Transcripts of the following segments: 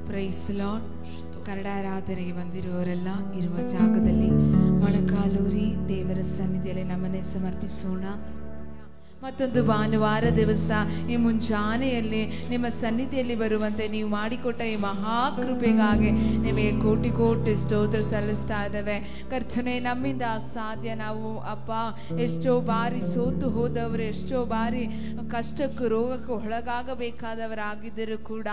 Price Lord. Kannada ಆರಾಧನೆಗೆ ಬಂದಿರುವವರೆಲ್ಲ ಇರುವ ಜಾಗದಲ್ಲಿ ಮೊಣಕಾಲೂರಿ ದೇವರ ಸನ್ನಿಧಿಯಲ್ಲಿ ನಮ್ಮನ್ನೇ ಸಮರ್ಪಿಸೋಣ. ಮತ್ತೊಂದು ಭಾನುವಾರ ದಿವಸ ಈ ಮುಂಜಾನೆಯಲ್ಲಿ ನಿಮ್ಮ ಸನ್ನಿಧಿಯಲ್ಲಿ ಬರುವಂತೆ ನೀವು ಮಾಡಿಕೊಟ್ಟ ಈ ಮಹಾಕೃಪೆಗಾಗಿ ನಿಮಗೆ ಕೋಟಿ ಕೋಟಿ ಸ್ತೋತ್ರ ಸಲ್ಲಿಸ್ತಾ ಇದ್ದೇವೆ. ಕರ್ತನೆ, ನಮ್ಮಿಂದ ಅಸಾಧ್ಯ. ನಾವು ಅಪ್ಪ ಎಷ್ಟೋ ಬಾರಿ ಸೋತು ಹೋದವರು, ಎಷ್ಟೋ ಬಾರಿ ಕಷ್ಟಕ್ಕೂ ರೋಗಕ್ಕೂ ಒಳಗಾಗಬೇಕಾದವರಾಗಿದ್ದರೂ ಕೂಡ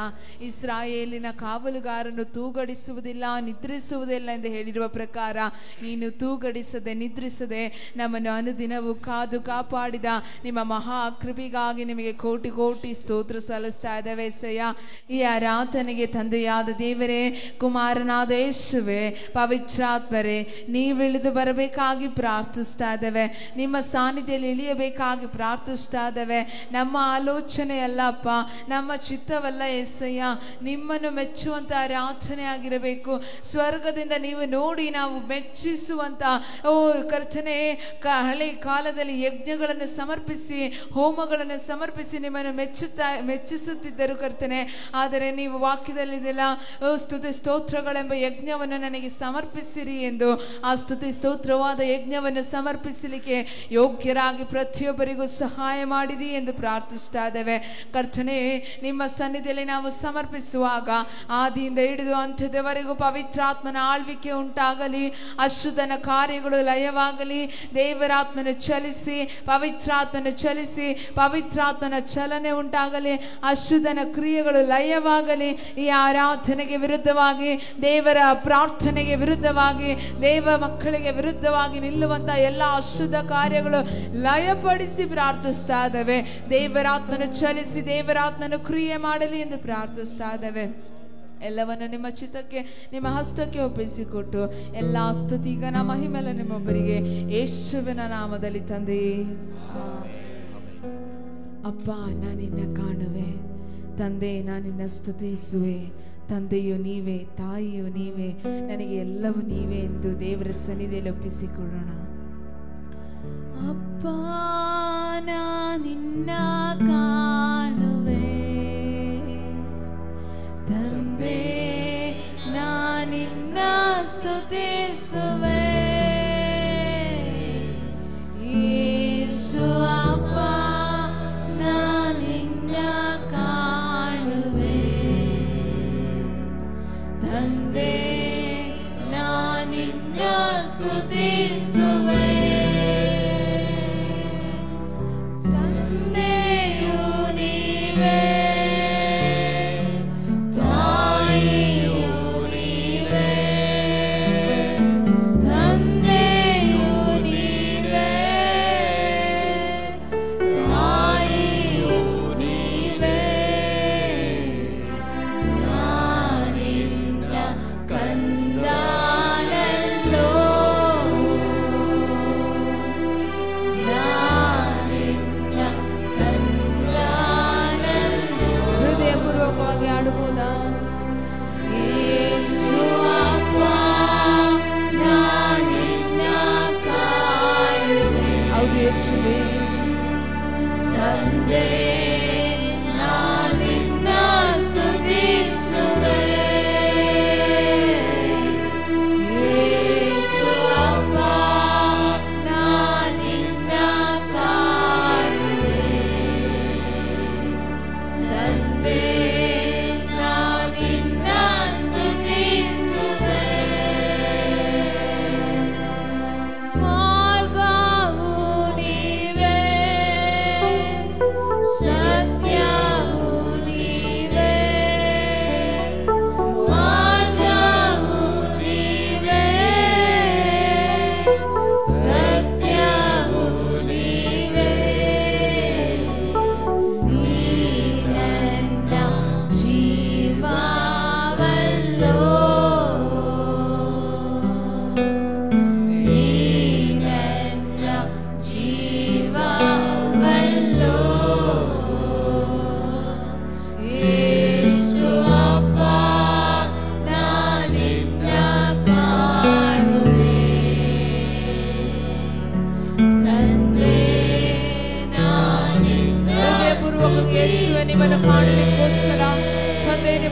ಇಸ್ರಾಯೇಲಿನ ಕಾವಲುಗಾರನು ತೂಗಡಿಸುವುದಿಲ್ಲ, ನಿದ್ರಿಸುವುದಿಲ್ಲ ಎಂದು ಹೇಳಿರುವ ಪ್ರಕಾರ ನೀನು ತೂಗಡಿಸದೆ ನಿದ್ರಿಸದೆ ನಮ್ಮನ್ನು ಅನುದಿನವೂ ಕಾದು ಕಾಪಾಡಿದ ನಿಮ್ಮ ಮಹಾ ಕೃಪೆಗಾಗಿ ನಿಮಗೆ ಕೋಟಿ ಕೋಟಿ ಸ್ತೋತ್ರ ಸಲ್ಲಿಸ್ತಾ ಇದ್ದೇವೆ ಸಯ್ಯ. ಈ ಆರಾಧನೆಗೆ ತಂದೆಯಾದ ದೇವರೇ, ಕುಮಾರನಾದ ಯೇಸುವೇ, ಪವಿತ್ರಾತ್ಮರೇ, ನೀವಿಳಿದು ಬರಬೇಕಾಗಿ ಪ್ರಾರ್ಥಿಸ್ತಾ ಇದ್ದೇವೆ. ನಿಮ್ಮ ಸಾನ್ನಿಧ್ಯದಲ್ಲಿ ಇಳಿಯಬೇಕಾಗಿ ಪ್ರಾರ್ಥಿಸ್ತಾ ಇದ್ದೇವೆ. ನಮ್ಮ ಆಲೋಚನೆ ಅಲ್ಲಪ್ಪ, ನಮ್ಮ ಚಿತ್ತವಲ್ಲ ಯೇಸಯ್ಯ, ನಿಮ್ಮನ್ನು ಮೆಚ್ಚುವಂತ ಆರಾಧನೆ ಆಗಿರಬೇಕು. ಸ್ವರ್ಗದಿಂದ ನೀವು ನೋಡಿ ನಾವು ಮೆಚ್ಚಿಸುವಂತ ಓ ಕರ್ತನೆ, ಹಳೆ ಕಾಲದಲ್ಲಿ ಯಜ್ಞಗಳನ್ನು ಸಮರ್ಪಿಸಿ ಹೋಮಗಳನ್ನು ಸಮರ್ಪಿಸಿ ನಿಮ್ಮನ್ನು ಮೆಚ್ಚಿಸುತ್ತಿದ್ದರು ಕರ್ತನೆ. ಆದರೆ ನೀವು ವಾಕ್ಯದಲ್ಲಿದೆಲ್ಲ ಸ್ತುತಿ ಸ್ತೋತ್ರಗಳೆಂಬ ಯಜ್ಞವನ್ನು ನನಗೆ ಸಮರ್ಪಿಸಿರಿ ಎಂದು, ಆ ಸ್ತುತಿ ಸ್ತೋತ್ರವಾದ ಯಜ್ಞವನ್ನು ಸಮರ್ಪಿಸಲಿಕ್ಕೆ ಯೋಗ್ಯರಾಗಿ ಪ್ರತಿಯೊಬ್ಬರಿಗೂ ಸಹಾಯ ಮಾಡಿರಿ ಎಂದು ಪ್ರಾರ್ಥಿಸ್ತಾ ಇದ್ದೇವೆ ಕರ್ತನೆ. ನಿಮ್ಮ ಸನ್ನಿಧಿಯಲ್ಲಿ ನಾವು ಸಮರ್ಪಿಸುವಾಗ ಆದಿಯಿಂದ ಹಿಡಿದು ಅಂತ್ಯದವರೆಗೂ ಪವಿತ್ರಾತ್ಮನ ಆಳ್ವಿಕೆ ಉಂಟಾಗಲಿ, ಅಶುದ್ಧನ ಕಾರ್ಯಗಳು ಲಯವಾಗಲಿ, ದೇವರಾತ್ಮನ ಚಲಿಸಿ ಪವಿತ್ರಾತ್ಮನ ಚಲಿಸಿ ಪವಿತ್ರಾತ್ಮನ ಚಲನೆ ಉಂಟಾಗಲಿ, ಅಶುದ್ಧನ ಕ್ರಿಯೆಗಳು ಲಯವಾಗಲಿ. ಈ ಆರಾಧನೆಗೆ ವಿರುದ್ಧವಾಗಿ, ದೇವರ ಪ್ರಾರ್ಥನೆಗೆ ವಿರುದ್ಧವಾಗಿ, ದೇವ ಮಕ್ಕಳಿಗೆ ವಿರುದ್ಧವಾಗಿ ನಿಲ್ಲುವಂತ ಎಲ್ಲ ಅಶುದ್ಧ ಕಾರ್ಯಗಳು ಲಯಪಡಿಸಿ ಪ್ರಾರ್ಥಿಸ್ತಾ ಇದ್ದೇವೆ. ದೇವರಾತ್ಮನ ಚಲಿಸಿ ದೇವರಾತ್ಮನ ಕ್ರಿಯೆ ಮಾಡಲಿ ಎಂದು ಪ್ರಾರ್ಥಿಸ್ತಾ ಇದ್ದೇವೆ. ಎಲ್ಲವನ್ನು ನಿಮ್ಮ ಚಿತ್ತಕ್ಕೆ, ನಿಮ್ಮ ಹಸ್ತಕ್ಕೆ ಒಪ್ಪಿಸಿಕೊಟ್ಟು ಎಲ್ಲ ಸ್ತುತಿ ಘನ ಮಹಿಮೆಲ್ಲ ನಿಮ್ಮೊಬ್ಬರಿಗೆ ಯೇಸುವಿನ ನಾಮದಲ್ಲಿ ತಂದೆಯೇ. ಅಪ್ಪ, ನಾನಿನ್ನ ಕಾಣುವೆ, ತಂದೆ ನಾನಿನ್ನ ಸ್ತುತಿಸುವೆ. ತಂದೆಯು ನೀವೇ, ತಾಯಿಯು ನೀವೇ, ನನಗೆ ಎಲ್ಲವೂ ನೀವೇ ಎಂದು ದೇವರ ಸನ್ನಿಧಿಯಲ್ಲಿ ಒಪ್ಪಿಸಿಕೊಡೋಣ. ಅಪ್ಪ, ನಾನಿನ್ನ ಕಾಣುವೆ, ತಂದೆ ನಾನಿನ್ನ ಸ್ತುತಿಸುವೆ. ಯೇಸು ಅಪ್ಪ, ನಾನಿನ್ನ ಕಾಣುವೆ, ತಂದೆ ನಾನಿನ್ನ ಸ್ತುತಿಸುವೆ. ತಂದೆಯು ನೀವೇ,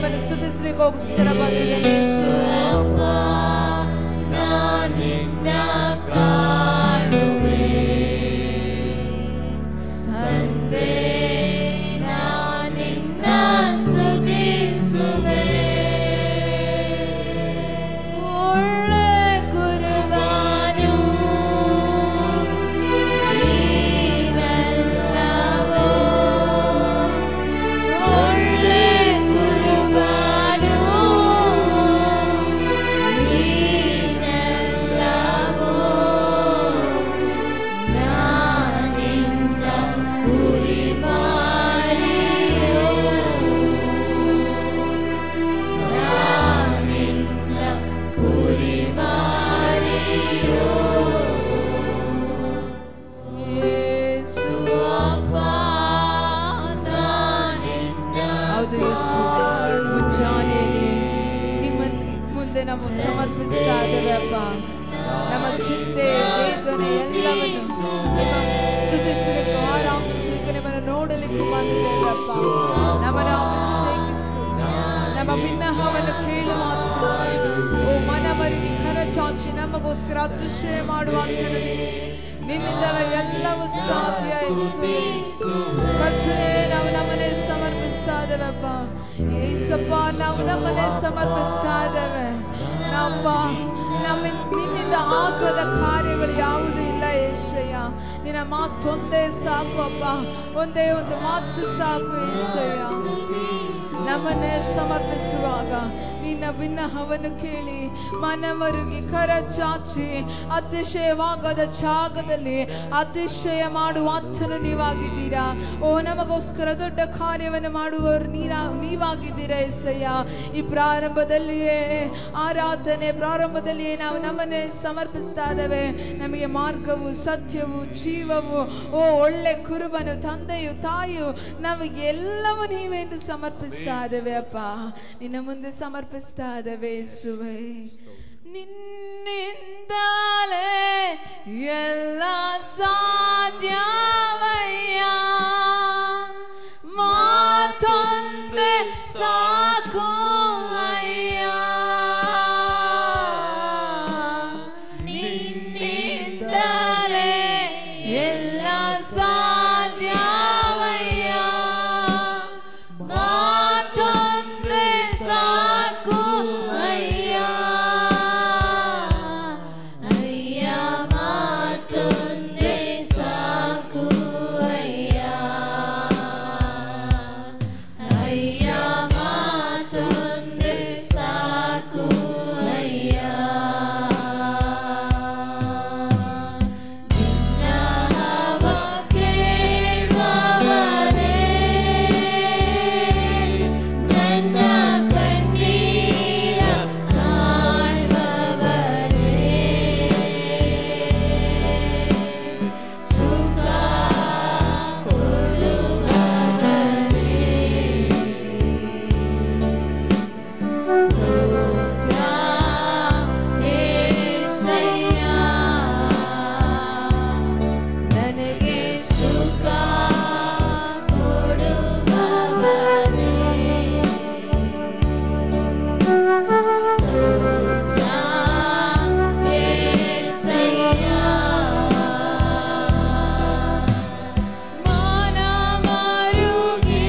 ನಿಮ್ಮನ್ನು ಸ್ತುತಿಸಲಿಕ್ಕೋಸ್ಕರ ಬಂದಿದ್ದೇನೆ ಯೇಸುವೇ. ನಮ್ಮ ಸಮರ್ಪಿಸ್ತಾ ಇದ್ದೇವೆ ಅಪ್ಪ. ನಮ್ಮ ಚಿಂತೆ ವೇದನೆ ಎಲ್ಲವನ್ನು ಸ್ತುತಿಸಲಿಕ್ಕೆ ಆರಾಧಿಸಲಿಕ್ಕೆ ನಿಮ್ಮನ್ನು ನೋಡಲಿಕ್ಕೆ ಬಂದಿದ್ದೇವೆ ಅಪ್ಪ. ನಮ್ಮನ್ನು ಅಭಿಷೇಕಿಸು, ನಮ್ಮ ಭಿನ್ನಹವನ್ನು ಕೇಳು ಮಾತ್ರ. ಓ ಮನಮರಿಗೆ ಕರ ಚಾಚಿ ನಮಗೋಸ್ಕರ ಅತಿಶಯ ಮಾಡುವ ಜನರೇ, ನಿನ್ನಿಂದಲ ಎಲ್ಲವೂ ಸಾಧ್ಯ. ಕರ್ತನೇ, ನಾವು ನಮ್ಮನ್ನೇ ಸಮರ್ಪಿಸ್ತಾ ಇದ್ದೇವೆಪ್ಪ. ಯೇಸಪ್ಪ, ನಾವು ನಮ್ಮನ್ನೇ ಸಮರ್ಪಿಸ್ತಾ ಇದ್ದೇವೆ. ನಿನ್ನಿಂದ ಆಗದ ಕಾರ್ಯಗಳು ಯಾವುದೂ ಇಲ್ಲ ಯೇಸಯ್ಯ. ನಿನ್ನ ಮಾತೊಂದೇ ಸಾಕು ಅಪ್ಪ, ಒಂದೇ ಒಂದು ಮಾತು ಸಾಕು ಯೇಸಯ್ಯ. ನಮ್ಮನ್ನೇ ಸಮರ್ಪಿಸುವಾಗ ನಿನ್ನ ಭಿನ್ನಹವನ್ನು ಕೇಳಿ ಮನಮರುಗಿ ಕರ ಚಾಚಿ ಅತಿಶಯವಾಗದ ಜಾಗದಲ್ಲಿ ಅತಿಶಯ ಮಾಡುವಾತನು ನೀವಾಗಿದ್ದೀರಾ. ಓ, ನಮಗೋಸ್ಕರ ದೊಡ್ಡ ಕಾರ್ಯವನ್ನು ಮಾಡುವವರು ನೀವಾಗಿದ್ದೀರಾ ಯೇಸಯ್ಯ. ಈ ಪ್ರಾರಂಭದಲ್ಲಿಯೇ ಆರಾಧನೆ ಪ್ರಾರಂಭದಲ್ಲಿಯೇ ನಾವು ನಮ್ಮನ್ನೇ ಸಮರ್ಪಿಸ್ತಾ ಇದ್ದೇವೆ. ನಮಗೆ ಮಾರ್ಗವು, ಸತ್ಯವು, ಜೀವವು, ಓ ಒಳ್ಳೆ ಕುರುಬನು, ತಂದೆಯು, ತಾಯಿಯು, ನಮಗೆಲ್ಲವೂ ನೀವೆಂದು ಸಮರ್ಪಿಸ್ತಾ ಇದ್ದೇವೆ ಅಪ್ಪ. ನಿನ್ನ ಮುಂದೆ ಸಮರ್ಪಿಸ್ತಾ ಇದ್ದೇವೆ ಯೇಸುವೇ. ನಿನ್ನಿಂದಲೇ ಎಲ್ಲ ಸಾಧ್ಯವಯ್ಯ, ಮಾತೊಂದೇ ಸಾಕು ಅಯ್ಯ. ನಿನ್ನಿಂದಲೇ ಎಲ್ಲ ಸಾಧ್ಯವಯ್ಯ, ಮಾತೊಂದೇ ಸಾಕು ಅಯ್ಯ. ಅಯ್ಯ ಮಾತೊಂದೇ ಸಾಕು ಅಯ್ಯ. ಅಯ್ಯ ಮಾತೊಂದೇ ಸಾಕು ಅಯ್ಯ. ನಿನ್ನವ ಕೇಳುವವರೇ, ನನ್ನ ಕಣ್ಣೀರ ಕಾಣುವವರೇ, ಸುಖ ಕೊಡುವವರೇ, ಸ್ತೋತ್ರ ಯೇಸಯ್ಯ. ನನಗೆ ಸುಖ ಕೊಡುವವರೇ, ಸ್ತೋತ್ರ ಯೇಸಯ್ಯ. ಮನಮರುಗಿ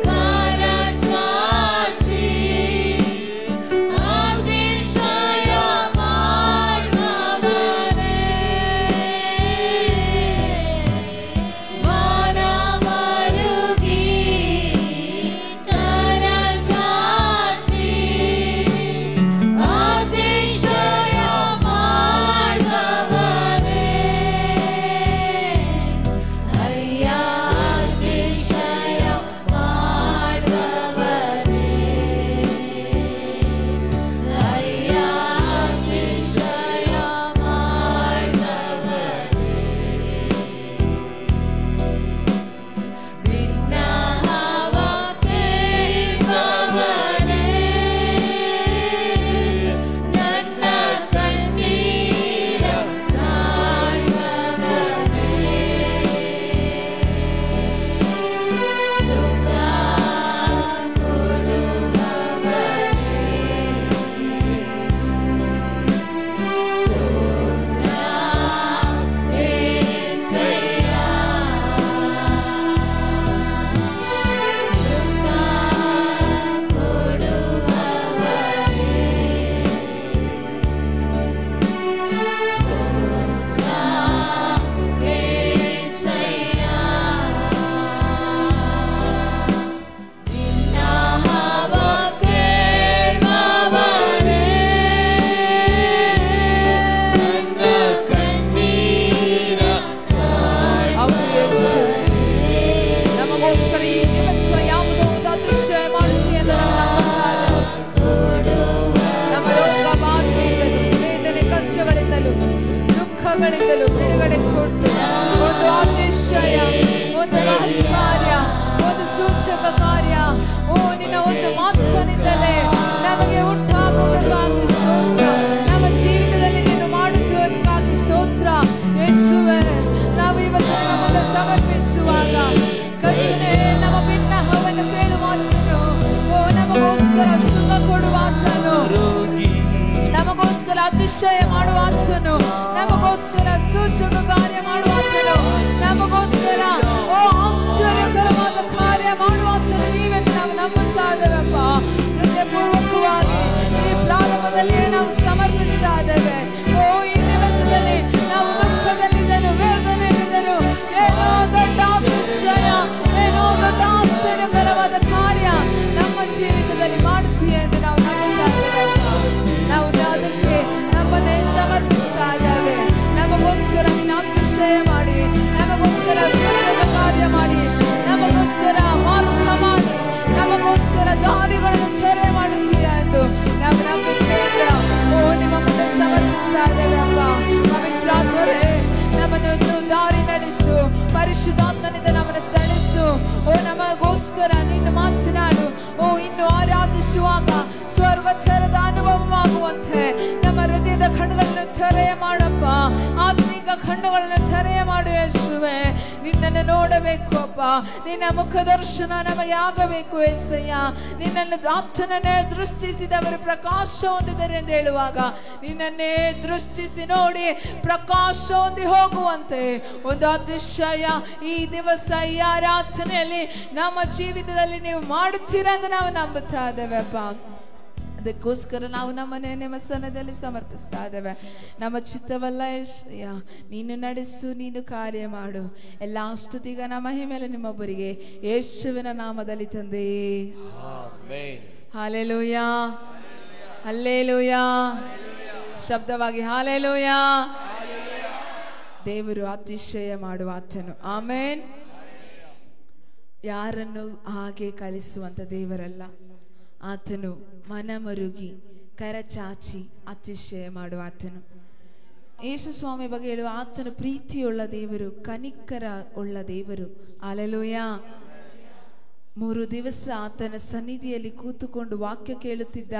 ಕರ ಚಾಚಿ ಆತ್ಮನಿಂದಲೇ ನಮಗೆ ಉಂಟಾಗುವುದಕ್ಕಾಗಿ ಸ್ತೋತ್ರ. ನಮ್ಮ ಜೀವಿತದಲ್ಲಿ ನೀನು ಮಾಡುತ್ತಿರುವುದಕ್ಕಾಗಿ ಸ್ತೋತ್ರ ಯೇಸುವೇ. ನಾವು ಇವತ್ತು ನಮ್ಮನ್ನು ಸಮರ್ಪಿಸುವಾಗ ಕರ್ತನೇ, ನಮ್ಮ ಬಿನ್ನಹವನ್ನು ಕೇಳುವಾತನು, ಓ ನಮಗೋಸ್ಕರ ಸುಖ ಕೊಡುವಾತನು, ನಮಗೋಸ್ಕರ ಅತಿಶಯ ಮಾಡುವಾತನು, ನಮಗೋಸ್ಕರ ಸೂಚಕ ಕಾರ್ಯ ಮಾಡುವಾತನು, ನಮಗೋಸ್ಕರ ಓ ಆಶ್ಚರ್ಯಕರವಾದ ಕಾರ್ಯ ಮಾಡುವಾತನು ನೀವೆಂದು ನಾವು ನಂಬುತ್ತಾ ಇದ್ದೇವಪ್ಪ. ಹೃದಯಪೂರ್ವಕವಾಗಿ ಈ ಪ್ರಾರಂಭದಲ್ಲಿ ನಾವು ಸಮರ್ಪಿಸ್ತಾ ಇದ್ದೇವೆ. ಓ ಈ ದಿವಸದಲ್ಲಿ ನಾವು ದುಃಖದಲ್ಲಿದ್ದರು, ವೇದನೆಯಲ್ಲಿದ್ದರು, ಏನೋ ದೊಡ್ಡ ಅತಿಶಯ, ಏನೋ ದೊಡ್ಡ ಆಶ್ಚರ್ಯಕರವಾದ ಕಾರ್ಯ ನಮ್ಮ ಜೀವಿತದಲ್ಲಿ ಮಾಡುತ್ತೀಯ ಎಂದು ನಾವು ನಂಬುತ್ತಾ ಇದ್ದೇವೆ. ನಾವು ಅದಕ್ಕೆ ನಮ್ಮನ್ನೇ ಸಮರ್ಪಿಸ್ತಾ ಇದ್ದೇವೆ. ನಮಗೋಸ್ಕರ ನೀನು ಅತಿಶಯ ಮಾಡಿ, ನಮಗೋಸ್ಕರ ಸೂಚಕ ಕಾರ್ಯ ಮಾಡಿ, ನಮಗೋಸ್ಕರ ಮಾರ್ಗ ಮಾಡಿ, ನಮಗೋಸ್ಕರ ದಾರಿಗಳನ್ನು ತೆರೆ ಮಾಡುತ್ತೀಯ ಎಂದು ನಾವು ನಂಬಿಕೆಯಿಂದ ಓ ನಿಮ್ಮ ಮುಂದೆ ಸಮರ್ಪಿಸ್ತಾ ಇದ್ದೇವೆ ಅಪ್ಪ. ಪವಿತ್ರಾತ್ಮರೇ, ನಮ್ಮನ್ನು ದಾರಿ ನಡೆಸು, ಪರಿಶುದ್ಧಾತ್ಮನಿಂದ ನಮ್ಮನ್ನು ತಣಿಸು. ಓ ನಮಗೋಸ್ಕರ ನೀನು ಮಾತನಾಡು. ಓ ಇನ್ನು ಆರಾಧಿಸುವಾಗ ಸ್ವರ್ವಚರದ ಅನುಭವವಾಗುವಂತೆ ನಮ್ಮ ಹೃದಯದ ಕಣ್ಣುಗಳನ್ನು ತೆರೆಯ ಮಾಡಪ್ಪ. ಆತ್ಮೀಕ ಕಣ್ಣುಗಳನ್ನು ತೆರೆಯ ಮಾಡು ಯೇಸುವೆ. ನಿನ್ನನ್ನು ನೋಡಬೇಕು ಅಪ್ಪ, ನಿನ್ನ ಮುಖದರ್ಶನ ನಮಗೆ ಆಗಬೇಕು ಯೇಸಯ್ಯ. ನಿನ್ನನ್ನು ಆತನನ್ನೇ ದೃಷ್ಟಿಸಿದವರು ಪ್ರಕಾಶ ಹೊಂದಿದ್ದಾರೆ ಎಂದು ಹೇಳುವಾಗ ನಿನ್ನನ್ನೇ ದೃಷ್ಟಿಸಿ ನೋಡಿ ಪ್ರಕಾಶ ಹೊಂದಿ ಹೋಗುವಂತೆ ಒಂದು ಅತಿಶಯ ಈ ದಿವಸ ಈ ಆರಾಧನೆಯಲ್ಲಿ ನಮ್ಮ ಜೀವಿತದಲ್ಲಿ ನೀವು ಮಾಡುತ್ತೀರ ಎಂದು ನಾವು ನಂಬುತ್ತಾ ಇದ್ದೇವೆ ಅಪ್ಪ. ಅದಕ್ಕೋಸ್ಕರ ನಾವು ನಮ್ಮನ್ನೇ ನಿಮ್ಮ ಸನ್ನದಲ್ಲಿ ಸಮರ್ಪಿಸ್ತಾ ಇದ್ದೇವೆ. ನಮ್ಮ ಚಿತ್ತವಲ್ಲ ಯೇಸಯ್ಯ, ನೀನು ನಡೆಸು, ನೀನು ಕಾರ್ಯ ಮಾಡು. ಎಲ್ಲ ಸ್ತುತಿಗ ನಮ್ಮ ಮಹಿಮೇಲೆ ನಿಮ್ಮೊಬ್ಬರಿಗೆ ಯೇಸುವಿನ ನಾಮದಲ್ಲಿ ತಂದೆ. Hallelujah, hallelujah. ಶಬ್ದವಾಗಿ ಹಲ್ಲೆಲೂಯಾ. ದೇವರು ಅತಿಶಯ ಮಾಡುವ ಆತನು. ಆಮೇನ್. ಯಾರನ್ನು ಹಾಗೆ ಕಳಿಸುವಂತ ದೇವರಲ್ಲ, ಆತನು ಮನಮರುಗಿ ಕರಚಾಚಿ ಅತಿಶಯ ಮಾಡುವ ಆತನು. ಯೇಸು ಸ್ವಾಮಿ ಬಗ್ಗೆ ಹೇಳುವ ಆತನು ಪ್ರೀತಿಯುಳ್ಳ ದೇವರು, ಕನಿಕರ ಉಳ್ಳ ದೇವರು. ಹಲ್ಲೆಲೂಯಾ. 3 ದಿವಸ ಆತನ ಸನ್ನಿಧಿಯಲ್ಲಿ ಕೂತುಕೊಂಡು ವಾಕ್ಯ ಕೇಳುತ್ತಿದ್ದ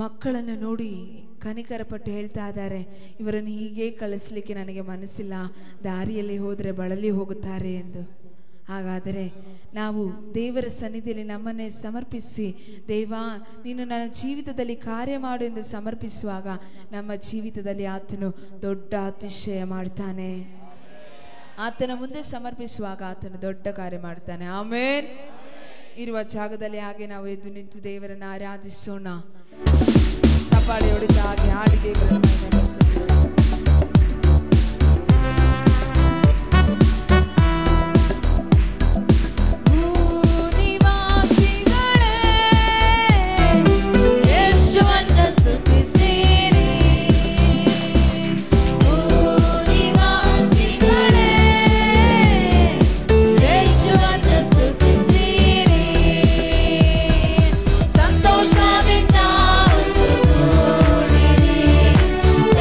ಮಕ್ಕಳನ್ನು ನೋಡಿ ಕನಿಕರ ಪಟ್ಟು ಹೇಳ್ತಾ ಇದ್ದಾರೆ, ಇವರನ್ನು ಹೀಗೆ ಕಳಿಸ್ಲಿಕ್ಕೆ ನನಗೆ ಮನಸ್ಸಿಲ್ಲ, ದಾರಿಯಲ್ಲಿ ಹೋದರೆ ಬಳಲಿ ಹೋಗುತ್ತಾರೆ ಎಂದು. ಹಾಗಾದರೆ ನಾವು ದೇವರ ಸನ್ನಿಧಿಯಲ್ಲಿ ನಮ್ಮನ್ನೇ ಸಮರ್ಪಿಸಿ, ದೇವಾ ನೀನು ನನ್ನ ಜೀವಿತದಲ್ಲಿ ಕಾರ್ಯ ಮಾಡು ಎಂದು ಸಮರ್ಪಿಸುವಾಗ ನಮ್ಮ ಜೀವಿತದಲ್ಲಿ ಆತನು ದೊಡ್ಡ ಅತಿಶಯ ಮಾಡ್ತಾನೆ. ಆತನ ಮುಂದೆ ಸಮರ್ಪಿಸುವಾಗ ಆತನು ದೊಡ್ಡ ಕಾರ್ಯ ಮಾಡ್ತಾನೆ. ಆಮೇನ್. ಇರುವ ಜಾಗದಲ್ಲಿ ಹಾಗೆ ನಾವು ಎದ್ದು ನಿಂತು ದೇವರನ್ನು ಆರಾಧಿಸೋಣ. ಚಪ್ಪಾಳೆ ಹೊಡೆದ ಹಾಗೆ ಹಾಡಿಗೆಗಳನ್ನು ಸಂತೋಷದಿಂದ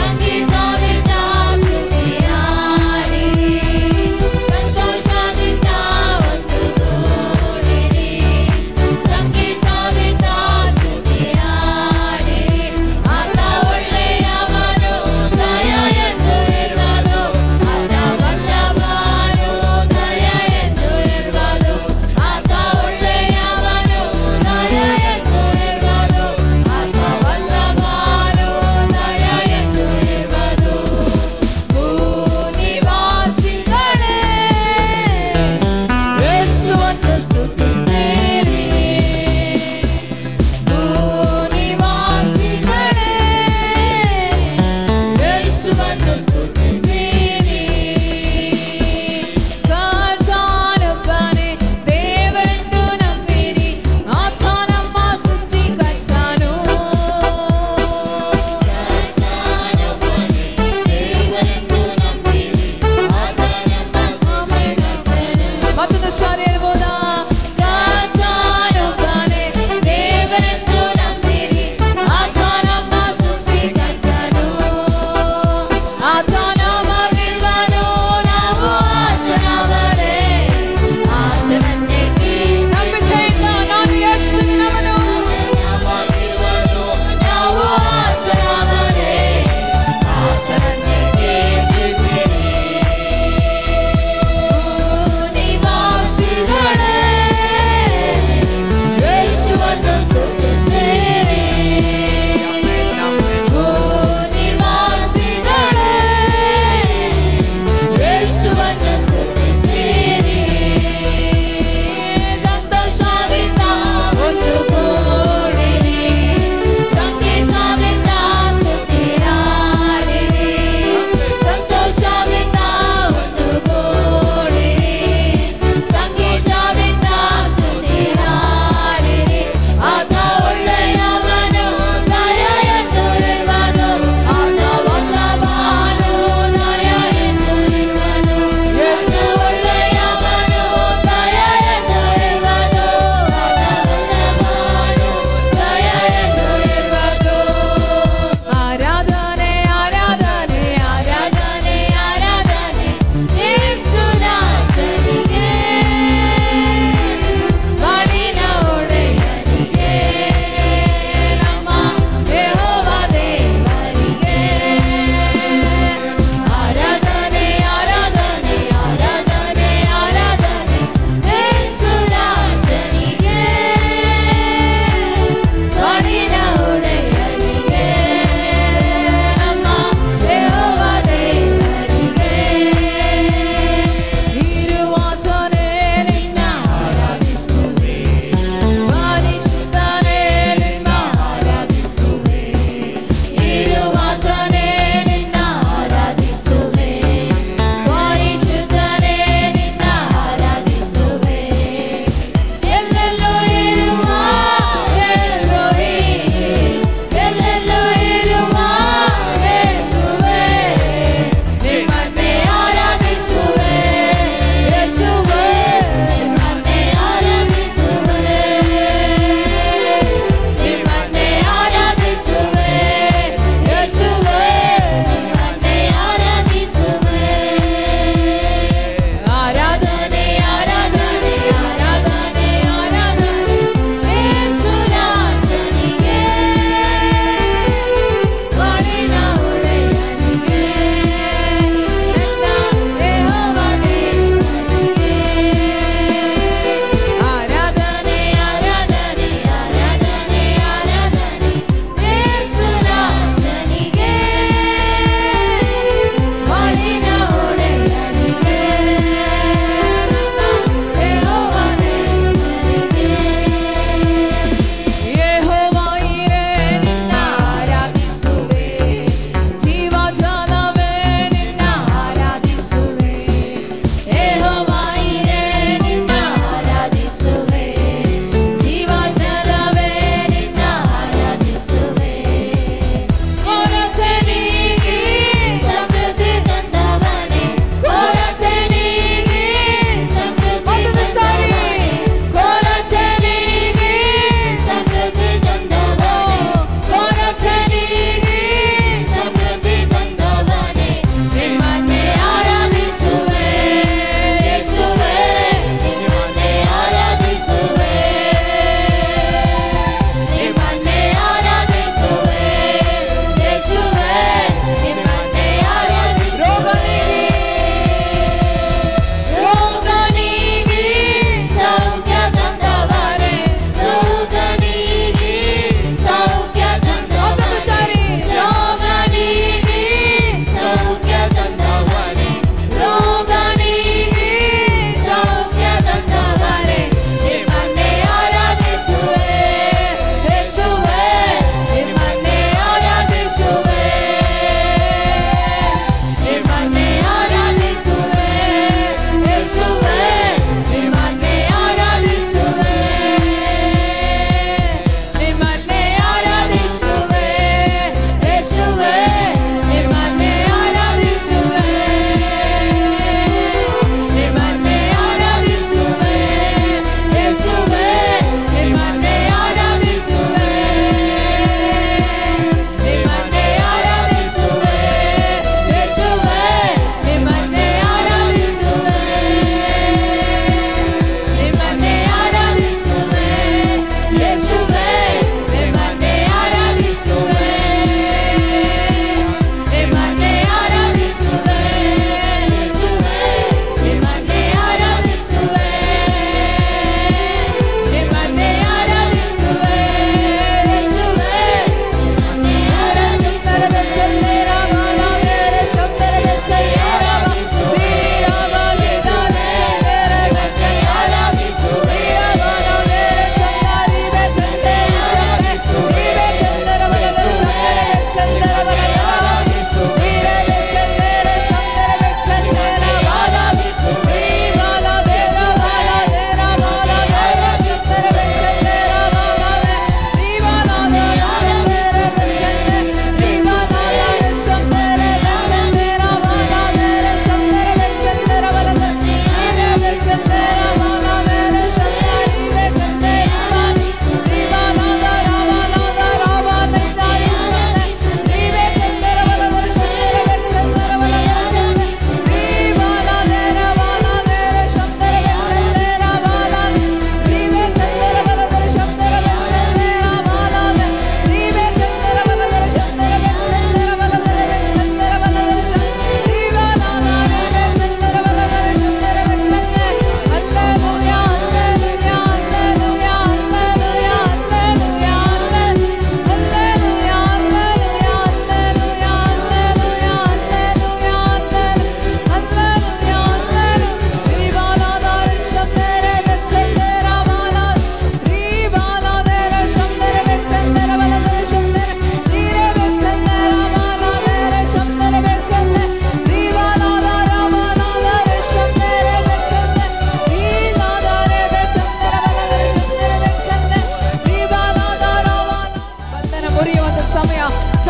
ಒಂದು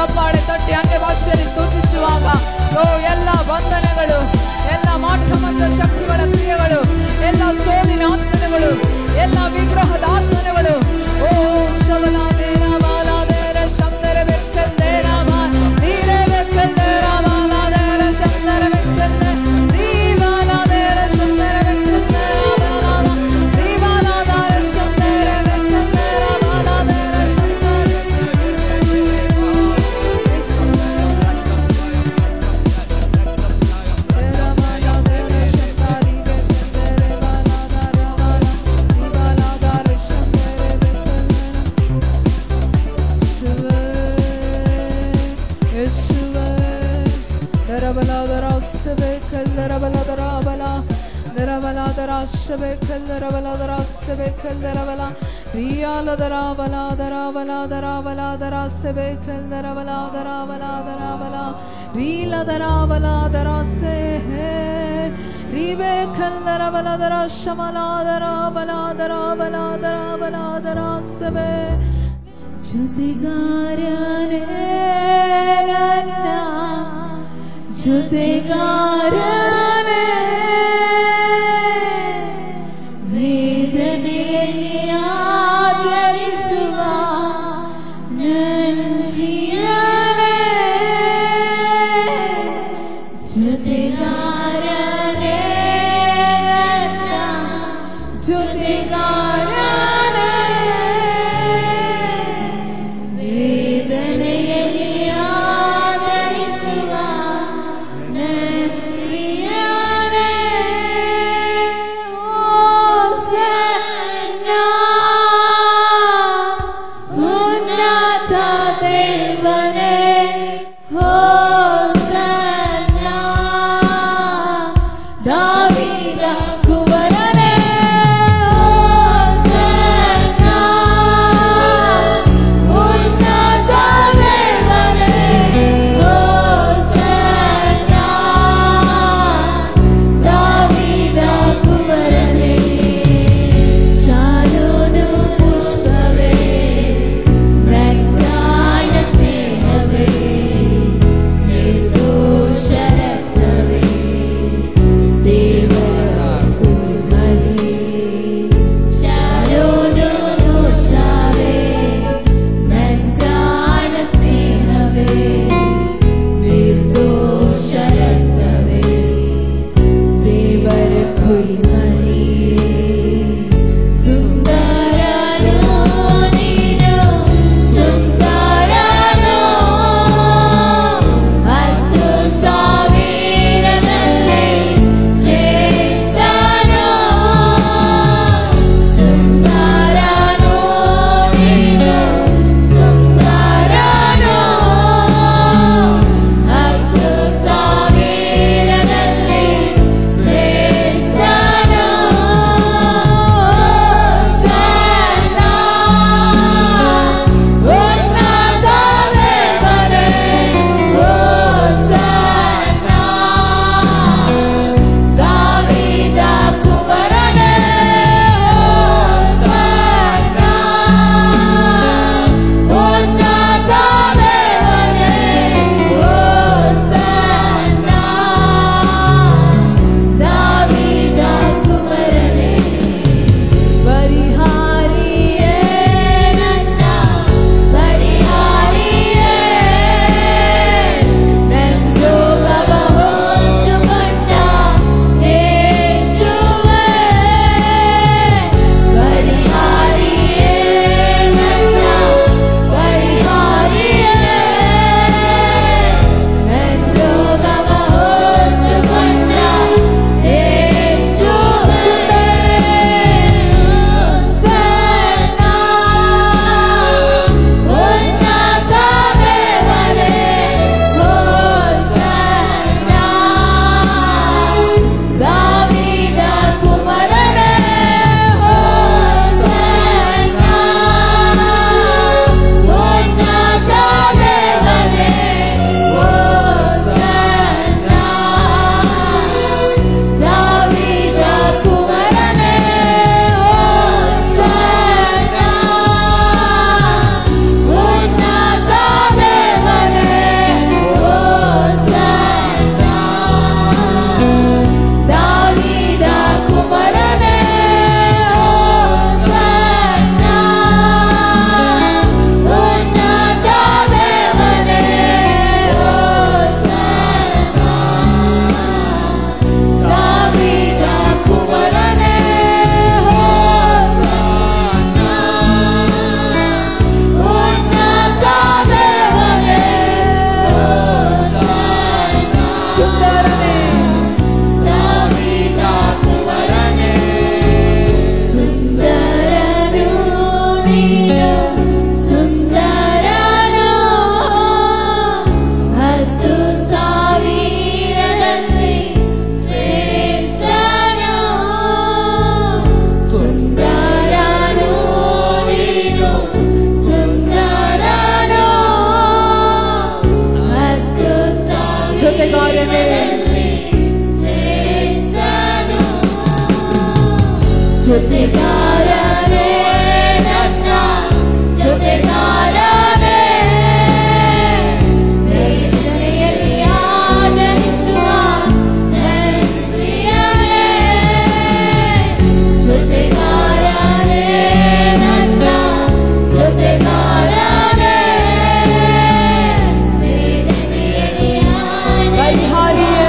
ಚಪ್ಪಾಳೆ ತಟ್ಟಿ ಅನ್ಯ ಭಾಷೆಯಲ್ಲಿ ಸ್ತುತಿಸುವಾಗ ಎಲ್ಲ ಬಂಧನಗಳು, ಎಲ್ಲ ಮಾಟಮಂತ್ರ ಶಕ್ತಿಗಳ ಕ್ರಿಯೆಗಳು, ಎಲ್ಲ ಸೋಲಿನ ಆತ್ಮನೆಗಳು, ಎಲ್ಲ ವಿಗ್ರಹದ ಆತ್ಮನೆಗಳು ಓ ಶವಲಾದೇರ ಬಾಲಾದೇರ ಶಂದರ ಬೆಕ್ಕಂದೇರ ನೀರೇ ಬೆಕ್ಕಂದೇರ ಬಾಲಾದೇರ ಶಂದರ ಬೆಕ್ಕಂದೆ ದೀವಾಲಾದೇರ ಶಂದರ ಬೆಕ್ಕಂದೇರ ಬಾಲಾದ ದೀವಾಲಾದಾರ ಶಂದರ ಬೆಕ್ಕಂದೇರ ಬಾಲಾದೇರ ಶಂದರ ಜೊತೆಗಾರನೇ ವೇದನೆಯಲ್ಲಿ ಆಧರಿಸುವ ನನ್ಪ್ರಿಯನೇ ಜೊತೆಗಾರನೇ ಜೊತೆಗಾರನೇ ವೇದನೆಯಲ್ಲಿ ಆಧರಿಸುವ ನನ್ಪ್ರಿಯ ಜೊತೆಗಾರನೇ ನನ್ನ ಜೊತೆಗಾರನೇ ವೇದನೆಯಲ್ಲಿ ಆದರಿಸುವ ನನ್ನ ಪ್ರಿಯನೇ ಜೊತೆಗಾರನೇ ನನ್ನ ಜೊತೆಗಾರನೇ ವೇದನೆಯಲ್ಲಿ ಪರಿಹಾರಿಯೇ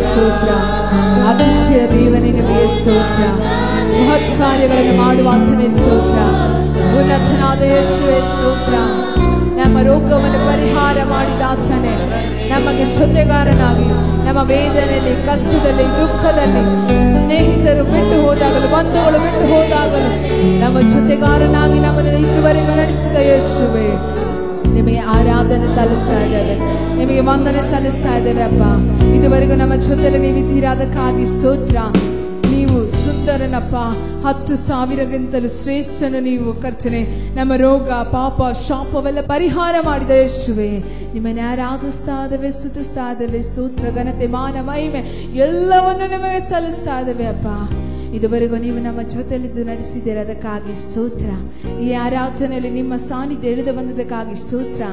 ಸ್ತೋತ್ರ ಅತಿಶಯ ದೇವನೇ ನಿಮಗೆ ಸ್ತೋತ್ರ ಮಹತ್ ಕಾರ್ಯಗಳನ್ನು ಮಾಡುವಾತನೇ ಸ್ತೋತ್ರ ಉನ್ನತನಾದ ಯೇಸುವೇ ಸ್ತೋತ್ರ ನಮ್ಮ ರೋಗವನ್ನು ಪರಿಹಾರ ಮಾಡಿದಾತನೇ ನಮಗೆ ಜೊತೆಗಾರನಾಗಿ ನಮ್ಮ ವೇದನೆಯಲ್ಲಿ ಕಷ್ಟದಲ್ಲಿ ದುಃಖದಲ್ಲಿ ಸ್ನೇಹಿತರು ಬಿಟ್ಟು ಹೋದಾಗಲೂ ಬಂಧುಗಳು ಬಿಟ್ಟು ಹೋದಾಗಲೂ ನಮ್ಮ ಜೊತೆಗಾರನಾಗಿ ನಮ್ಮನ್ನು ಇದುವರೆಗೂ ನಡೆಸಿದ ಯೇಸುವೇ ನಿಮಗೆ ಆರಾಧನೆ ಸಲ್ಲಿಸ್ತಾ ಇದ್ದೇವೆ ನಿಮಗೆ ವಂದನೆ ಸಲ್ಲಿಸ್ತಾ ಇದ್ದೇವೆ ಅಪ್ಪ ಇದುವರೆಗೂ ನಮ್ಮ ಜೊತೆಯಲ್ಲಿ ನೀವಿದ್ದೀರಾ ಅದಕ್ಕಾಗಿ ಸ್ತೋತ್ರ ನೀವು ಸುಂದರನಪ್ಪ 10,000ಗಿಂತಲೂ ಶ್ರೇಷ್ಠನು ನೀವು ಕರ್ತನೆ ನಮ್ಮ ರೋಗ ಪಾಪ ಶಾಪವೆಲ್ಲ ಪರಿಹಾರ ಮಾಡಿದ ಯೇಸುವೇ ನಿಮ್ಮನ್ನು ಆರಾಧಿಸ್ತಾ ಇದ್ದೇವೆ ಸ್ತುತಿಸ್ತಾ ಇದ್ದೇವೆ ಸ್ತೋತ್ರ ಘನತೆ ಮಾನ ಮಹಿಮೆ ಎಲ್ಲವನ್ನು ನಿಮಗೆ ಸಲ್ಲಿಸ್ತಾ ಇದ್ದೇವೆ ಅಪ್ಪ ಇದುವರೆಗೂ ನೀವು ನಮ್ಮ ಜೊತೆಯಲ್ಲಿದ್ದು ನಡೆಸಿದ್ದೀರ ಅದಕ್ಕಾಗಿ ಸ್ತೋತ್ರ ಈ ಆರಾಧನೆಯಲ್ಲಿ ನಿಮ್ಮ ಸಾನ್ನಿಧ್ಯ ಎಳೆದು ಬಂದದಕ್ಕಾಗಿ ಸ್ತೋತ್ರ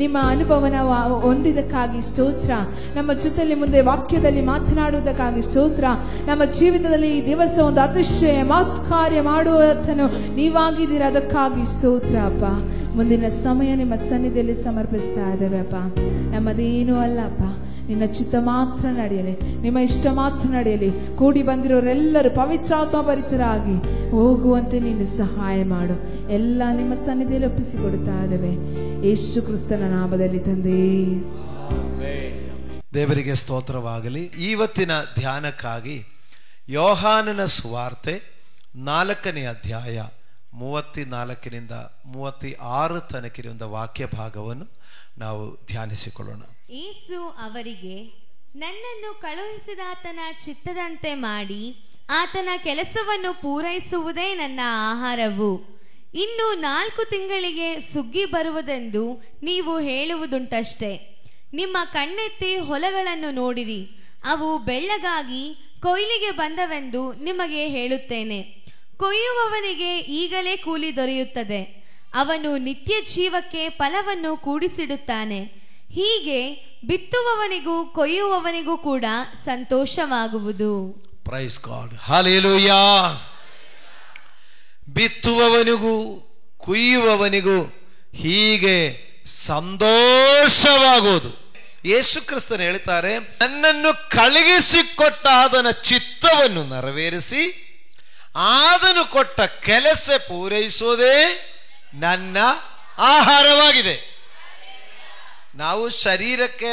ನಿಮ್ಮ ಅನುಭವನ ಹೊಂದಿದ್ದಕ್ಕಾಗಿ ಸ್ತೋತ್ರ ನಮ್ಮ ಜೊತೆಯಲ್ಲಿ ಮುಂದೆ ವಾಕ್ಯದಲ್ಲಿ ಮಾತನಾಡುವುದಕ್ಕಾಗಿ ಸ್ತೋತ್ರ ನಮ್ಮ ಜೀವಿತದಲ್ಲಿ ಈ ದಿವಸ ಒಂದು ಅತಿಶಯ ಮಹತ್ ಕಾರ್ಯ ಮಾಡುವತನು ನೀವಾಗಿದ್ದೀರ ಅದಕ್ಕಾಗಿ ಸ್ತೋತ್ರ ಅಪ್ಪ ಮುಂದಿನ ಸಮಯ ನಿಮ್ಮ ಸನ್ನಿಧಿಯಲ್ಲಿ ಸಮರ್ಪಿಸ್ತಾ ಇದ್ದೇವೆ ಅಪ್ಪ ನಮ್ಮದೇನೂ ಅಲ್ಲಪ್ಪ ನಿನ್ನ ಚಿತ್ತ ಮಾತ್ರ ನಡೆಯಲಿ ನಿಮ್ಮ ಇಷ್ಟ ಮಾತ್ರ ನಡೆಯಲಿ ಕೂಡಿ ಬಂದಿರೋರೆಲ್ಲರೂ ಪವಿತ್ರಾತ್ಮ ಭರಿತರಾಗಿ ಹೋಗುವಂತೆ ನೀನು ಸಹಾಯ ಮಾಡು ಎಲ್ಲ ನಿಮ್ಮ ಸನ್ನಿಧಿಯಲ್ಲಿ ಒಪ್ಪಿಸಿಕೊಡ್ತಾ ಇದ್ದೇವೆ ಯೇಸು ಕ್ರಿಸ್ತನ ನಾಮದಲ್ಲಿ ತಂದೆ ದೇವರಿಗೆ ಸ್ತೋತ್ರವಾಗಲಿ ಇವತ್ತಿನ ಧ್ಯಾನಕ್ಕಾಗಿ ಯೋಹಾನನ ಸುವಾರ್ತೆ 4ನೇ ಅಧ್ಯಾಯ 34 36 ತನಕಿರುವ ವಾಕ್ಯ ಭಾಗವನ್ನು ನಾವು ಧ್ಯಾನಿಸಿಕೊಳ್ಳೋಣ. ಯೇಸು ಅವರಿಗೆ, ನನ್ನನ್ನು ಕಳುಹಿಸಿದಾತನ ಚಿತ್ತದಂತೆ ಮಾಡಿ ಆತನ ಕೆಲಸವನ್ನು ಪೂರೈಸುವುದೇ ನನ್ನ ಆಹಾರವು. ಇನ್ನು 4 ತಿಂಗಳಿಗೆ ಸುಗ್ಗಿ ಬರುವುದೆಂದು ನೀವು ಹೇಳುವುದುಂಟಷ್ಟೇ. ನಿಮ್ಮ ಕಣ್ಣೆತ್ತಿ ಹೊಲಗಳನ್ನು ನೋಡಿರಿ, ಅವು ಬೆಳ್ಳಗಾಗಿ ಕೊಯ್ಲಿಗೆ ಬಂದವೆಂದು ನಿಮಗೆ ಹೇಳುತ್ತೇನೆ. ಕೊಯ್ಯುವವನಿಗೆ ಈಗಲೇ ಕೂಲಿ ದೊರೆಯುತ್ತದೆ, ಅವನು ನಿತ್ಯ ಜೀವಕ್ಕೆ ಫಲವನ್ನು ಕೂಡಿಸಿಡುತ್ತಾನೆ. ಹೀಗೆ ಬಿತ್ತುವವನಿಗೂ ಕೊಯ್ಯುವವನಿಗೂ ಕೂಡ ಸಂತೋಷವಾಗುವುದು. Praise God, hallelujah. ಬಿತ್ತುವವನಿಗೂ ಕೊಯ್ಯುವವನಿಗೂ ಹೀಗೆ ಸಂತೋಷವಾಗುವುದು. ಯೇಸು ಕ್ರಿಸ್ತನು ಹೇಳ್ತಾರೆ, ನನ್ನನ್ನು ಕಳುಹಿಸಿಕೊಟ್ಟ ಆತನ ಚಿತ್ತವನ್ನು ನೆರವೇರಿಸಿ ಆತನು ಕೊಟ್ಟ ಕೆಲಸ ಪೂರೈಸುವುದೇ ನನ್ನ ಆಹಾರವಾಗಿದೆ. ನಾವು ಶರೀರಕ್ಕೆ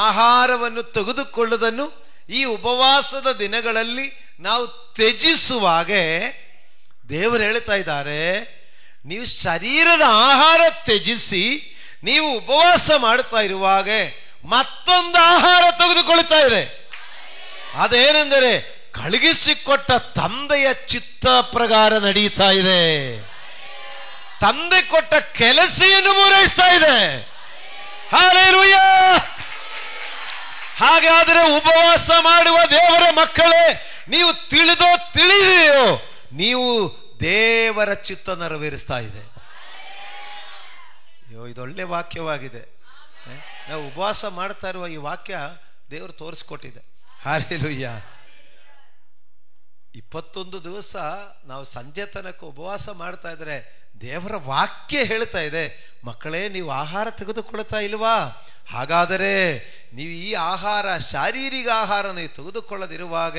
ಆಹಾರವನ್ನು ತೆಗೆದುಕೊಳ್ಳುವುದನ್ನು ಈ ಉಪವಾಸದ ದಿನಗಳಲ್ಲಿ ನಾವು ತ್ಯಜಿಸುವಾಗ ದೇವರು ಹೇಳ್ತಾ ಇದ್ದಾರೆ, ನೀವು ಶರೀರದ ಆಹಾರ ತ್ಯಜಿಸಿ ನೀವು ಉಪವಾಸ ಮಾಡ್ತಾ ಇರುವಾಗ ಮತ್ತೊಂದು ಆಹಾರ ತೆಗೆದುಕೊಳ್ತಾ ಇದೆ. ಅದೇನೆಂದರೆ ಕಳುಹಿಸಿಕೊಟ್ಟ ತಂದೆಯ ಚಿತ್ತ ಪ್ರಕಾರ ನಡೀತಾ ಇದೆ. ತಂದೆ ಕೊಟ್ಟ ಕೆಲಸವನ್ನು ಪೂರೈಸ್ತಾ ಇದೆ. ಹಲ್ಲೆಲೂಯಾ. ಹಾಗಾದರೆ ಉಪವಾಸ ಮಾಡುವ ದೇವರ ಮಕ್ಕಳೇ, ನೀವು ತಿಳಿದೋ ತಿಳಿದೆಯೋ ನೀವು ದೇವರ ಚಿತ್ತ ನೆರವೇರಿಸ್ತಾ ಇದೆ. ಅಯ್ಯೋ, ಇದೊಳ್ಳೆ ವಾಕ್ಯವಾಗಿದೆ. ನಾವು ಉಪವಾಸ ಮಾಡ್ತಾ ಇರುವ ಈ ವಾಕ್ಯ ದೇವರು ತೋರಿಸ್ಕೊಟ್ಟಿದೆ. ಹಲ್ಲೆಲೂಯಾ. 21 ದಿವಸ ನಾವು ಸಂಜೆ ತನಕ ಉಪವಾಸ ಮಾಡ್ತಾ ಇದ್ರೆ ದೇವರ ವಾಕ್ಯ ಹೇಳ್ತಾ ಇದೆ, ಮಕ್ಕಳೇ ನೀವು ಆಹಾರ ತೆಗೆದುಕೊಳ್ತಾ ಇಲ್ವಾ? ಹಾಗಾದರೆ ನೀವು ಈ ಆಹಾರ, ಶಾರೀರಿಕ ಆಹಾರ ನೀವು ತೆಗೆದುಕೊಳ್ಳದಿರುವಾಗ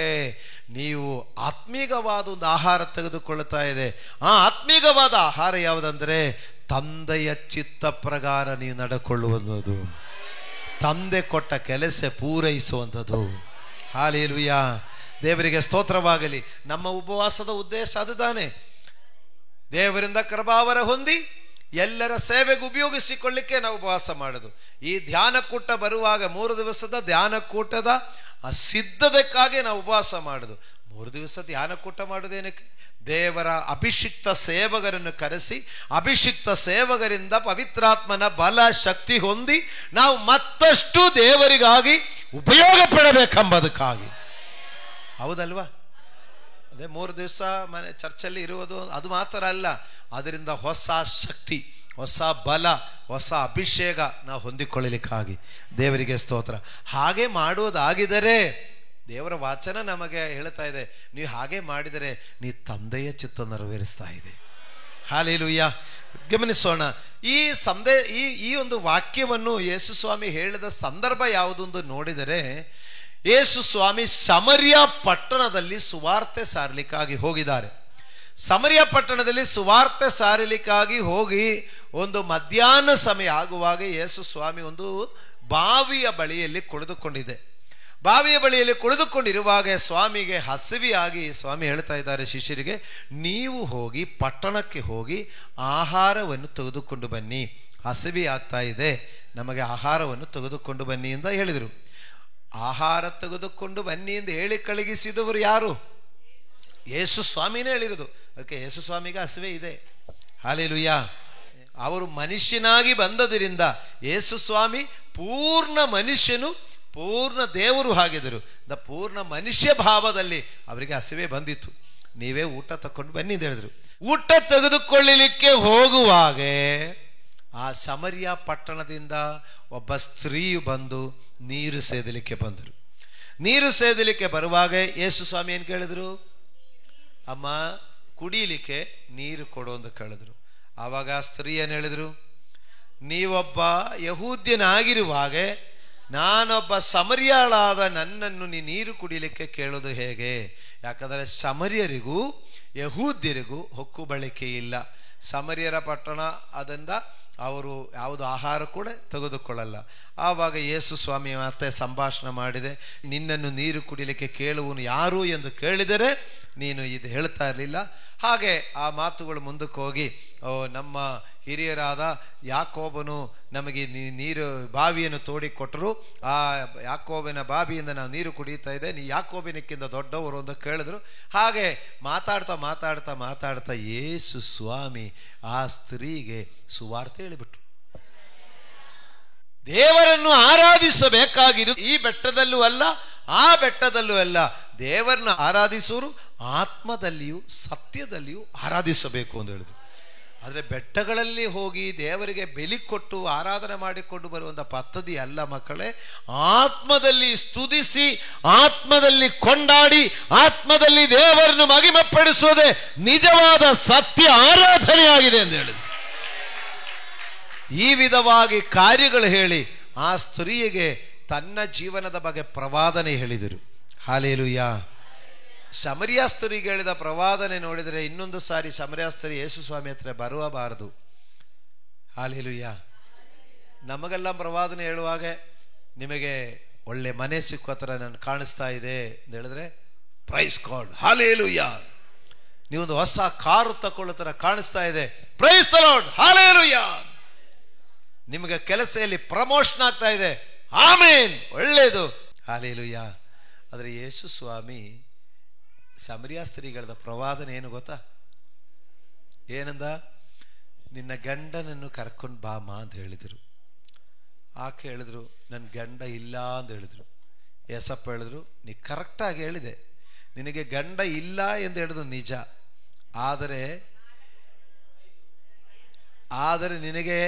ನೀವು ಆತ್ಮೀಕವಾದ ಒಂದು ಆಹಾರ ತೆಗೆದುಕೊಳ್ಳುತ್ತಾ ಇದೆ. ಆ ಆತ್ಮೀಕವಾದ ಆಹಾರ ಯಾವುದಂದ್ರೆ ತಂದೆಯ ಚಿತ್ತ ಪ್ರಕಾರ ನೀವು ನಡ್ಕೊಳ್ಳುವುದು, ತಂದೆ ಕೊಟ್ಟ ಕೆಲಸ ಪೂರೈಸುವಂಥದ್ದು. ಹಲ್ಲೆಲೂಯಾ. ದೇವರಿಗೆ ಸ್ತೋತ್ರವಾಗಲಿ. ನಮ್ಮ ಉಪವಾಸದ ಉದ್ದೇಶ ಅದುತಾನೆ, ದೇವರಿಂದ ಕೃಪಾವರ ಹೊಂದಿ ಎಲ್ಲರ ಸೇವೆಗೆ ಉಪಯೋಗಿಸಿಕೊಳ್ಳಿಕ್ಕೆ ನಾವು ಉಪವಾಸ ಮಾಡೋದು. ಈ ಧ್ಯಾನಕೂಟ ಬರುವಾಗ 3 ದಿವಸದ ಧ್ಯಾನಕೂಟದ ಸಿದ್ಧತೆಕ್ಕಾಗಿ ನಾವು ಉಪವಾಸ ಮಾಡೋದು. 3 ದಿವಸ ಧ್ಯಾನಕೂಟ ಮಾಡೋದೇನಕ್ಕೆ? ದೇವರ ಅಭಿಷಿಕ್ತ ಸೇವಕರನ್ನು ಕರೆಸಿ ಅಭಿಷಿಕ್ತ ಸೇವಕರಿಂದ ಪವಿತ್ರಾತ್ಮನ ಬಲ ಶಕ್ತಿ ಹೊಂದಿ ನಾವು ಮತ್ತಷ್ಟು ದೇವರಿಗಾಗಿ ಉಪಯೋಗ ಪಡಬೇಕೆಂಬುದಕ್ಕಾಗಿ. ಹೌದಲ್ವಾ? ಅದೇ 3 ದಿವಸ ಮನೆ ಚರ್ಚಲ್ಲಿ ಇರುವುದು ಅದು ಮಾತ್ರ ಅಲ್ಲ, ಅದರಿಂದ ಹೊಸ ಶಕ್ತಿ, ಹೊಸ ಬಲ, ಹೊಸ ಅಭಿಷೇಕ ನಾವು ಹೊಂದಿಕೊಳ್ಳಲಿಕ್ಕಾಗಿ. ದೇವರಿಗೆ ಸ್ತೋತ್ರ. ಹಾಗೆ ಮಾಡುವುದಾಗಿದ್ದರೆ ದೇವರ ವಾಚನ ನಮಗೆ ಹೇಳ್ತಾ ಇದೆ, ನೀವು ಹಾಗೆ ಮಾಡಿದರೆ ನೀ ತಂದೆಯ ಚಿತ್ತ ನೆರವೇರಿಸ್ತಾ ಇದೆ. ಹಲ್ಲೆಲೂಯಾ. ಗಮನಿಸೋಣ. ಈ ಒಂದು ವಾಕ್ಯವನ್ನು ಯೇಸು ಸ್ವಾಮಿ ಹೇಳಿದ ಸಂದರ್ಭ ಯಾವುದೊಂದು ನೋಡಿದರೆ, ಯೇಸು ಸ್ವಾಮಿ ಸಮರ್ಯ ಪಟ್ಟಣದಲ್ಲಿ ಸುವಾರ್ತೆ ಸಾರಲಿಕ್ಕಾಗಿ ಹೋಗಿದ್ದಾರೆ. ಸಮರ್ಯ ಪಟ್ಟಣದಲ್ಲಿ ಸುವಾರ್ತೆ ಸಾರಲಿಕ್ಕಾಗಿ ಹೋಗಿ ಒಂದು ಮಧ್ಯಾಹ್ನ ಸಮಯ ಆಗುವಾಗ ಯೇಸು ಸ್ವಾಮಿ ಒಂದು ಬಾವಿಯ ಬಳಿಯಲ್ಲಿ ಕುಳಿತುಕೊಂಡಿದೆ. ಬಾವಿಯ ಬಳಿಯಲ್ಲಿ ಕುಳಿತುಕೊಂಡಿರುವಾಗ ಸ್ವಾಮಿಗೆ ಹಸಿವೆಯಾಗಿ ಸ್ವಾಮಿ ಹೇಳ್ತಾ ಇದ್ದಾರೆ ಶಿಷ್ಯರಿಗೆ, ನೀವು ಹೋಗಿ ಪಟ್ಟಣಕ್ಕೆ ಹೋಗಿ ಆಹಾರವನ್ನು ತೆಗೆದುಕೊಂಡು ಬನ್ನಿ, ಹಸಿವೆ ಆಗ್ತಾ ಇದೆ, ನಮಗೆ ಆಹಾರವನ್ನು ತೆಗೆದುಕೊಂಡು ಬನ್ನಿ ಅಂತ ಹೇಳಿದರು. ಆಹಾರ ತೆಗೆದುಕೊಂಡು ಬನ್ನಿ ಎಂದು ಹೇಳಿ ಕಳುಹಿಸಿದವರು ಯಾರು? ಯೇಸು ಸ್ವಾಮಿನೇ ಹೇಳಿರೋದು. ಅದಕ್ಕೆ ಯೇಸು ಸ್ವಾಮಿಗೆ ಹಸಿವೆ ಇದೆ. ಹಲ್ಲೆಲೂಯಾ. ಅವರು ಮನುಷ್ಯನಾಗಿ ಬಂದದರಿಂದ ಯೇಸು ಸ್ವಾಮಿ ಪೂರ್ಣ ಮನುಷ್ಯನು, ಪೂರ್ಣ ದೇವರು ಆಗಿದ್ದರು. ಪೂರ್ಣ ಮನುಷ್ಯ ಭಾವದಲ್ಲಿ ಅವರಿಗೆ ಹಸಿವೆ ಬಂದಿತ್ತು. ನೀವೇ ಊಟ ತಕೊಂಡು ಬನ್ನಿ ಅಂತ ಹೇಳಿದ್ರು. ಊಟ ತೆಗೆದುಕೊಳ್ಳಲಿಕ್ಕೆ ಹೋಗುವಾಗ ಆ ಸಮರ್ಯ ಪಟ್ಟಣದಿಂದ ಒಬ್ಬ ಸ್ತ್ರೀಯು ಬಂದು ನೀರು ಸೇದಲಿಕ್ಕೆ ಬಂದರು. ನೀರು ಸೇದಲಿಕ್ಕೆ ಬರುವಾಗ ಯೇಸು ಸ್ವಾಮಿ ಏನು ಕೇಳಿದ್ರು? ಅಮ್ಮ, ಕುಡಿಯಲಿಕ್ಕೆ ನೀರು ಕೊಡು ಅಂತ ಕೇಳಿದ್ರು. ಆವಾಗ ಸ್ತ್ರೀ ಏನು ಹೇಳಿದ್ರು? ನೀವೊಬ್ಬ ಯಹೂದ್ಯನಾಗಿರುವಾಗ ನಾನೊಬ್ಬ ಸಮರ್ಯಾಳಾದ ನನ್ನನ್ನು ನೀರು ಕುಡಿಯಲಿಕ್ಕೆ ಕೇಳೋದು ಹೇಗೆ? ಯಾಕಂದರೆ ಸಮರ್ಯರಿಗೂ ಯಹೂದ್ಯರಿಗೂ ಹೊಕ್ಕು ಬಳಕೆ ಇಲ್ಲ. ಸಮರ್ಯರ ಪಟ್ಟಣ, ಅದರಿಂದ ಅವರು ಯಾವುದು ಆಹಾರ ಕೂಡ ತೆಗೆದುಕೊಳ್ಳಲ್ಲ. ಆವಾಗ ಯೇಸು ಸ್ವಾಮಿ ಮತ್ತೆ ಸಂಭಾಷಣೆ ಮಾಡಿದೆ, ನಿನ್ನನ್ನು ನೀರು ಕುಡಿಯಲಿಕ್ಕೆ ಕೇಳುವನು ಯಾರು ಎಂದು ಕೇಳಿದರೆ ನೀನು ಇದು ಹೇಳ್ತಾ ಇರಲಿಲ್ಲ. ಹಾಗೆ ಆ ಮಾತುಗಳು ಮುಂದಕ್ಕೆ ಹೋಗಿ, ನಮ್ಮ ಹಿರಿಯರಾದ ಯಾಕೋಬನು ನಮಗೆ ನೀರು ಬಾವಿಯನ್ನು ತೋಡಿಕೊಟ್ಟರು, ಆ ಯಾಕೋಬನ ಬಾವಿಯಿಂದ ನಾವು ನೀರು ಕುಡಿಯುತ್ತಾ ಇದೆ, ನೀ ಯಾಕೋಬನಕ್ಕಿಂತ ದೊಡ್ಡವರು ಅಂತ ಕೇಳಿದ್ರು. ಹಾಗೆ ಮಾತಾಡ್ತಾ ಮಾತಾಡ್ತಾ ಮಾತಾಡ್ತಾ ಯೇಸು ಸ್ವಾಮಿ ಆ ಸ್ತ್ರೀಗೆ ಸುವಾರ್ತೆ ಹೇಳಿಬಿಟ್ರು. ದೇವರನ್ನು ಆರಾಧಿಸಬೇಕಾಗಿರುವುದು ಈ ಬೆಟ್ಟದಲ್ಲೂ ಅಲ್ಲ, ಆ ಬೆಟ್ಟದಲ್ಲೂ ಅಲ್ಲ. ದೇವರನ್ನು ಆರಾಧಿಸುವರು ಆತ್ಮದಲ್ಲಿಯೂ ಸತ್ಯದಲ್ಲಿಯೂ ಆರಾಧಿಸಬೇಕು ಅಂತ ಹೇಳಿದ್ರು. ಆದರೆ ಬೆಟ್ಟಗಳಲ್ಲಿ ಹೋಗಿ ದೇವರಿಗೆ ಬೆಲಿ ಕೊಟ್ಟು ಆರಾಧನೆ ಮಾಡಿಕೊಂಡು ಬರುವಂಥ ಪದ್ಧತಿ ಅಲ್ಲ ಮಕ್ಕಳೇ. ಆತ್ಮದಲ್ಲಿ ಸ್ತುತಿಸಿ, ಆತ್ಮದಲ್ಲಿ ಕೊಂಡಾಡಿ, ಆತ್ಮದಲ್ಲಿ ದೇವರನ್ನು ಮಹಿಮೆಪಡಿಸೋದೇ ನಿಜವಾದ ಸತ್ಯ ಆರಾಧನೆಯಾಗಿದೆ ಎಂದು ಹೇಳಿದ್ರು. ಈ ವಿಧವಾಗಿ ಕಾರ್ಯಗಳು ಹೇಳಿ ಆ ಸ್ತ್ರೀಯಿಗೆ ತನ್ನ ಜೀವನದ ಬಗ್ಗೆ ಪ್ರವಾದನೆ ಹೇಳಿದರು. ಹಾಲೇಲೂಯ. ಶಮರಿಯ ಸ್ತ್ರೀಗೆ ಹೇಳಿದ ಪ್ರವಾದನೆ ನೋಡಿದರೆ ಇನ್ನೊಂದು ಸಾರಿ ಶಮರಿಯ ಸ್ತ್ರೀ ಯೇಸು ಸ್ವಾಮಿ ಹತ್ರ ಬರಬಾರದು. ಹಾಲೇಲೂಯ. ನಮಗೆಲ್ಲ ಪ್ರವಾದನೆ ಹೇಳುವಾಗ ನಿಮಗೆ ಒಳ್ಳೆ ಮನೆ ಸಿಕ್ಕೋ ಥರ ನಾನು ಕಾಣಿಸ್ತಾ ಇದೆ ಅಂತ ಹೇಳಿದ್ರೆ ಪ್ರೈಸ್ ಗಾಡ್, ಹಾಲೇಲೂಯ. ನೀವೊಂದು ಹೊಸ ಕಾರು ತಕೊಳ್ಳೋ ಥರ ಕಾಣಿಸ್ತಾ ಇದೆ, ಪ್ರೈಸ್ ದ ಲಾರ್ಡ್, ಹಾಲೇಲೂಯ. ನಿಮಗೆ ಕೆಲಸದಲ್ಲಿ ಪ್ರಮೋಷನ್ ಆಗ್ತಾ ಇದೆ, ಆಮೇನ್, ಒಳ್ಳೆಯದು, ಹಾಲೇಲೂಯ. ಆದರೆ ಯೇಸು ಸ್ವಾಮಿ ಸಮರಿಯ ಸ್ತ್ರೀಗಳದ ಪ್ರವಾದನೆ ಏನು ಗೊತ್ತಾ? ಏನಂದ? ನಿನ್ನ ಗಂಡನನ್ನು ಕರ್ಕೊಂಡು ಬಾಮ ಅಂತ ಹೇಳಿದರು. ಆಕೆ ಹೇಳಿದ್ರು ನನ್ನ ಗಂಡ ಇಲ್ಲ ಅಂತ ಹೇಳಿದ್ರು. ಯೇಸಪ್ಪ ಹೇಳಿದ್ರು ನೀ ಕರೆಕ್ಟಾಗಿ ಹೇಳಿದೆ, ನಿನಗೆ ಗಂಡ ಇಲ್ಲ ಎಂದು ಹೇಳಿದ್ರು ನಿಜ. ಆದರೆ ನಿನಗೆ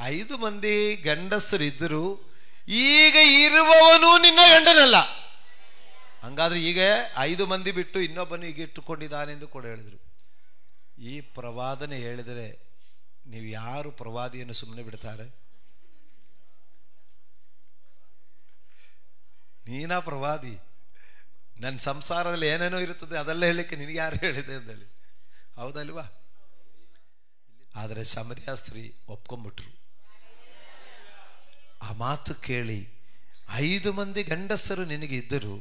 5 ಮಂದಿ ಗಂಡಸರು ಇದ್ದರು, ಈಗ ಇರುವವನು ನಿನ್ನ ಗಂಡನಲ್ಲ. ಹಂಗಾದ್ರೆ ಈಗ 5 ಮಂದಿ ಬಿಟ್ಟು ಇನ್ನೊಬ್ಬನು ಈಗ ಇಟ್ಟುಕೊಂಡಿದ್ದಾನೆ ಎಂದು ಕೂಡ ಹೇಳಿದರು. ಈ ಪ್ರವಾದನೆ ಹೇಳಿದರೆ ನೀವು ಯಾರು ಪ್ರವಾದಿಯನ್ನು ಸುಮ್ಮನೆ ಬಿಡ್ತಾರೆ? ನೀನಾ ಪ್ರವಾದಿ, ನನ್ನ ಸಂಸಾರದಲ್ಲಿ ಏನೇನೋ ಇರುತ್ತದೆ ಅದೆಲ್ಲ ಹೇಳಲಿಕ್ಕೆ ನಿನಗೆ ಯಾರು ಹೇಳಿದೆ ಅಂತೇಳಿ, ಹೌದಲ್ವಾ? ಆದರೆ ಸಮರಿಯ ಸ್ತ್ರೀ ಒಪ್ಕೊಂಡ್ಬಿಟ್ರು. ಆ ಮಾತು ಕೇಳಿ 5 ಮಂದಿ ಗಂಡಸರು ನಿನಗೆ ಇದ್ದರು,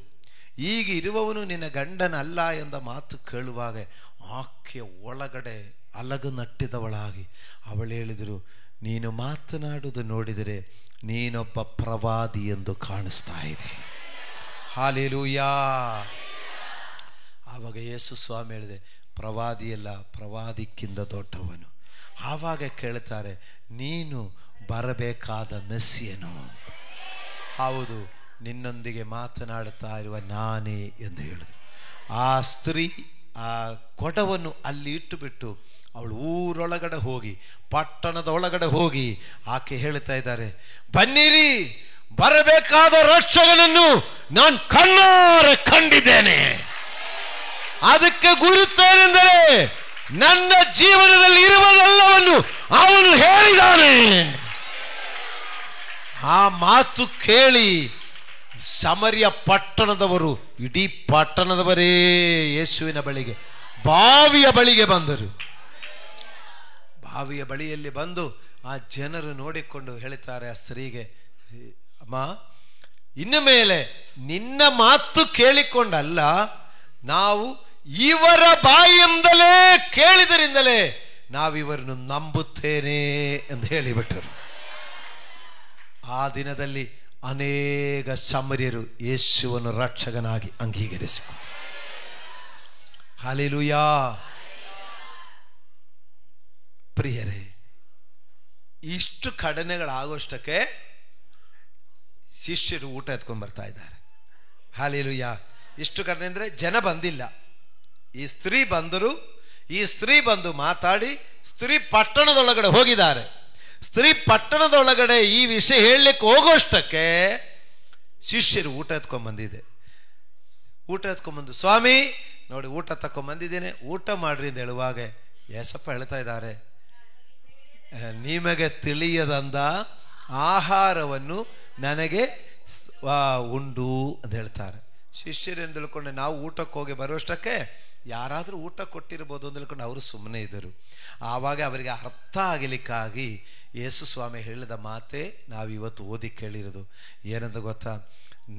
ಈಗ ಇರುವವನು ನಿನ್ನ ಗಂಡನಲ್ಲ ಎಂದ ಮಾತು ಕೇಳುವಾಗ ಆಕೆ ಒಳಗಡೆ ಅಲಗು ನಟ್ಟಿದವಳಾಗಿ ಅವಳು ಹೇಳಿದರು, ನೀನು ಮಾತನಾಡುವುದು ನೋಡಿದರೆ ನೀನೊಬ್ಬ ಪ್ರವಾದಿ ಎಂದು ಕಾಣಿಸ್ತಾ ಇದೆ. ಹಾಲೆಲೂಯಾ. ಆವಾಗ ಯೇಸು ಸ್ವಾಮಿ ಹೇಳಿದೆ, ಪ್ರವಾದಿಯಲ್ಲ, ಪ್ರವಾದಿಕ್ಕಿಂತ ದೊಡ್ಡವನು. ಆವಾಗ ಕೇಳ್ತಾರೆ, ನೀನು ಬರಬೇಕಾದ ಮೆಸ್ಸಿಯನು. ಹೌದು, ನಿನ್ನೊಂದಿಗೆ ಮಾತನಾಡುತ್ತಾ ಇರುವ ನಾನೇ ಎಂದು ಹೇಳಿದ್ರು. ಆ ಸ್ತ್ರೀ ಆ ಕೊಡವನ್ನು ಅಲ್ಲಿ ಇಟ್ಟುಬಿಟ್ಟು ಅವಳು ಊರೊಳಗಡೆ ಹೋಗಿ, ಪಟ್ಟಣದ ಒಳಗಡೆ ಹೋಗಿ ಆಕೆ ಹೇಳ್ತಾ ಇದ್ದಾರೆ, ಬನ್ನಿರಿ, ಬರಬೇಕಾದ ರಕ್ಷಕನನ್ನು ನಾನು ಕಣ್ಣಾರೆ ಕಂಡಿದ್ದೇನೆ. ಅದಕ್ಕೆ ಗುರುತೇನೆಂದರೆ ನನ್ನ ಜೀವನದಲ್ಲಿ ಇರುವುದೆಲ್ಲವನ್ನು ಅವನು ಹೇಳಿದ್ದಾನೆ. ಆ ಮಾತು ಕೇಳಿ ಸಮರಿಯ ಪಟ್ಟಣದವರು, ಇಡೀ ಪಟ್ಟಣದವರೇ ಯೇಸುವಿನ ಬಳಿಗೆ, ಬಾವಿಯ ಬಳಿಗೆ ಬಂದರು. ಬಾವಿಯ ಬಳಿಯಲ್ಲಿ ಬಂದು ಆ ಜನರು ನೋಡಿಕೊಂಡು ಹೇಳ್ತಾರೆ ಆ ಸ್ತ್ರೀಗೆ, ಅಮ್ಮ, ಇನ್ನು ಮೇಲೆ ನಿನ್ನ ಮಾತು ಕೇಳಿಕೊಂಡಲ್ಲ, ನಾವು ಇವರ ಬಾಯಿಯಿಂದಲೇ ಕೇಳಿದರಿಂದಲೇ ನಾವಿವರನ್ನು ನಂಬುತ್ತೇನೆ ಎಂದು ಹೇಳಿಬಿಟ್ಟರು. ಆ ದಿನದಲ್ಲಿ ಅನೇಕ ಸಮರ್ಯರು ಯೇಸುವನ್ನು ರಕ್ಷಕನಾಗಿ ಅಂಗೀಕರಿಸಿಕೊಂಡರು. ಹಲ್ಲೆಲೂಯಾ. ಪ್ರಿಯರೇ, ಇಷ್ಟು ಕಡನೆಗಳಾಗೋಷ್ಟಕ್ಕೆ ಶಿಷ್ಯರು ಊಟ ಎತ್ಕೊಂಡು ಬರ್ತಾ ಇದ್ದಾರೆ. ಹಲ್ಲೆಲೂಯಾ. ಇಷ್ಟು ಕಡನೆ ಅಂದರೆ ಜನ ಬಂದಿಲ್ಲ, ಈ ಸ್ತ್ರೀ ಬಂದರು. ಈ ಸ್ತ್ರೀ ಬಂದು ಮಾತಾಡಿ ಸ್ತ್ರೀ ಪಟ್ಟಣದೊಳಗಡೆ ಹೋಗಿದ್ದಾರೆ. ಸ್ತ್ರೀ ಪಟ್ಟಣದೊಳಗಡೆ ಈ ವಿಷಯ ಹೇಳಲಿಕ್ಕೆ ಹೋಗೋಷ್ಟಕ್ಕೆ ಶಿಷ್ಯರು ಊಟ ಎತ್ಕೊಂಡ್ಬಂದಿದೆ. ಊಟ ಎತ್ಕೊಂಡ್ಬಂದು, ಸ್ವಾಮಿ ನೋಡಿ ಊಟ ತಕೊಂಡ್ಬಂದಿದ್ದೇನೆ, ಊಟ ಮಾಡ್ರಿ ಅಂತ ಹೇಳುವಾಗ ಯೇಸಪ್ಪ ಹೇಳ್ತಾ ಇದ್ದಾರೆ, ನಿಮಗೆ ತಿಳಿಯದಂದ ಆಹಾರವನ್ನು ನನಗೆ ಉಂಡು ಅಂತ ಹೇಳ್ತಾರೆ. ಶಿಷ್ಯರು ಎಂದು ತಿಳ್ಕೊಂಡು ನಾವು ಊಟಕ್ಕೆ ಹೋಗಿ ಬರುವಷ್ಟಕ್ಕೆ ಯಾರಾದರೂ ಊಟ ಕೊಟ್ಟಿರ್ಬೋದು ಅಂತ ಹೇಳ್ಕೊಂಡು ಅವರು ಸುಮ್ಮನೆ ಇದ್ದರು. ಆವಾಗ ಅವರಿಗೆ ಅರ್ಥ ಆಗಲಿಕ್ಕಾಗಿ ಯೇಸು ಸ್ವಾಮಿ ಹೇಳಿದ ಮಾತೇ ನಾವಿವತ್ತು ಓದಿ ಕೇಳಿರೋದು. ಏನಂತ ಗೊತ್ತಾ?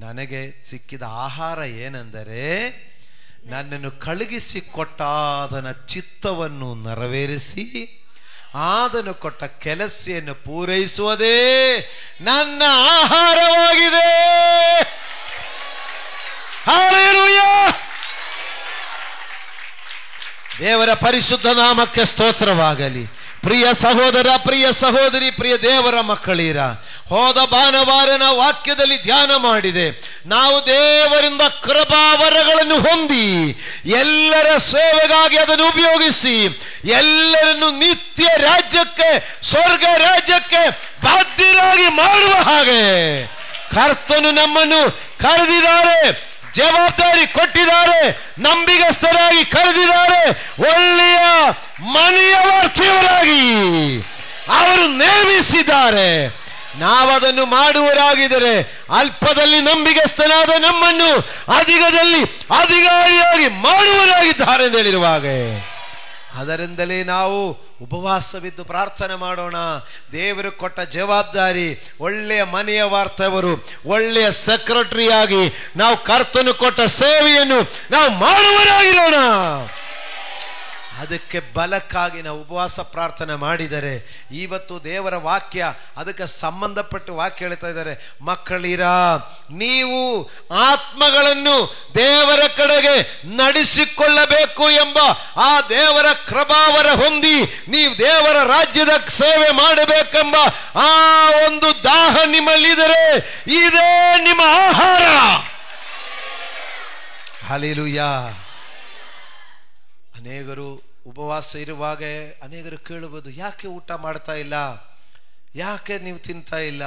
ನನಗೆ ಸಿಕ್ಕಿದ ಆಹಾರ ಏನೆಂದರೆ, ನನ್ನನ್ನು ಕಳುಹಿಸಿಕೊಟ್ಟಾದನ ಚಿತ್ತವನ್ನು ನೆರವೇರಿಸಿ ಆದನು ಕೊಟ್ಟ ಕೆಲಸವನ್ನು ಪೂರೈಸುವುದೇ ನನ್ನ ಆಹಾರವಾಗಿದೆ. ಹಲ್ಲೆಲೂಯಾ! ದೇವರ ಪರಿಶುದ್ಧ ನಾಮಕ್ಕೆ ಸ್ತೋತ್ರವಾಗಲಿ. ಪ್ರಿಯ ಸಹೋದರ, ಪ್ರಿಯ ಸಹೋದರಿ, ಪ್ರಿಯ ದೇವರ ಮಕ್ಕಳೀರ, ಹೋದ ಭಾನುವಾರನ ವಾಕ್ಯದಲ್ಲಿ ಧ್ಯಾನ ಮಾಡಿದೆ. ನಾವು ದೇವರಿಂದ ಕೃಪಾವರಗಳನ್ನು ಹೊಂದಿ ಎಲ್ಲರ ಸೇವೆಗಾಗಿ ಅದನ್ನು ಉಪಯೋಗಿಸಿ ಎಲ್ಲರನ್ನು ನಿತ್ಯ ರಾಜ್ಯಕ್ಕೆ, ಸ್ವರ್ಗ ರಾಜ್ಯಕ್ಕೆ ಬಾಧ್ಯರಾಗಿ ಮಾಡುವ ಹಾಗೆ ಕರ್ತನು ನಮ್ಮನ್ನು ಕರೆದಿದ್ದಾರೆ, ಜವಾಬ್ದಾರಿ ಕೊಟ್ಟಿದ್ದಾರೆ, ನಂಬಿಗಸ್ತರಾಗಿ ಕರೆದಿದ್ದಾರೆ. ಒಳ್ಳೆಯ ಮನೆಯ ವಾರ್ತೆಯವರಾಗಿ ಅವರು ನೇಮಿಸಿದ್ದಾರೆ. ನಾವದನ್ನು ಮಾಡುವರಾಗಿದ್ದರೆ ಅಲ್ಪದಲ್ಲಿ ನಂಬಿಗಸ್ತನಾದ ನಮ್ಮನ್ನು ಅಧಿಕದಲ್ಲಿ ಅಧಿಕಾರಿಯಾಗಿ ಮಾಡುವರಾಗಿದ್ದಾರೆ ಎಂದು ಹೇಳಿರುವಾಗ ಅದರಿಂದಲೇ ನಾವು ಉಪವಾಸವಿದ್ದು ಪ್ರಾರ್ಥನೆ ಮಾಡೋಣ. ದೇವರು ಕೊಟ್ಟ ಜವಾಬ್ದಾರಿ ಒಳ್ಳೆಯ ಮನೆಯ ವಾರ್ತೆಯವರು, ಒಳ್ಳೆಯ ಸೆಕ್ರೆಟರಿಯಾಗಿ ನಾವು ಕರ್ತನು ಕೊಟ್ಟ ಸೇವೆಯನ್ನು ನಾವು ಮಾಡುವರಾಗಿರೋಣ. ಅದಕ್ಕೆ ಬಲಕ್ಕಾಗಿ ನಾವು ಉಪವಾಸ ಪ್ರಾರ್ಥನೆ ಮಾಡಿದರೆ ಇವತ್ತು ದೇವರ ವಾಕ್ಯ ಅದಕ್ಕೆ ಸಂಬಂಧಪಟ್ಟು ವಾಕ್ಯ ಹೇಳ್ತಾ ಇದ್ದಾರೆ. ಮಕ್ಕಳಿರ, ನೀವು ಆತ್ಮಗಳನ್ನು ದೇವರ ಕಡೆಗೆ ನಡೆಸಿಕೊಳ್ಳಬೇಕು ಎಂಬ ಆ ದೇವರ ಕೃಪಾವರ ಹೊಂದಿ ನೀವು ದೇವರ ರಾಜ್ಯದ ಸೇವೆ ಮಾಡಬೇಕೆಂಬ ಆ ಒಂದು ದಾಹ ನಿಮ್ಮಲ್ಲಿದ್ದರೆ ಇದೇ ನಿಮ್ಮ ಆಹಾರ. ಹಲ್ಲೆಲೂಯಾ! ಅನೇಕರು ಉಪವಾಸ ಇರುವಾಗ ಅನೇಕರು ಕೇಳಬಹುದು, ಯಾಕೆ ಊಟ ಮಾಡ್ತಾ ಇಲ್ಲ, ಯಾಕೆ ನೀವು ತಿಂತಾ ಇಲ್ಲ?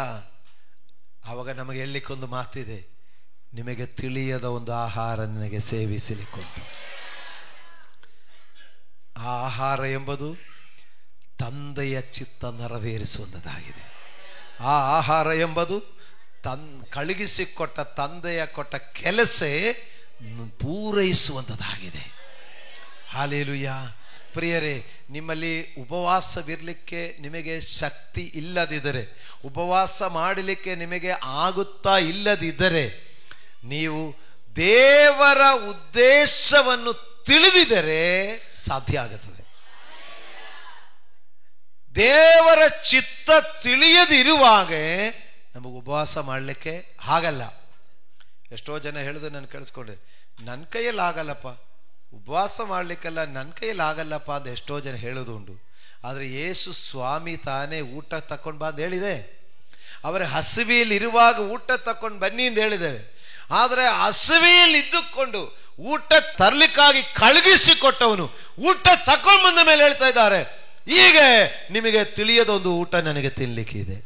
ಆವಾಗ ನಮಗೆ ಹೇಳಲಿಕ್ಕೊಂದು ಮಾತಿದೆ, ನಿಮಗೆ ತಿಳಿಯದ ಒಂದು ಆಹಾರ ನಿನಗೆ ಸೇವಿಸಲಿಕ್ಕುಂಟು. ಆ ಆಹಾರ ಎಂಬುದು ತಂದೆಯ ಚಿತ್ತ ನೆರವೇರಿಸುವಂಥದ್ದಾಗಿದೆ. ಆ ಆಹಾರ ಎಂಬುದು ಕಳುಹಿಸಿಕೊಟ್ಟ ತಂದೆಯ ಕೊಟ್ಟ ಕೆಲಸ ಪೂರೈಸುವಂಥದ್ದಾಗಿದೆ. ಹಲ್ಲೆಲೂಯಾ! ಪ್ರಿಯರೇ, ನಿಮ್ಮಲ್ಲಿ ಉಪವಾಸವಿರಲಿಕ್ಕೆ ನಿಮಗೆ ಶಕ್ತಿ ಇಲ್ಲದಿದ್ದರೆ, ಉಪವಾಸ ಮಾಡಲಿಕ್ಕೆ ನಿಮಗೆ ಆಗುತ್ತಾ ಇಲ್ಲದಿದ್ದರೆ, ನೀವು ದೇವರ ಉದ್ದೇಶವನ್ನು ತಿಳಿದಿದ್ದರೆ ಸಾಧ್ಯ ಆಗುತ್ತದೆ. ದೇವರ ಚಿತ್ತ ತಿಳಿಯದಿರುವಾಗ ನಮಗೆ ಉಪವಾಸ ಮಾಡಲಿಕ್ಕೆ ಆಗಲ್ಲ. ಎಷ್ಟೋ ಜನ ಹೇಳಿದ್ರು, ನಾನು ಕೇಳಿಸ್ಕೊಂಡೆ, ನನ್ನ ಕೈಯಲ್ಲಿ ಆಗಲ್ಲಪ್ಪ, ಉಪವಾಸ ಮಾಡಲಿಕ್ಕೆಲ್ಲ ನನ್ನ ಕೈಯಲ್ಲಿ ಆಗಲ್ಲಪ್ಪ ಅಂತ ಎಷ್ಟೋ ಜನ ಹೇಳೋದುಂಟು. ಆದರೆ ಯೇಸು ಸ್ವಾಮಿ ತಾನೇ ಊಟ ತಕೊಂಡು ಬಾ ಅಂತ ಹೇಳಿದೆ. ಅವರ ಹಸಿವೆಯಲ್ಲಿ ಇರುವಾಗ ಊಟ ತಕೊಂಡು ಬನ್ನಿ ಅಂತ ಹೇಳಿದ್ದಾರೆ. ಆದರೆ ಹಸಿವೆಯಲ್ಲಿ ಇದ್ದುಕೊಂಡು ಊಟ ತರಲಿಕ್ಕಾಗಿ ಕಳುಹಿಸಿಕೊಟ್ಟವನು ಊಟ ತಕೊಂಡು ಬಂದ ಮೇಲೆ ಹೇಳ್ತಾ ಇದ್ದಾರೆ, ಈಗ ನಿಮಗೆ ತಿಳಿಯದೊಂದು ಊಟ ನನಗೆ ತಿನ್ನಲಿಕ್ಕಿದೆ.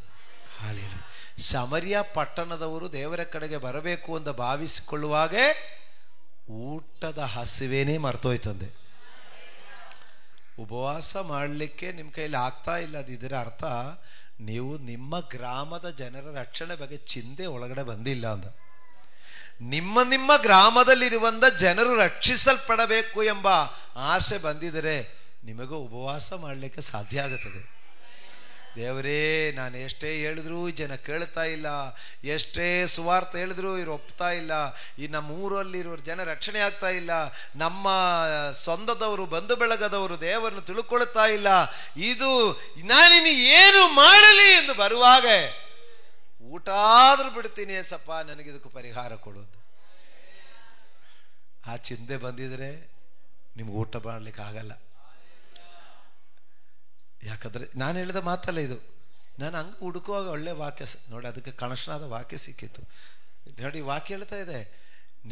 ಹಲ್ಲೆಲೂಯಾ! ಸಮರ್ಯ ಪಟ್ಟಣದವರು ದೇವರ ಕಡೆಗೆ ಬರಬೇಕು ಅಂತ ಭಾವಿಸಿಕೊಳ್ಳುವಾಗ ಊಟದ ಹಸಿವೇನೇ ಮರ್ತೋಯ್ತಂದೆ. ಉಪವಾಸ ಮಾಡಲಿಕ್ಕೆ ನಿಮ್ಮ ಕೈಯಲ್ಲಿ ಆಗ್ತಾ ಇಲ್ಲದಿದ್ದರೆ ಅರ್ಥ ನೀವು ನಿಮ್ಮ ಗ್ರಾಮದ ಜನರ ರಕ್ಷಣೆ ಬಗ್ಗೆ ಚಿಂತೆ ಒಳಗಡೆ ಬಂದಿಲ್ಲ ಅಂತ. ನಿಮ್ಮ ಗ್ರಾಮದಲ್ಲಿರುವಂಥ ಜನರು ರಕ್ಷಿಸಲ್ಪಡಬೇಕು ಎಂಬ ಆಸೆ ಬಂದಿದ್ದರೆ ನಿಮಗೂ ಉಪವಾಸ ಮಾಡಲಿಕ್ಕೆ ಸಾಧ್ಯ ಆಗುತ್ತದೆ. ದೇವರೇ, ನಾನು ಎಷ್ಟೇ ಹೇಳಿದ್ರು ಜನ ಕೇಳ್ತಾ ಇಲ್ಲ, ಎಷ್ಟೇ ಸುವಾರ್ತೆ ಹೇಳಿದ್ರು ಇವ್ರು ಒಪ್ತಾ ಇಲ್ಲ, ಈ ನಮ್ಮ ಊರಲ್ಲಿರೋರು ಜನ ರಕ್ಷಣೆ ಆಗ್ತಾ ಇಲ್ಲ, ನಮ್ಮ ಸ್ವಂತದವರು ಬಂಧು ಬೆಳಗದವರು ದೇವರನ್ನು ತಿಳ್ಕೊಳ್ತಾ ಇಲ್ಲ, ಇದು ನಾನಿನ್ನು ಏನು ಮಾಡಲಿ ಎಂದು ಬರುವಾಗ ಊಟ ಆದ್ರೂ ಬಿಡ್ತೀನಿ ಏಸಪ್ಪ, ನನಗಿದಕ್ಕೆ ಪರಿಹಾರ ಕೊಡೋದು. ಆ ಚಿಂತೆ ಬಂದಿದ್ರೆ ನಿಮ್ಗೆ ಊಟ ಮಾಡಲಿಕ್ಕೆ ಆಗಲ್ಲ. ಯಾಕಂದರೆ ನಾನು ಹೇಳಿದ ಮಾತಲ್ಲ ಇದು, ನಾನು ಹಂಗೆ ಹುಡುಕುವಾಗ ಒಳ್ಳೆ ವಾಕ್ಯ ನೋಡಿ, ಅದಕ್ಕೆ ಕಣಶನಾದ ವಾಕ್ಯ ಸಿಕ್ಕಿತ್ತು ನೋಡಿ. ವಾಕ್ಯ ಹೇಳ್ತಾ ಇದೆ,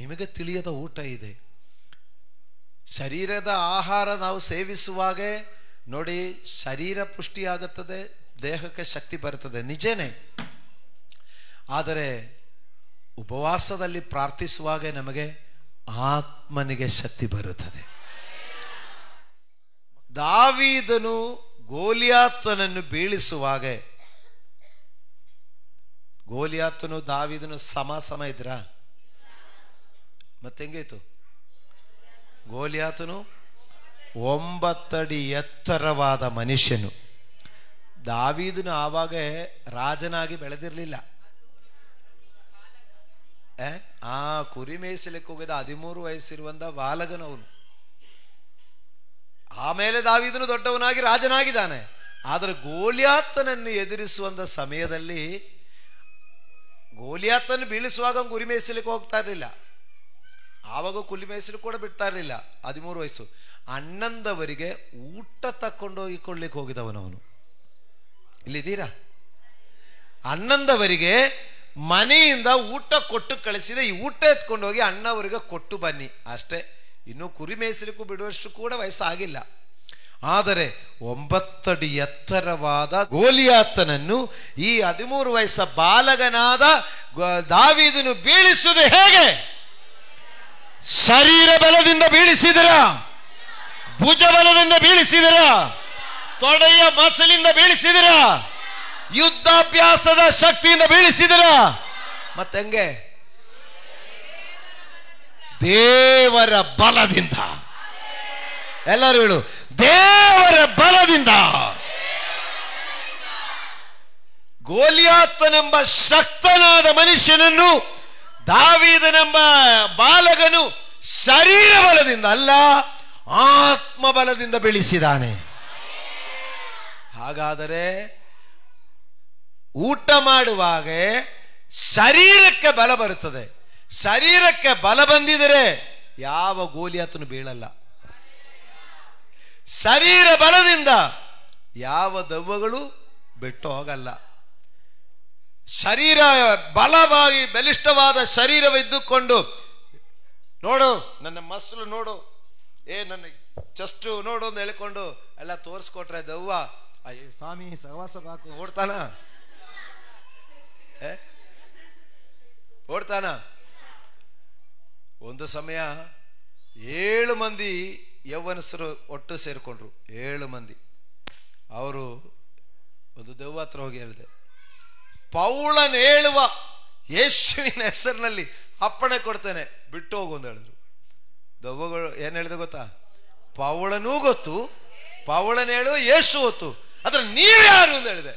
ನಿಮಗೆ ತಿಳಿಯದ ಊಟ ಇದೆ. ಶರೀರದ ಆಹಾರ ನಾವು ಸೇವಿಸುವಾಗ ನೋಡಿ ಶರೀರ ಪುಷ್ಟಿಯಾಗುತ್ತದೆ, ದೇಹಕ್ಕೆ ಶಕ್ತಿ ಬರುತ್ತದೆ, ನಿಜನೇ. ಆದರೆ ಉಪವಾಸದಲ್ಲಿ ಪ್ರಾರ್ಥಿಸುವಾಗ ನಮಗೆ ಆತ್ಮನಿಗೆ ಶಕ್ತಿ ಬರುತ್ತದೆ. ದಾವೀದನು ಗೋಲಿಯಾತನನ್ನು ಬೀಳಿಸುವಾಗ, ಗೋಲಿಯಾತನು ದಾವೀದನು ಸಮ ಇದ್ರ? ಮತ್ತೆ ಹೆಂಗಾಯ್ತು? ಗೋಲಿಯಾತನು 9 ಅಡಿ ಎತ್ತರವಾದ ಮನುಷ್ಯನು. ದಾವೀದನು ಆವಾಗ ರಾಜನಾಗಿ ಬೆಳೆದಿರಲಿಲ್ಲ. ಆ ಕುರಿ ಮೇಯಿಸಲಿಕ್ಕೆ ಹೋಗಿದ 13 ವಯಸ್ಸಿರುವಂತ ಬಾಲಕನವನು. ಆಮೇಲೆ ದಾವೀದನು ದೊಡ್ಡವನಾಗಿ ರಾಜನಾಗಿದ್ದಾನೆ. ಆದರೆ ಗೋಲಿಯಾತನನ್ನು ಎದುರಿಸುವಂತ ಸಮಯದಲ್ಲಿ ಗೋಲಿಯಾತನ್ನು ಬೀಳಿಸುವಾಗ ಕುರಿ ಮೇಯಿಸಲಿಕ್ಕೆ ಹೋಗ್ತಾ ಇರಲಿಲ್ಲ. ಆವಾಗ ಕುರಿ ಮೇಯಿಸಲಿಕ್ಕೆ ಕೂಡ ಬಿಡ್ತಾ ಇರಲಿಲ್ಲ. 13 ವಯಸ್ಸು. ಅಣ್ಣಂದವರಿಗೆ ಊಟ ತಕ್ಕೊಂಡೋಗಿಕೊಳ್ಳಿಕ್ಕೆ ಹೋಗಿದವನವನು. ಇಲ್ಲಿದ್ದೀರಾ? ಅಣ್ಣಂದವರಿಗೆ ಮನೆಯಿಂದ ಊಟ ಕೊಟ್ಟು ಕಳಿಸಿದೆ. ಈ ಊಟ ಎತ್ಕೊಂಡೋಗಿ ಅಣ್ಣವರಿಗೆ ಕೊಟ್ಟು ಬನ್ನಿ ಅಷ್ಟೇ. ಇನ್ನು ಕುರಿ ಮೇಯಿಸಲಿಕ್ಕೂ ಬಿಡುವಷ್ಟು ಕೂಡ ವಯಸ್ಸಾಗಿಲ್ಲ. ಆದರೆ 9 ಅಡಿ ಎತ್ತರವಾದ ಗೋಲಿಯಾತನನ್ನು ಈ 13 ವಯಸ್ಸ ಬಾಲಕನಾದ ದಾವೀದನು ಬೀಳಿಸುವುದು ಹೇಗೆ? ಶರೀರ ಬಲದಿಂದ ಬೀಳಿಸಿದರ, ಭುಜ ಬಲದಿಂದ ಬೀಳಿಸಿದರ, ತೊಡೆಯ ಮಸಲಿಂದ ಬೀಳಿಸಿದರ, ಯುದ್ಧಾಭ್ಯಾಸದ ಶಕ್ತಿಯಿಂದ ಬೀಳಿಸಿದರ, ಮತ್ತೆ ಹೆಂಗೆ? ದೇವರ ಬಲದಿಂದ. ಎಲ್ಲರೂ ಹೇಳು, ದೇವರ ಬಲದಿಂದ. ಗೋಲಿಯಾತನೆಂಬ ಶಕ್ತನಾದ ಮನುಷ್ಯನನ್ನು ದಾವೀದನೆಂಬ ಬಾಲಕನು ಶರೀರ ಬಲದಿಂದ ಅಲ್ಲ, ಆತ್ಮ ಬಲದಿಂದ ಬೆಳೆಸಿದಾನೆ. ಹಾಗಾದರೆ ಊಟ ಮಾಡುವಾಗ ಶರೀರಕ್ಕೆ ಬಲ ಬರುತ್ತದೆ. ಶರೀರಕ್ಕೆ ಬಲ ಬಂದಿದರೆ ಯಾವ ಗೋಲಿಯಾತನು ಬೀಳಲ್ಲ. ಶರೀರ ಬಲದಿಂದ ಯಾವ ದೆವ್ವಗಳು ಬಿಟ್ಟು ಹೋಗಲ್ಲ. ಶರೀರ ಬಲವಾಗಿ ಬಲಿಷ್ಠವಾದ ಶರೀರವಿದ್ದುಕೊಂಡು, ನೋಡು ನನ್ನ ಮಸಲು ನೋಡು, ನನ್ನ ಚೆಸ್ಟ್ ನೋಡು ಅಂತ ಹೇಳಿಕೊಂಡು ಎಲ್ಲ ತೋರಿಸ್ಕೊಟ್ರೆ ದೆವ್ವ ಅಯ್ಯೋ ಸ್ವಾಮಿ ಸಹವಾಸ ಹಾಕು ಓಡ್ತಾನ? ಓಡ್ತಾನ? ಒಂದು ಸಮಯ 7 ಮಂದಿ ಯೌವನಸ್ಥರು ಒಟ್ಟು ಸೇರಿಕೊಂಡ್ರು. 7 ಮಂದಿ. ಅವರು ಒಂದು ದೆವ್ವ ಹತ್ರ ಹೋಗಿ ಹೇಳಿದೆ, ಪೌಳನ್ ಹೇಳುವ ಯೇಸುವಿನ ಹೆಸರಿನಲ್ಲಿ ಅಪ್ಪಣೆ ಕೊಡ್ತೇನೆ, ಬಿಟ್ಟು ಹೋಗು ಅಂತ ಹೇಳಿದ್ರು. ದೆವ್ವಗಳು ಏನ್ ಹೇಳಿದೆ ಗೊತ್ತಾ? ಪೌಳನೂ ಗೊತ್ತು, ಪೌಳನ್ ಹೇಳುವ ಯೇಸು ಗೊತ್ತು, ಆದ್ರೆ ನೀವ್ಯಾರು ಅಂತ ಹೇಳಿದೆ.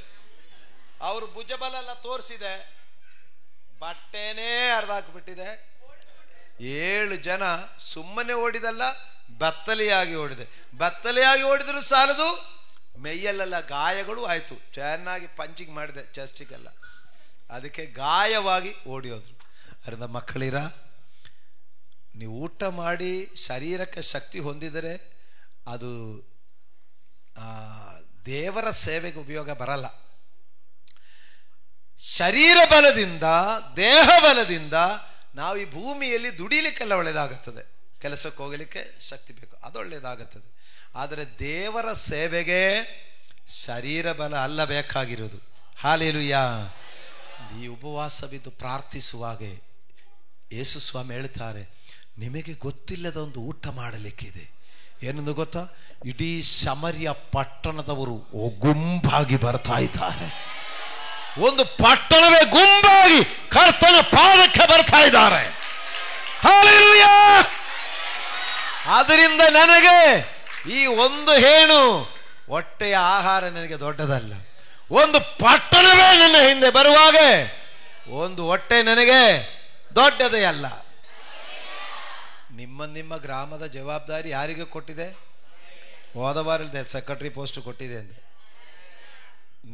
ಅವರು ಭುಜಬಲ ಎಲ್ಲ ತೋರಿಸಿದೆ, ಬಟ್ಟೆನೇ ಅರ್ಧ ಹಾಕಿಬಿಟ್ಟಿದೆ. 7 ಜನ ಸುಮ್ಮನೆ ಓಡಿದಲ್ಲ, ಬತ್ತಲೆಯಾಗಿ ಓಡಿದೆ. ಬತ್ತಲೆಯಾಗಿ ಓಡಿದ್ರು ಸಾಲದು, ಮೈಯಲ್ಲೆಲ್ಲ ಗಾಯಗಳು ಆಯ್ತು. ಚೆನ್ನಾಗಿ ಪಂಚಿಂಗ್ ಮಾಡಿದೆ ಚೆಸ್ಟಿಗೆಲ್ಲ, ಅದಕ್ಕೆ ಗಾಯವಾಗಿ ಓಡಿ ಹೋದ್ರು. ಅದರಿಂದ ಮಕ್ಕಳಿರ, ನೀವು ಊಟ ಮಾಡಿ ಶರೀರಕ್ಕೆ ಶಕ್ತಿ ಹೊಂದಿದರೆ ಅದು ದೇವರ ಸೇವೆಗೆ ಉಪಯೋಗ ಬರಲ್ಲ. ಶರೀರ ಬಲದಿಂದ, ದೇಹ ಬಲದಿಂದ ನಾವು ಈ ಭೂಮಿಯಲ್ಲಿ ದುಡಿಲಿಕ್ಕೆಲ್ಲ ಒಳ್ಳೆಯದಾಗುತ್ತದೆ. ಕೆಲಸಕ್ಕೆ ಹೋಗಲಿಕ್ಕೆ ಶಕ್ತಿ ಬೇಕು, ಅದು ಒಳ್ಳೆಯದಾಗುತ್ತದೆ. ಆದರೆ ದೇವರ ಸೇವೆಗೆ ಶರೀರ ಬಲ ಅಲ್ಲ ಬೇಕಾಗಿರೋದು. ಹಾಲೆಲೂಯಾ. ಈ ಉಪವಾಸ ಬಿದ್ದು ಪ್ರಾರ್ಥಿಸುವಾಗ ಯೇಸು ಸ್ವಾಮಿ ಹೇಳ್ತಾರೆ, ನಿಮಗೆ ಗೊತ್ತಿಲ್ಲದ ಒಂದು ಊಟ ಮಾಡಲಿಕ್ಕಿದೆ. ಏನೊಂದು ಗೊತ್ತಾ? ಇಡೀ ಶಮರ್ಯ ಪಟ್ಟಣದವರು ಗುಂಪಾಗಿ ಬರ್ತಾ ಇದ್ದಾರೆ. ಒಂದು ಪಟ್ಟಣವೇ ಗುಂಪಾಗಿ ಕರ್ತನ ಪಾದಕ್ಕೆ ಬರ್ತಾ ಇದ್ದಾರೆ. ಹಲ್ಲೆಲೂಯಾ. ಆದ್ದರಿಂದ ನನಗೆ ಈ ಒಂದು ಹೇಣು ಹೊಟ್ಟೆಯ ಆಹಾರ ನನಗೆ ದೊಡ್ಡದಲ್ಲ. ಒಂದು ಪಟ್ಟಣವೇ ನನ್ನ ಹಿಂದೆ ಬರುವಾಗ ಒಂದು ಹೊಟ್ಟೆ ನನಗೆ ದೊಡ್ಡದೇ ಅಲ್ಲ. ನಿಮ್ಮ ಗ್ರಾಮದ ಜವಾಬ್ದಾರಿ ಯಾರಿಗೆ ಕೊಟ್ಟಿದೆ? ಹೋದ ವಾರ ಹೇಳಿದೆ ಸೆಕ್ರೆಟರಿ ಪೋಸ್ಟ್ ಕೊಟ್ಟಿದೆ ಅಂದ್ರೆ,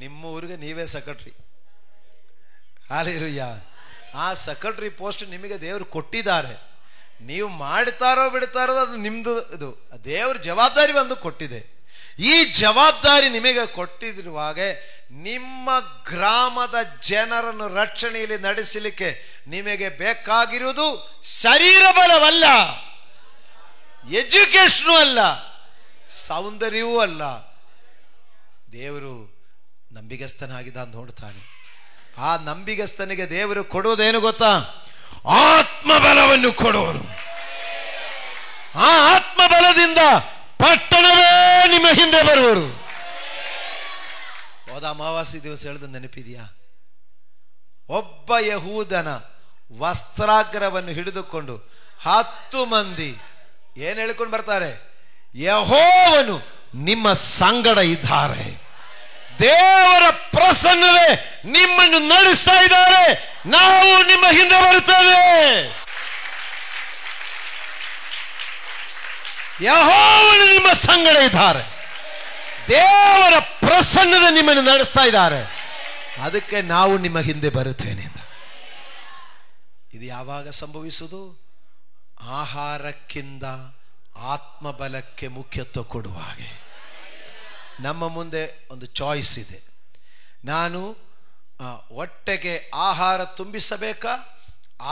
ನಿಮ್ಮ ಊರಿಗೆ ನೀವೇ ಸೆಕ್ರೆಟರಿ. ಹಾಲೆಲೂಯಾ. ಆ ಸೆಕ್ರೆಟರಿ ಪೋಸ್ಟ್ ನಿಮಗೆ ದೇವರು ಕೊಟ್ಟಿದ್ದಾರೆ. ನೀವು ಮಾಡ್ತಾರೋ ಬಿಡ್ತಾರೋ ಅದು ನಿಮ್ದು. ಇದು ದೇವ್ರ ಜವಾಬ್ದಾರಿ ಒಂದು ಕೊಟ್ಟಿದೆ. ಈ ಜವಾಬ್ದಾರಿ ನಿಮಗೆ ಕೊಟ್ಟಿರುವಾಗ ನಿಮ್ಮ ಗ್ರಾಮದ ಜನರನ್ನು ರಕ್ಷಣೆಯಲ್ಲಿ ನಡೆಸಲಿಕ್ಕೆ ನಿಮಗೆ ಬೇಕಾಗಿರುವುದು ಶರೀರ ಬಲವಲ್ಲ, ಎಜುಕೇಶನ್ ಅಲ್ಲ, ಸೌಂದರ್ಯವೂ ಅಲ್ಲ. ದೇವರು ನಂಬಿಗಸ್ತನಾಗಿದ್ದ ಅಂತ ನೋಡ್ತಾನೆ. ಆ ನಂಬಿಗಸ್ತನಿಗೆ ದೇವರು ಕೊಡುವುದೇನು ಗೊತ್ತಾ? ಆತ್ಮಬಲವನ್ನು ಕೊಡುವರು. ಆ ಆತ್ಮಬಲದಿಂದ ಪಟ್ಟಣವೇ ನಿಮ್ಮ ಹಿಂದೆ ಬರುವರು. ಹೋದ ಅಮಾವಾಸ್ಯೆ ದಿವಸ ಹೇಳಿದ ನೆನಪಿದೆಯಾ? ಒಬ್ಬ ಯಹೂದನ ವಸ್ತ್ರಾಗ್ರವನ್ನು ಹಿಡಿದುಕೊಂಡು 10 ಮಂದಿ ಏನ್ ಹೇಳ್ಕೊಂಡು ಬರ್ತಾರೆ? ಯೆಹೋವನು ನಿಮ್ಮ ಸಂಗಡ ಇದ್ದಾರೆ, ದೇವರ ಪ್ರಸನ್ನವೇ ನಿಮ್ಮನ್ನು ನಡೆಸ್ತಾ ಇದ್ದಾರೆ, ನಾವು ನಿಮ್ಮ ಹಿಂದೆ ಬರುತ್ತೇವೆ. ಯೆಹೋವನು ನಿಮ್ಮ ಸಂಗಡ ಇದ್ದಾರೆ. ದೇವರ ಪ್ರಸನ್ನತೆ ನಿಮ್ಮನ್ನು ನಡೆಸ್ತಾ ಇದ್ದಾರೆ. ಅದಕ್ಕೆ ನಾವು ನಿಮ್ಮ ಹಿಂದೆ ಬರುತ್ತೇನೆ. ಇದು ಯಾವಾಗ ಸಂಭವಿಸುವುದು? ಆಹಾರಕ್ಕಿಂತ ಆತ್ಮಬಲಕ್ಕೆ ಮುಖ್ಯತ್ವ ಕೊಡುವ ಹಾಗೆ. ನಮ್ಮ ಮುಂದೆ ಒಂದು ಚಾಯ್ಸ್ ಇದೆ. ನಾನು ಹೊಟ್ಟೆಗೆ ಆಹಾರ ತುಂಬಿಸಬೇಕಾ,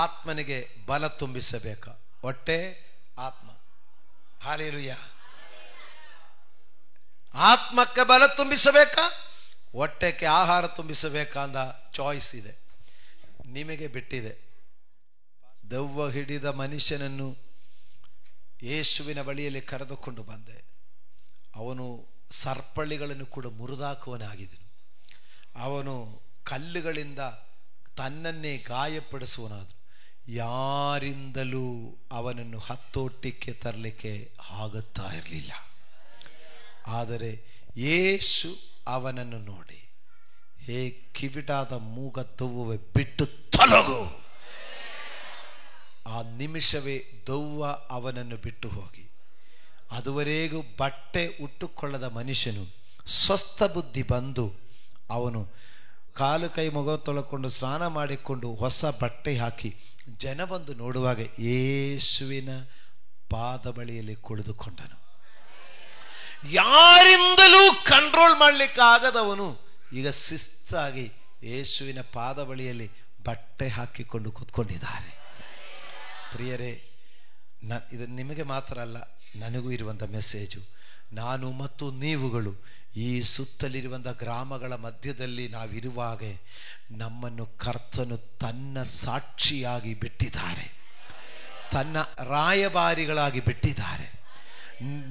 ಆತ್ಮನಿಗೆ ಬಲ ತುಂಬಿಸಬೇಕಾ? ಹೊಟ್ಟೆ, ಆತ್ಮ. ಹಲ್ಲೆಲೂಯಾ. ಆತ್ಮಕ್ಕೆ ಬಲ ತುಂಬಿಸಬೇಕಾ, ಹೊಟ್ಟೆಗೆ ಆಹಾರ ತುಂಬಿಸಬೇಕಾ ಅಂತ ಚಾಯ್ಸ್ ಇದೆ. ನಿಮಗೆ ಬಿಟ್ಟಿದೆ. ದೆವ್ವ ಹಿಡಿದ ಮನುಷ್ಯನನ್ನು ಯೇಸುವಿನ ಬಳಿಯಲ್ಲಿ ಕರೆದುಕೊಂಡು ಬಂದೆ. ಅವನು ಸರ್ಪಳಿಗಳನ್ನು ಕೂಡ ಮುರಿದಾಕುವನಾಗಿದ್ದನು. ಅವನು ಕಲ್ಲುಗಳಿಂದ ತನ್ನನ್ನೇ ಗಾಯಪಡಿಸುವನಾದನು. ಯಾರಿಂದಲೂ ಅವನನ್ನು ಹತ್ತೋಟಕ್ಕೆ ತರಲಿಕ್ಕೆ ಆಗುತ್ತಾ ಇರಲಿಲ್ಲ. ಆದರೆ ಯೇಸು ಅವನನ್ನು ನೋಡಿ, ಹೇ ಕಿವಿಡಾದ ಮೂಗ ದೆವ್ವವೇ, ಬಿಟ್ಟು ತೊಲಗು. ಆ ನಿಮಿಷವೇ ದೆವ್ವ ಅವನನ್ನು ಬಿಟ್ಟು ಹೋಗಿ, ಅದುವರೆಗೂ ಬಟ್ಟೆ ಉಟ್ಟುಕೊಳ್ಳದ ಮನುಷ್ಯನು ಸ್ವಸ್ಥ ಬುದ್ಧಿ ಬಂದು, ಅವನು ಕಾಲು ಕೈ ಮುಗ ತೊಳಕೊಂಡು ಸ್ನಾನ ಮಾಡಿಕೊಂಡು ಹೊಸ ಬಟ್ಟೆ ಹಾಕಿ ಜನ ಬಂದು ನೋಡುವಾಗ ಯೇಸುವಿನ ಪಾದ ಬಳಿಯಲ್ಲಿ ಕುಳಿತುಕೊಂಡನು. ಯಾರಿಂದಲೂ ಕಂಟ್ರೋಲ್ ಮಾಡಲಿಕ್ಕೆ ಆಗದವನು ಈಗ ಶಿಸ್ತಾಗಿ ಯೇಸುವಿನ ಪಾದ ಬಳಿಯಲ್ಲಿ ಬಟ್ಟೆ ಹಾಕಿಕೊಂಡು ಕೂತ್ಕೊಂಡಿದ್ದಾರೆ. ಪ್ರಿಯರೇ, ಇದು ನಿಮಗೆ ಮಾತ್ರ ಅಲ್ಲ, ನನಗೂ ಇರುವಂಥ ಮೆಸೇಜು. ನಾನು ಮತ್ತು ನೀವುಗಳು ಈ ಸುತ್ತಲಿರುವಂಥ ಗ್ರಾಮಗಳ ಮಧ್ಯದಲ್ಲಿ ನಾವಿರುವಾಗ ನಮ್ಮನ್ನು ಕರ್ತನು ತನ್ನ ಸಾಕ್ಷಿಯಾಗಿ ಬಿಟ್ಟಿದ್ದಾರೆ, ತನ್ನ ರಾಯಭಾರಿಗಳಾಗಿ ಬಿಟ್ಟಿದ್ದಾರೆ.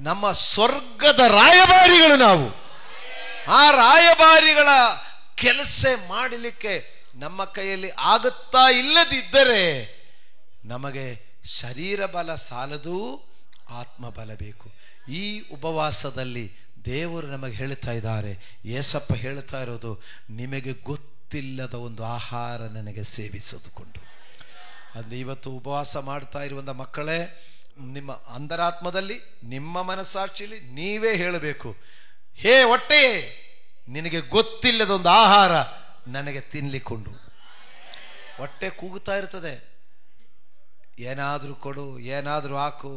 ನಮ್ಮ ಸ್ವರ್ಗದ ರಾಯಭಾರಿಗಳು ನಾವು. ಆ ರಾಯಭಾರಿಗಳ ಕೆಲಸ ಮಾಡಲಿಕ್ಕೆ ನಮ್ಮ ಕೈಯಲ್ಲಿ ಆಗುತ್ತಾ ಇಲ್ಲದಿದ್ದರೆ ನಮಗೆ ಶರೀರ ಬಲ ಸಾಲದು, ಆತ್ಮಬಲ ಬೇಕು. ಈ ಉಪವಾಸದಲ್ಲಿ ದೇವರು ನಮಗೆ ಹೇಳ್ತಾ ಇದ್ದಾರೆ, ಯೇಸಪ್ಪ ಹೇಳ್ತಾ ಇರೋದು, ನಿಮಗೆ ಗೊತ್ತಿಲ್ಲದ ಒಂದು ಆಹಾರ ನನಗೆ ಸೇವಿಸಿದುಕೊಂಡು. ಅದು ಇವತ್ತು ಉಪವಾಸ ಮಾಡ್ತಾ ಇರುವಂಥ ಮಕ್ಕಳೇ, ನಿಮ್ಮ ಅಂತರಾತ್ಮದಲ್ಲಿ, ನಿಮ್ಮ ಮನಸ್ಸಾಕ್ಷಿಯಲ್ಲಿ ನೀವೇ ಹೇಳಬೇಕು, ಹೇ ಹೊಟ್ಟೆಯೇ, ನಿನಗೆ ಗೊತ್ತಿಲ್ಲದ ಒಂದು ಆಹಾರ ನನಗೆ ತಿನ್ಲಿಕ್ಕೊಂಡು. ಹೊಟ್ಟೆ ಕೂಗುತ್ತಾ ಇರ್ತದೆ, ಏನಾದರೂ ಕೊಡು, ಏನಾದರೂ ಹಾಕು,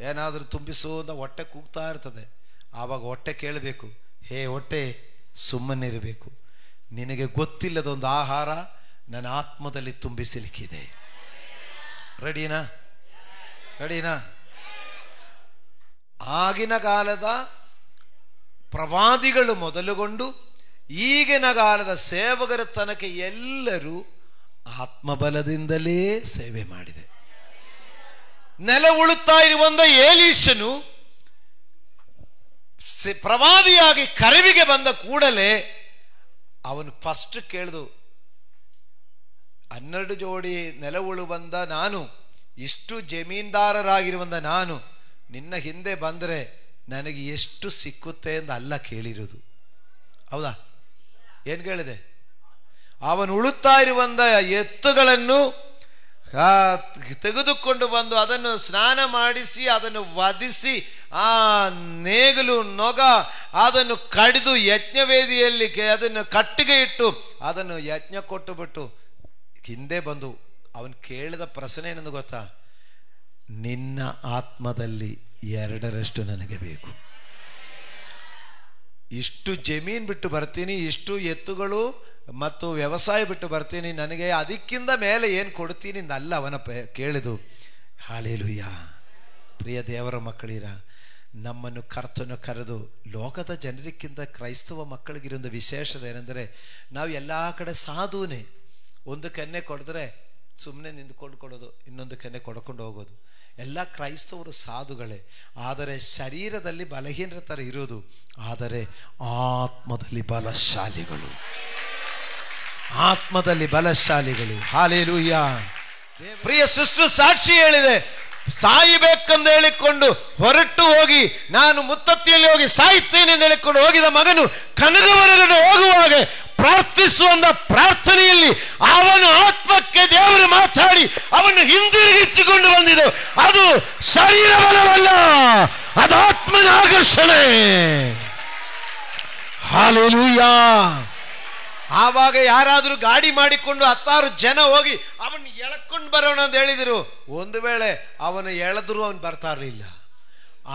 ಏನಾದರೂ ತುಂಬಿಸು ಅಂತ ಹೊಟ್ಟೆ ಕೂಗ್ತಾ ಇರ್ತದೆ. ಆವಾಗ ಹೊಟ್ಟೆ ಕೇಳಬೇಕು, ಹೇ ಹೊಟ್ಟೆ, ಸುಮ್ಮನಿರಬೇಕು, ನಿನಗೆ ಗೊತ್ತಿಲ್ಲದೊಂದು ಆಹಾರ ನನ್ನ ಆತ್ಮದಲ್ಲಿ ತುಂಬಿಸಲಿಕ್ಕಿದೆ. ರೆಡಿನಾ? ರೆಡಿನಾ? ಆಗಿನ ಕಾಲದ ಪ್ರವಾದಿಗಳು ಮೊದಲುಗೊಂಡು ಈಗಿನ ಕಾಲದ ಸೇವಕರ ತನಕ ಎಲ್ಲರೂ ಆತ್ಮಬಲದಿಂದಲೇ ಸೇವೆ ಮಾಡಿದೆ. ನೆಲ ಉಳುತ್ತಾ ಇರುವಂತ ಏಲೀಷನು ಪ್ರವಾದಿಯಾಗಿ ಕರೆವಿಗೆ ಬಂದ ಕೂಡಲೇ ಅವನು ಫಸ್ಟ್ ಕೇಳಿದು, 12 ಜೋಡಿ ನೆಲ ಉಳು ಬಂದ ನಾನು, ಇಷ್ಟು ಜಮೀನ್ದಾರರಾಗಿರುವಂತ ನಾನು ನಿನ್ನ ಹಿಂದೆ ಬಂದರೆ ನನಗೆ ಎಷ್ಟು ಸಿಕ್ಕುತ್ತೆ ಅಂತ ಅಲ್ಲ ಕೇಳಿರೋದು. ಹೌದಾ? ಏನು ಕೇಳಿದೆ? ಅವನು ಉಳುತ್ತಾ ಇರುವಂತ ಎತ್ತುಗಳನ್ನು ತೆಗೆದುಕೊಂಡು ಬಂದು ಅದನ್ನು ಸ್ನಾನ ಮಾಡಿಸಿ, ಅದನ್ನು ವಧಿಸಿ, ಆ ನೇಗಲು ನೊಗ ಅದನ್ನು ಕಡಿದು ಯಜ್ಞವೇದಿಯಲ್ಲಿ ಅದನ್ನು ಕಟ್ಟಿಗೆ ಇಟ್ಟು ಅದನ್ನು ಯಜ್ಞ ಕೊಟ್ಟು ಬಿಟ್ಟು ಹಿಂದೆ ಬಂದು ಅವನು ಕೇಳಿದ ಪ್ರಶ್ನೆ ಏನಂದು ಗೊತ್ತಾ? ನಿನ್ನ ಆತ್ಮದಲ್ಲಿ 2ರಷ್ಟು ನನಗೆ ಬೇಕು. ಇಷ್ಟು ಜಮೀನು ಬಿಟ್ಟು ಬರ್ತೀನಿ, ಇಷ್ಟು ಎತ್ತುಗಳು ಮತ್ತು ವ್ಯವಸಾಯ ಬಿಟ್ಟು ಬರ್ತೀನಿ, ನನಗೆ ಅದಕ್ಕಿಂತ ಮೇಲೆ ಏನು ಕೊಡ್ತೀನಿ ನಲ್ಲ ಅವನ ಕೇಳಿದು. ಹಲ್ಲೆಲೂಯಾ. ಪ್ರಿಯ ದೇವರ ಮಕ್ಕಳಿರ, ನಮ್ಮನ್ನು ಕರ್ತನು ಕರೆದು ಲೋಕದ ಜನರಿಗಿಂತ ಕ್ರೈಸ್ತವ ಮಕ್ಕಳಿಗಿರೋ ವಿಶೇಷತೆ ಏನೆಂದರೆ, ನಾವು ಎಲ್ಲ ಕಡೆ ಸಾಧುನೇ. ಒಂದು ಕೆನ್ನೆ ಕೊಡಿದ್ರೆ ಸುಮ್ಮನೆ ನಿಂತ್ಕೊಂಡು ಕೊಡೋದು, ಇನ್ನೊಂದು ಕೆನ್ನೆ ಕೊಡ್ಕೊಂಡು ಹೋಗೋದು. ಎಲ್ಲ ಕ್ರೈಸ್ತವರು ಸಾಧುಗಳೇ, ಆದರೆ ಶರೀರದಲ್ಲಿ ಬಲಹೀನರ ಥರ ಇರೋದು, ಆದರೆ ಆತ್ಮದಲ್ಲಿ ಬಲಶಾಲಿಗಳು, ಆತ್ಮದಲ್ಲಿ ಬಲಶಾಲಿಗಳು. ಹಲ್ಲೆಲೂಯಾ. ಪ್ರಿಯ ಸಿಸ್ಟರ್ ಸಾಕ್ಷಿ ಹೇಳಿದೆ, ಸಾಯಬೇಕೆಂದು ಹೇಳಿಕೊಂಡು ಹೊರಟು ಹೋಗಿ ನಾನು ಮುತ್ತತ್ತಿಯಲ್ಲಿ ಹೋಗಿ ಸಾಯುತ್ತೇನೆ ಎಂದು ಹೇಳಿಕೊಂಡು ಹೋಗಿದ ಮಗನು ಕನಗವರೆಗೂ ಹೋಗುವಾಗ ಪ್ರಾರ್ಥಿಸುವಂತ ಪ್ರಾರ್ಥನೆಯಲ್ಲಿ ಅವನ ಆತ್ಮಕ್ಕೆ ದೇವರು ಮಾತಾಡಿ ಅವನು ಹಿಂದಿರುಗಿಸಿಕೊಂಡು ಬಂದಿದ್ದು ಅದು ಶರೀರ ಬಲವಲ್ಲ, ಅದು ಆತ್ಮನ ಆಕರ್ಷಣೆ. ಹಲ್ಲೆಲೂಯಾ. ಆವಾಗ ಯಾರಾದರೂ ಗಾಡಿ ಮಾಡಿಕೊಂಡು 10 ಜನ ಹೋಗಿ ಅವನು ಎಳ್ಕೊಂಡು ಬರೋಣ ಅಂತ ಹೇಳಿದರು, ಒಂದು ವೇಳೆ ಅವನು ಎಳೆದ್ರು ಅವನು ಬರ್ತಾ ಇರಲಿಲ್ಲ.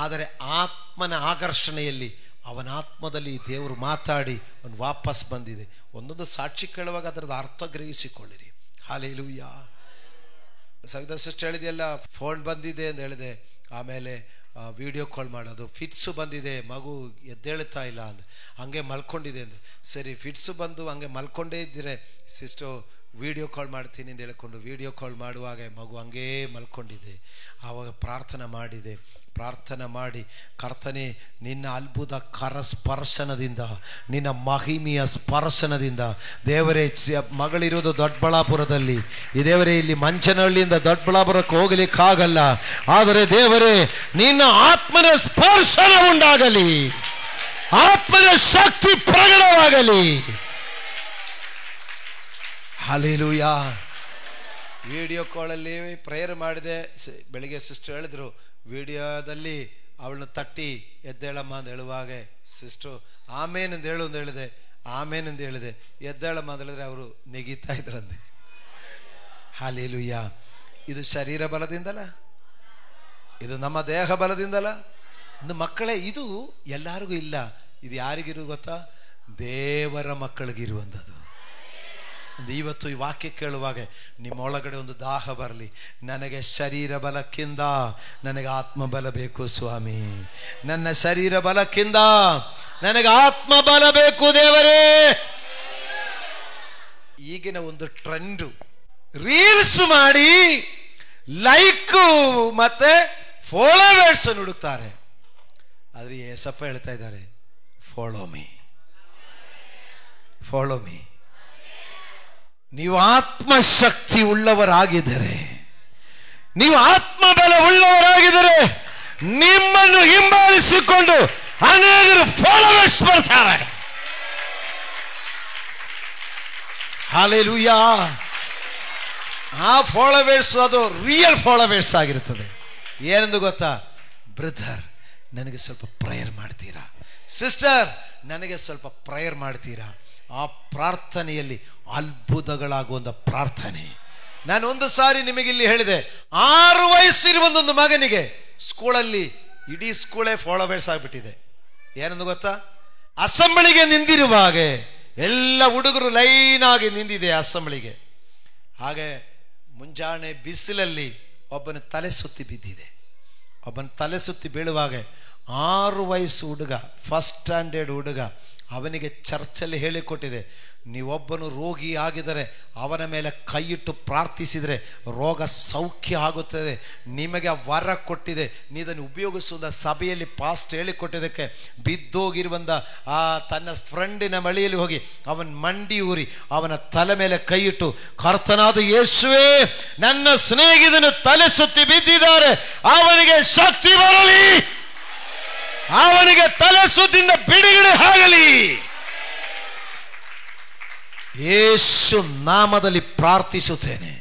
ಆದರೆ ಆತ್ಮನ ಆಕರ್ಷಣೆಯಲ್ಲಿ ಅವನ ಆತ್ಮದಲ್ಲಿ ದೇವರು ಮಾತಾಡಿ ಅವನು ವಾಪಸ್ ಬಂದಿದೆ. ಒಂದೊಂದು ಸಾಕ್ಷಿ ಕೇಳುವಾಗ ಅದರದ್ದು ಅರ್ಥ ಗ್ರಹಿಸಿಕೊಳ್ಳಿರಿ. ಹಲ್ಲೆಲೂಯಾ. ಸವಿತಾ ಸಿಸ್ಟರ್ ಹೇಳಿದೆಯಲ್ಲ, ಫೋನ್ ಬಂದಿದೆ ಅಂತ ಹೇಳಿದೆ, ಆಮೇಲೆ ವಿಡಿಯೋ ಕಾಲ್ ಮಾಡೋದು, ಫಿಟ್ಸು ಬಂದಿದೆ, ಮಗು ಎದ್ದೇಳ್ತಾ ಇಲ್ಲ ಅಂದ, ಹಂಗೆ ಮಲ್ಕೊಂಡಿದೆ ಅಂದ. ಸರಿ, ಫಿಟ್ಸು ಬಂದು ಹಂಗೆ ಮಲ್ಕೊಂಡೇ ಇದ್ದರೆ ಸಿಸ್ಟರ್ ವಿಡಿಯೋ ಕಾಲ್ ಮಾಡ್ತೀನಿ ಅಂತ ಹೇಳ್ಕೊಂಡು ವಿಡಿಯೋ ಕಾಲ್ ಮಾಡುವಾಗ ಮಗು ಹಂಗೇ ಮಲ್ಕೊಂಡಿದೆ. ಆವಾಗ ಪ್ರಾರ್ಥನೆ ಮಾಡಿದೆ. ಪ್ರಾರ್ಥನೆ ಮಾಡಿ, ಕರ್ತನೇ ನಿನ್ನ ಅದ್ಭುತ ಸ್ಪರ್ಶನದಿಂದ, ನಿನ್ನ ಮಹಿಮೆಯ ಸ್ಪರ್ಶನದಿಂದ ದೇವರೇ, ಮಗಳಿರೋದು ದೊಡ್ಡಬಳ್ಳಾಪುರದಲ್ಲಿ, ಈ ದೇವರೇ ಇಲ್ಲಿ ಮಂಚನಹಳ್ಳಿಯಿಂದ ದೊಡ್ಡಬಳ್ಳಾಪುರಕ್ಕೆ ಹೋಗಲಿಕ್ಕಾಗಲ್ಲ, ಆದರೆ ದೇವರೇ ನಿನ್ನ ಆತ್ಮನ ಸ್ಪರ್ಶನ ಉಂಟಾಗಲಿ, ಆತ್ಮನ ಶಕ್ತಿ ಪ್ರಕಟವಾಗಲಿ. ಹಲ್ಲೆಲೂಯಾ. ವಿಡಿಯೋ ಕಾಲಲ್ಲಿ ಪ್ರೇಯರ್ ಮಾಡಿದೆ. ಬೆಳಿಗ್ಗೆ ಸಿಸ್ಟರ್ ಹೇಳಿದ್ರು, ವಿಡಿಯೋದಲ್ಲಿ ಅವಳನ್ನ ತಟ್ಟಿ ಎದ್ದೇಳಮ್ಮ ಅಂತ ಹೇಳುವಾಗ ಸಿಸ್ಟರ್ ಆಮೇನಂದು ಹೇಳು ಅಂತ ಹೇಳಿದೆ. ಆಮೇನಂದು ಹೇಳಿದೆ, ಎದ್ದೇಳಮ್ಮ ಅಂತ ಹೇಳಿದ್ರೆ ಅವರು ನೆಗೀತಾ ಇದ್ರಂತೆ. ಹಲ್ಲೆಲೂಯಾ. ಇದು ಶರೀರ ಬಲದಿಂದಲ್ಲ, ಇದು ನಮ್ಮ ದೇಹ ಬಲದಿಂದಲ್ಲ. ಒಂದು ಮಕ್ಕಳೇ, ಇದು ಎಲ್ಲರಿಗೂ ಇಲ್ಲ. ಇದು ಯಾರಿಗಿರು ಗೊತ್ತಾ? ದೇವರ ಮಕ್ಕಳಿಗಿರುವಂಥದ್ದು. ಇವತ್ತು ಈ ವಾಕ್ಯ ಕೇಳುವಾಗ ನಿಮ್ಮೊಳಗಡೆ ಒಂದು ದಾಹ ಬರಲಿ, ನನಗೆ ಶರೀರ ಬಲಕ್ಕಿಂತ ನನಗೆ ಆತ್ಮ ಬಲ ಬೇಕು ಸ್ವಾಮಿ, ನನ್ನ ಶರೀರ ಬಲಕ್ಕಿಂತ ನನಗೆ ಆತ್ಮ ಬಲ ಬೇಕು ದೇವರೇ. ಈಗಿನ ಒಂದು ಟ್ರೆಂಡು, ರೀಲ್ಸ್ ಮಾಡಿ ಲೈಕ್ ಮತ್ತೆ ಫಾಲೋವರ್ಸ್ ಹುಡುಕ್ತಾರೆ. ಆದ್ರೆ ಏಸಪ್ಪ ಹೇಳ್ತಾ ಇದ್ದಾರೆ, ಫಾಲೋ ಮೀ, ಫಾಲೋ ಮೀ. ನೀವು ಆತ್ಮಶಕ್ತಿ ಉಳ್ಳವರಾಗಿದ್ದರೆ, ನೀವು ಆತ್ಮಬಲ ಉಳ್ಳವರಾಗಿದ್ದರೆ ನಿಮ್ಮನ್ನು ಹಿಂಬಾಲಿಸಿಕೊಂಡು ಅನೇಕರು ಫಾಲೋವರ್ಸ್ ಬರ್ತಾರೆ. ಹಲ್ಲೆಲೂಯಾ. ಆ ಫಾಲೋವರ್ಸ್ ಅದು ರಿಯಲ್ ಫಾಲೋವರ್ಸ್ ಆಗಿರುತ್ತದೆ. ಏನೆಂದು ಗೊತ್ತಾ? ಬ್ರದರ್, ನನಗೆ ಸ್ವಲ್ಪ ಪ್ರೇಯರ್ ಮಾಡ್ತೀರಾ? ಸಿಸ್ಟರ್, ನನಗೆ ಸ್ವಲ್ಪ ಪ್ರೇಯರ್ ಮಾಡ್ತೀರಾ? ಆ ಪ್ರಾರ್ಥನೆಯಲ್ಲಿ ಅದ್ಭುತಗಳಾಗುವಂಥ ಪ್ರಾರ್ಥನೆ. ನಾನು ಒಂದು ಸಾರಿ ನಿಮಗಿಲ್ಲಿ ಹೇಳಿದೆ, 6 ವಯಸ್ಸಿರುವ ಒಂದು ಮಗನಿಗೆ ಸ್ಕೂಲಲ್ಲಿ ಇಡೀ ಸ್ಕೂಲೇ ಫಾಲೋವರ್ಸ್ ಆಗಿಬಿಟ್ಟಿದೆ. ಏನಂದು ಗೊತ್ತಾ? ಅಸೆಂಬ್ಲಿಗೆ ನಿಂತಿರುವಾಗ ಎಲ್ಲ ಹುಡುಗರು ಲೈನ್ ಆಗಿ ನಿಂತಿದೆ ಅಸೆಂಬ್ಲಿಗೆ. ಹಾಗೆ ಮುಂಜಾನೆ ಬಿಸಿಲಲ್ಲಿ ಒಬ್ಬನ ತಲೆ ಸುತ್ತಿ ಬಿದ್ದಿದೆ. ಒಬ್ಬನ ತಲೆ ಸುತ್ತಿ ಬೀಳುವಾಗ 6 ವಯಸ್ಸು ಹುಡುಗ, ಫಸ್ಟ್ ಸ್ಟ್ಯಾಂಡರ್ಡ್ ಹುಡುಗ, ಅವನಿಗೆ ಚರ್ಚಲ್ಲಿ ಹೇಳಿಕೊಟ್ಟಿದೆ, ನೀವೊಬ್ಬನು ರೋಗಿ ಆಗಿದರೆ ಅವನ ಮೇಲೆ ಕೈ ಇಟ್ಟು ಪ್ರಾರ್ಥಿಸಿದರೆ ರೋಗ ಸೌಖ್ಯ ಆಗುತ್ತದೆ. ನಿಮಗೆ ವರ ಕೊಟ್ಟಿದೆ, ನೀದನ್ನು ಉಪಯೋಗಿಸುವ ಸಭೆಯಲ್ಲಿ ಪಾಸ್ಟ್ ಹೇಳಿಕೊಟ್ಟಿದ್ದಕ್ಕೆ ಬಿದ್ದೋಗಿರುವಂಥ ಆ ತನ್ನ ಫ್ರೆಂಡಿನ ಮಳೆಯಲ್ಲಿ ಹೋಗಿ ಅವನ ಮಂಡಿ ಊರಿ ಅವನ ತಲೆ ಮೇಲೆ ಕೈ ಇಟ್ಟು, ಕರ್ತನಾದ ಯೇಸುವೇ, ನನ್ನ ಸ್ನೇಹಿತನು ತಲೆ ಸುತ್ತಿ ಬಿದ್ದಿದ್ದಾರೆ, ಅವನಿಗೆ ಶಕ್ತಿ ಬರಲಿ, ಅವನಿಗೆ ತಲೆ ಸುತ್ತಿಂದ ಬಿಡುಗಡೆ ಆಗಲಿ. ಯೇಸು ನಾಮದಲ್ಲಿ ಪ್ರಾರ್ಥಿಸುತ್ತೇನೆ.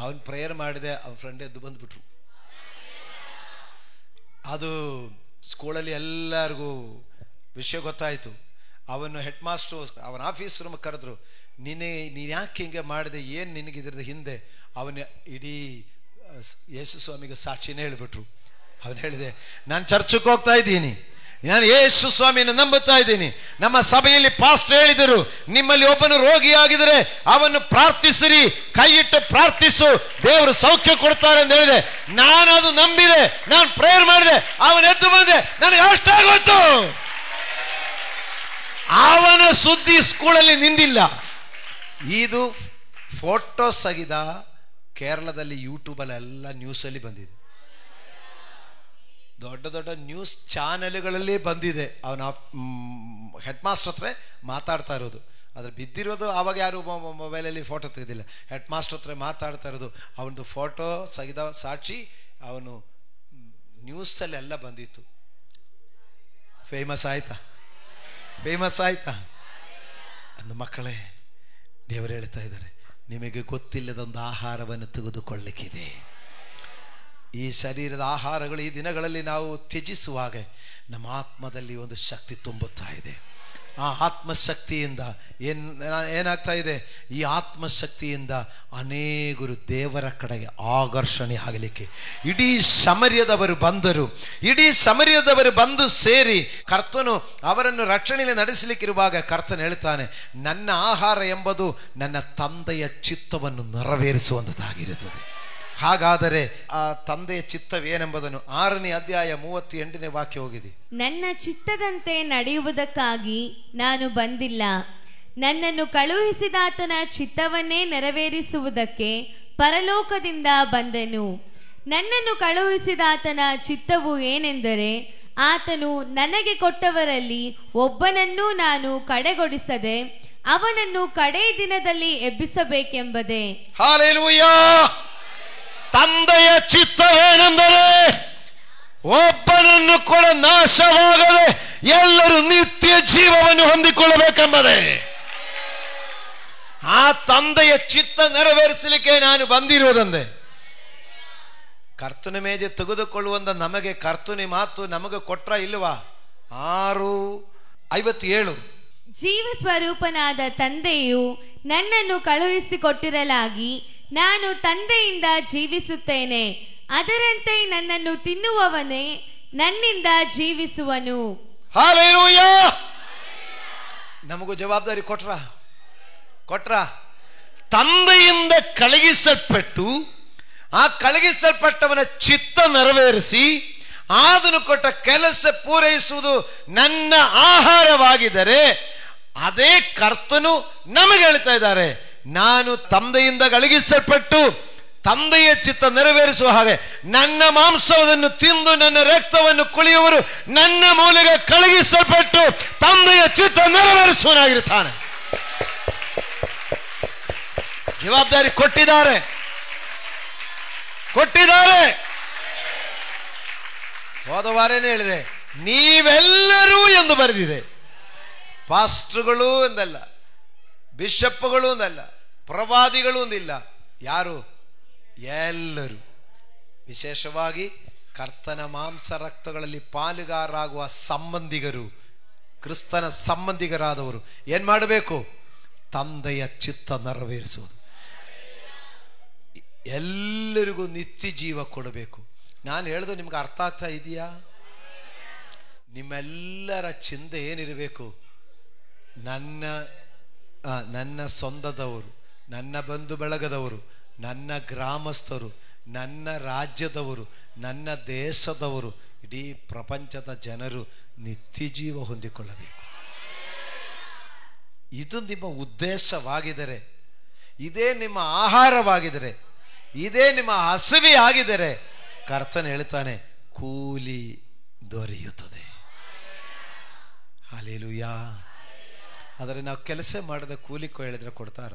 ಅವನು ಪ್ರೇಯರ್ ಮಾಡಿದೆ, ಅವನ ಫ್ರೆಂಡ್ ಎದ್ದು ಬಂದ್ಬಿಟ್ರು. ಅದು ಸ್ಕೂಲಲ್ಲಿ ಎಲ್ಲರಿಗೂ ವಿಷಯ ಗೊತ್ತಾಯಿತು. ಅವನು ಹೆಡ್ ಮಾಸ್ಟ್ರು ಅವನ ಆಫೀಸ್ ರೂಮ್ ಕರೆದ್ರು, ನೀನು ಯಾಕೆ ಹಿಂಗೆ ಮಾಡಿದೆ, ಏನು ನಿನಗಿದ್ರದ ಹಿಂದೆ? ಅವನ ಇಡೀ ಯೇಸು ಸ್ವಾಮಿಗೆ ಸಾಕ್ಷಿನೇ ಹೇಳಿಬಿಟ್ರು. ಅವನು ಹೇಳಿದೆ, ನಾನು ಚರ್ಚಕ್ಕೆ ಹೋಗ್ತಾ ಇದ್ದೀನಿ, ನಾನು ಯೇಸು ಸ್ವಾಮಿಯನ್ನು ನಂಬುತ್ತಾ ಇದ್ದೀನಿ, ನಮ್ಮ ಸಭೆಯಲ್ಲಿ ಪಾಸ್ಟ್ ಹೇಳಿದರು, ನಿಮ್ಮಲ್ಲಿ ಒಬ್ಬನು ರೋಗಿಯಾಗಿದ್ದರೆ ಅವನ್ನು ಪ್ರಾರ್ಥಿಸಿರಿ, ಕೈ ಇಟ್ಟು ಪ್ರಾರ್ಥಿಸು, ದೇವರು ಸೌಖ್ಯ ಕೊಡ್ತಾರೆ ಅಂತ ಹೇಳಿದೆ. ನಾನು ಅದು ನಂಬಿದೆ, ನಾನು ಪ್ರೇಯರ್ ಮಾಡಿದೆ, ಅವನು ಎದ್ದು ಬಂದೆ, ನನಗೆ ಅಷ್ಟೇ ಗೊತ್ತು. ಅವನ ಸುದ್ದಿ ಸ್ಕೂಲಲ್ಲಿ ನಿಂದಿಲ್ಲ. ಇದು ಫೋಟೋ ಸಹಿತ ಕೇರಳದಲ್ಲಿ ಯೂಟ್ಯೂಬಲ್ಲಿ ಎಲ್ಲ ನ್ಯೂಸಲ್ಲಿ ಬಂದಿದೆ, ದೊಡ್ಡ ದೊಡ್ಡ ನ್ಯೂಸ್ ಚಾನೆಲ್ಗಳಲ್ಲಿ ಬಂದಿದೆ. ಅವನ ಹೆಡ್ ಮಾಸ್ಟರ್ ಹತ್ರ ಮಾತಾಡ್ತಾ ಇರೋದು, ಅದ್ರ ಬಿದ್ದಿರೋದು ಆವಾಗ ಯಾರು ಮೊಬೈಲಲ್ಲಿ ಫೋಟೋ ತೆಗೆದಿಲ್ಲ, ಹೆಡ್ ಮಾಸ್ಟರ್ ಹತ್ರ ಮಾತಾಡ್ತಾ ಇರೋದು. ಅವನದು ಫೋಟೋ ಸಹಿತ ಸಾಕ್ಷಿ ಅವನು ನ್ಯೂಸಲ್ಲಿ ಎಲ್ಲ ಬಂದಿತ್ತು. ಫೇಮಸ್ ಆಯ್ತಾ? ಫೇಮಸ್ ಆಯ್ತಾ? ಅಂದು ಮಕ್ಕಳೇ, ದೇವರು ಹೇಳ್ತಾ ಇದ್ದಾರೆ, ನಿಮಗೆ ಗೊತ್ತಿಲ್ಲದೊಂದು ಆಹಾರವನ್ನು ತೆಗೆದುಕೊಳ್ಳಿಕ್ಕಿದೆ. ಈ ಶರೀರದ ಆಹಾರಗಳು ಈ ದಿನಗಳಲ್ಲಿ ನಾವು ತ್ಯಜಿಸುವಾಗ ನಮ್ಮ ಆತ್ಮದಲ್ಲಿ ಒಂದು ಶಕ್ತಿ ತುಂಬುತ್ತಾ ಇದೆ. ಆ ಆತ್ಮಶಕ್ತಿಯಿಂದ ಏನಾಗ್ತಾ ಇದೆ? ಈ ಆತ್ಮಶಕ್ತಿಯಿಂದ ಅನೇಕರು ದೇವರ ಕಡೆಗೆ ಆಕರ್ಷಣೆ ಆಗಲಿಕ್ಕೆ ಇಡೀ ಸಮರ್ಯದವರು ಬಂದರು. ಇಡೀ ಸಮರ್ಯದವರು ಬಂದು ಸೇರಿ ಕರ್ತನು ಅವರನ್ನು ರಕ್ಷಣೆಯಲ್ಲಿ ನಡೆಸಲಿಕ್ಕಿರುವಾಗ ಕರ್ತನು ಹೇಳ್ತಾನೆ, ನನ್ನ ಆಹಾರ ಎಂಬುದು ನನ್ನ ತಂದೆಯ ಚಿತ್ತವನ್ನು ನೆರವೇರಿಸುವಂಥದ್ದಾಗಿರುತ್ತದೆ. ಹಾಗಾದರೆ ಆ ತಂದೆಯ ಚಿತ್ತವೇನೆಂಬುದನ್ನು 6ನೇ ಅಧ್ಯಾಯ 38ನೇ ವಾಕ್ಯ ಹೋಗಿದೆ. ನನ್ನ ಚಿತ್ತದಂತೆ ನಡೆಯುವುದಕ್ಕಾಗಿ ನಾನು ಬಂದಿಲ್ಲ, ನನ್ನನ್ನು ಕಳುಹಿಸಿದಾತನ ಚಿತ್ತವನ್ನೇ ನೆರವೇರಿಸುವುದಕ್ಕೆ ಪರಲೋಕದಿಂದ ಬಂದೆನು. ನನ್ನನ್ನು ಕಳುಹಿಸಿದಾತನ ಚಿತ್ತವು ಏನೆಂದರೆ, ಆತನು ನನಗೆ ಕೊಟ್ಟವರಲ್ಲಿ ಒಬ್ಬನನ್ನೂ ನಾನು ಕಡೆಗೊಡಿಸದೆ ಅವನನ್ನು ಕಡೇ ದಿನದಲ್ಲಿ ಎಬ್ಬಿಸಬೇಕೆಂಬುದೇ. ಹಲ್ಲೆಲೂಯಾ. ತಂದೆಯ ಚಿತ್ತವೇನೆಂದರೆ ಒಬ್ಬನನ್ನು ಕೂಡ ನಾಶವಾಗದೆ ಎಲ್ಲರೂ ನಿತ್ಯ ಜೀವವನ್ನು ಹೊಂದಿಕೊಳ್ಳಬೇಕೆಂಬುದೇ. ಆ ತಂದೆಯ ಚಿತ್ತ ನೆರವೇರಿಸಲಿಕ್ಕೆ ನಾನು ಬಂದಿರುವುದಂದೆ. ಕರ್ತನ ಮೇಜೆ ತೆಗೆದುಕೊಳ್ಳುವಂತ ನಮಗೆ ಕರ್ತನ ಮಾತು ನಮಗೆ ಕೊಟ್ರ ಇಲ್ವಾ? 6:57 ಜೀವ ಸ್ವರೂಪನಾದ ತಂದೆಯು ನನ್ನನ್ನು ಕಳುಹಿಸಿಕೊಟ್ಟಿರಲಾಗಿ ನಾನು ತಂದೆಯಿಂದ ಜೀವಿಸುತ್ತೇನೆ, ಅದರಂತೆ ನನ್ನನ್ನು ತಿನ್ನುವವನೇ ನನ್ನಿಂದ ಜೀವಿಸುವನು. ಹಲ್ಲೆಲೂಯಾ. ನಮಗೂ ಜವಾಬ್ದಾರಿ ಕೊಟ್ರ ತಂದೆಯಿಂದ ಕಳುಹಿಸಲ್ಪಟ್ಟು ಆ ಕಳುಹಿಸಲ್ಪಟ್ಟವನ ಚಿತ್ತ ನೆರವೇರಿಸಿ ಆದನು ಕೊಟ್ಟ ಕೆಲಸ ಪೂರೈಸುವುದು ನನ್ನ ಆಹಾರವಾಗಿದ್ದರೆ, ಅದೇ ಕರ್ತನು ನಮಗೆ ಹೇಳ್ತಾ ಇದ್ದಾರೆ, ನಾನು ತಂದೆಯಿಂದ ಕಳುಹಿಸಲ್ಪಟ್ಟು ತಂದೆಯ ಚಿತ್ತ ನೆರವೇರಿಸುವ ಹಾಗೆ ನನ್ನ ಮಾಂಸವನ್ನು ತಿಂದು ನನ್ನ ರಕ್ತವನ್ನು ಕುಳಿಯುವರು ನನ್ನ ಮೂಲಕ ಕಳುಹಿಸಲ್ಪಟ್ಟು ತಂದೆಯ ಚಿತ್ತ ನೆರವೇರಿಸುವನಾಗಿರುತ್ತಾನೆ. ಜವಾಬ್ದಾರಿ ಕೊಟ್ಟಿದ್ದಾರೆ. ಹೋದ ವಾರನೇ ಹೇಳಿದೆ, ನೀವೆಲ್ಲರೂ ಎಂದು ಬರೆದಿದೆ. ಪಾಸ್ಟರ್ಗಳು ಎಂದಲ್ಲ, ಬಿಷಪ್ಗಳು ಎಂದಲ್ಲ, ಪ್ರವಾದಿಗಳು ಎಂದಿಲ್ಲ, ಯಾರು? ಎಲ್ಲರೂ. ವಿಶೇಷವಾಗಿ ಕರ್ತನ ಮಾಂಸ ರಕ್ತಗಳಲ್ಲಿ ಪಾಲುಗಾರರಾಗುವ ಸಂಬಂಧಿಗರು, ಕ್ರಿಸ್ತನ ಸಂಬಂಧಿಗರಾದವರು ಏನ್ ಮಾಡಬೇಕು? ತಂದೆಯ ಚಿತ್ತ ನೆರವೇರಿಸುವುದು. ಎಲ್ಲರಿಗೂ ನಿತ್ಯ ಜೀವ ಕೊಡಬೇಕು. ನಾನು ಹೇಳಿದು ನಿಮ್ಗೆ ಅರ್ಥ ಆಗ್ತಾ ಇದೆಯಾ? ನಿಮ್ಮೆಲ್ಲರ ಚಿಂತೆ ಏನಿರಬೇಕು? ನನ್ನ ಸ್ವಂತದವರು, ನನ್ನ ಬಂಧು ಬಳಗದವರು, ನನ್ನ ಗ್ರಾಮಸ್ಥರು, ನನ್ನ ರಾಜ್ಯದವರು, ನನ್ನ ದೇಶದವರು, ಇಡೀ ಪ್ರಪಂಚದ ಜನರು ನಿತ್ಯ ಜೀವ ಹೊಂದಿಕೊಳ್ಳಬೇಕು. ಇದು ನಿಮ್ಮ ಉದ್ದೇಶವಾಗಿದ್ದರೆ, ಇದೇ ನಿಮ್ಮ ಆಹಾರವಾಗಿದ್ದರೆ, ಇದೇ ನಿಮ್ಮ ಹಸಿವೆ ಆಗಿದ್ದರೆ, ಕರ್ತನ ಹೇಳ್ತಾನೆ ಕೂಲಿ ದೊರೆಯುತ್ತದೆ. ಹಲ್ಲೆಲೂಯಾ. ಆದರೆ ನಾವು ಕೆಲಸ ಮಾಡದೆ ಕೂಲಿ ಹೇಳಿದ್ರೆ ಕೊಡ್ತಾರ?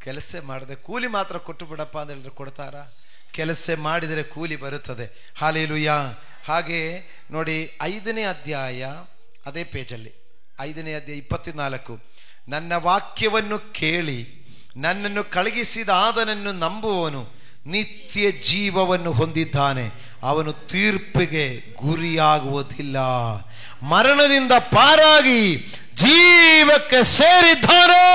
ಕೆಲಸ ಮಾಡದೆ ಕೂಲಿ ಮಾತ್ರ ಕೊಟ್ಟು ಬಿಡಪ್ಪ ಅಂತ ಹೇಳಿದ್ರೆ ಕೊಡ್ತಾರ? ಕೆಲಸ ಮಾಡಿದರೆ ಕೂಲಿ ಬರುತ್ತದೆ. ಹಲ್ಲೆಲೂಯಾ. ಹಾಗೆ ನೋಡಿ 5ನೇ ಅಧ್ಯಾಯ ಅದೇ ಪೇಜಲ್ಲಿ 5ನೇ ಅಧ್ಯಾಯ 24, ನನ್ನ ವಾಕ್ಯವನ್ನು ಕೇಳಿ ನನ್ನನ್ನು ಕಳುಹಿಸಿದ ಆತನನ್ನು ನಂಬುವವನು ನಿತ್ಯ ಜೀವವನ್ನು ಹೊಂದಿದ್ದಾನೆ, ಅವನು ತೀರ್ಪಿಗೆ ಗುರಿಯಾಗುವುದಿಲ್ಲ, ಮರಣದಿಂದ ಪಾರಾಗಿ ಜೀವಕ್ಕೆ ಸೇರಿದ್ದಾನೆ.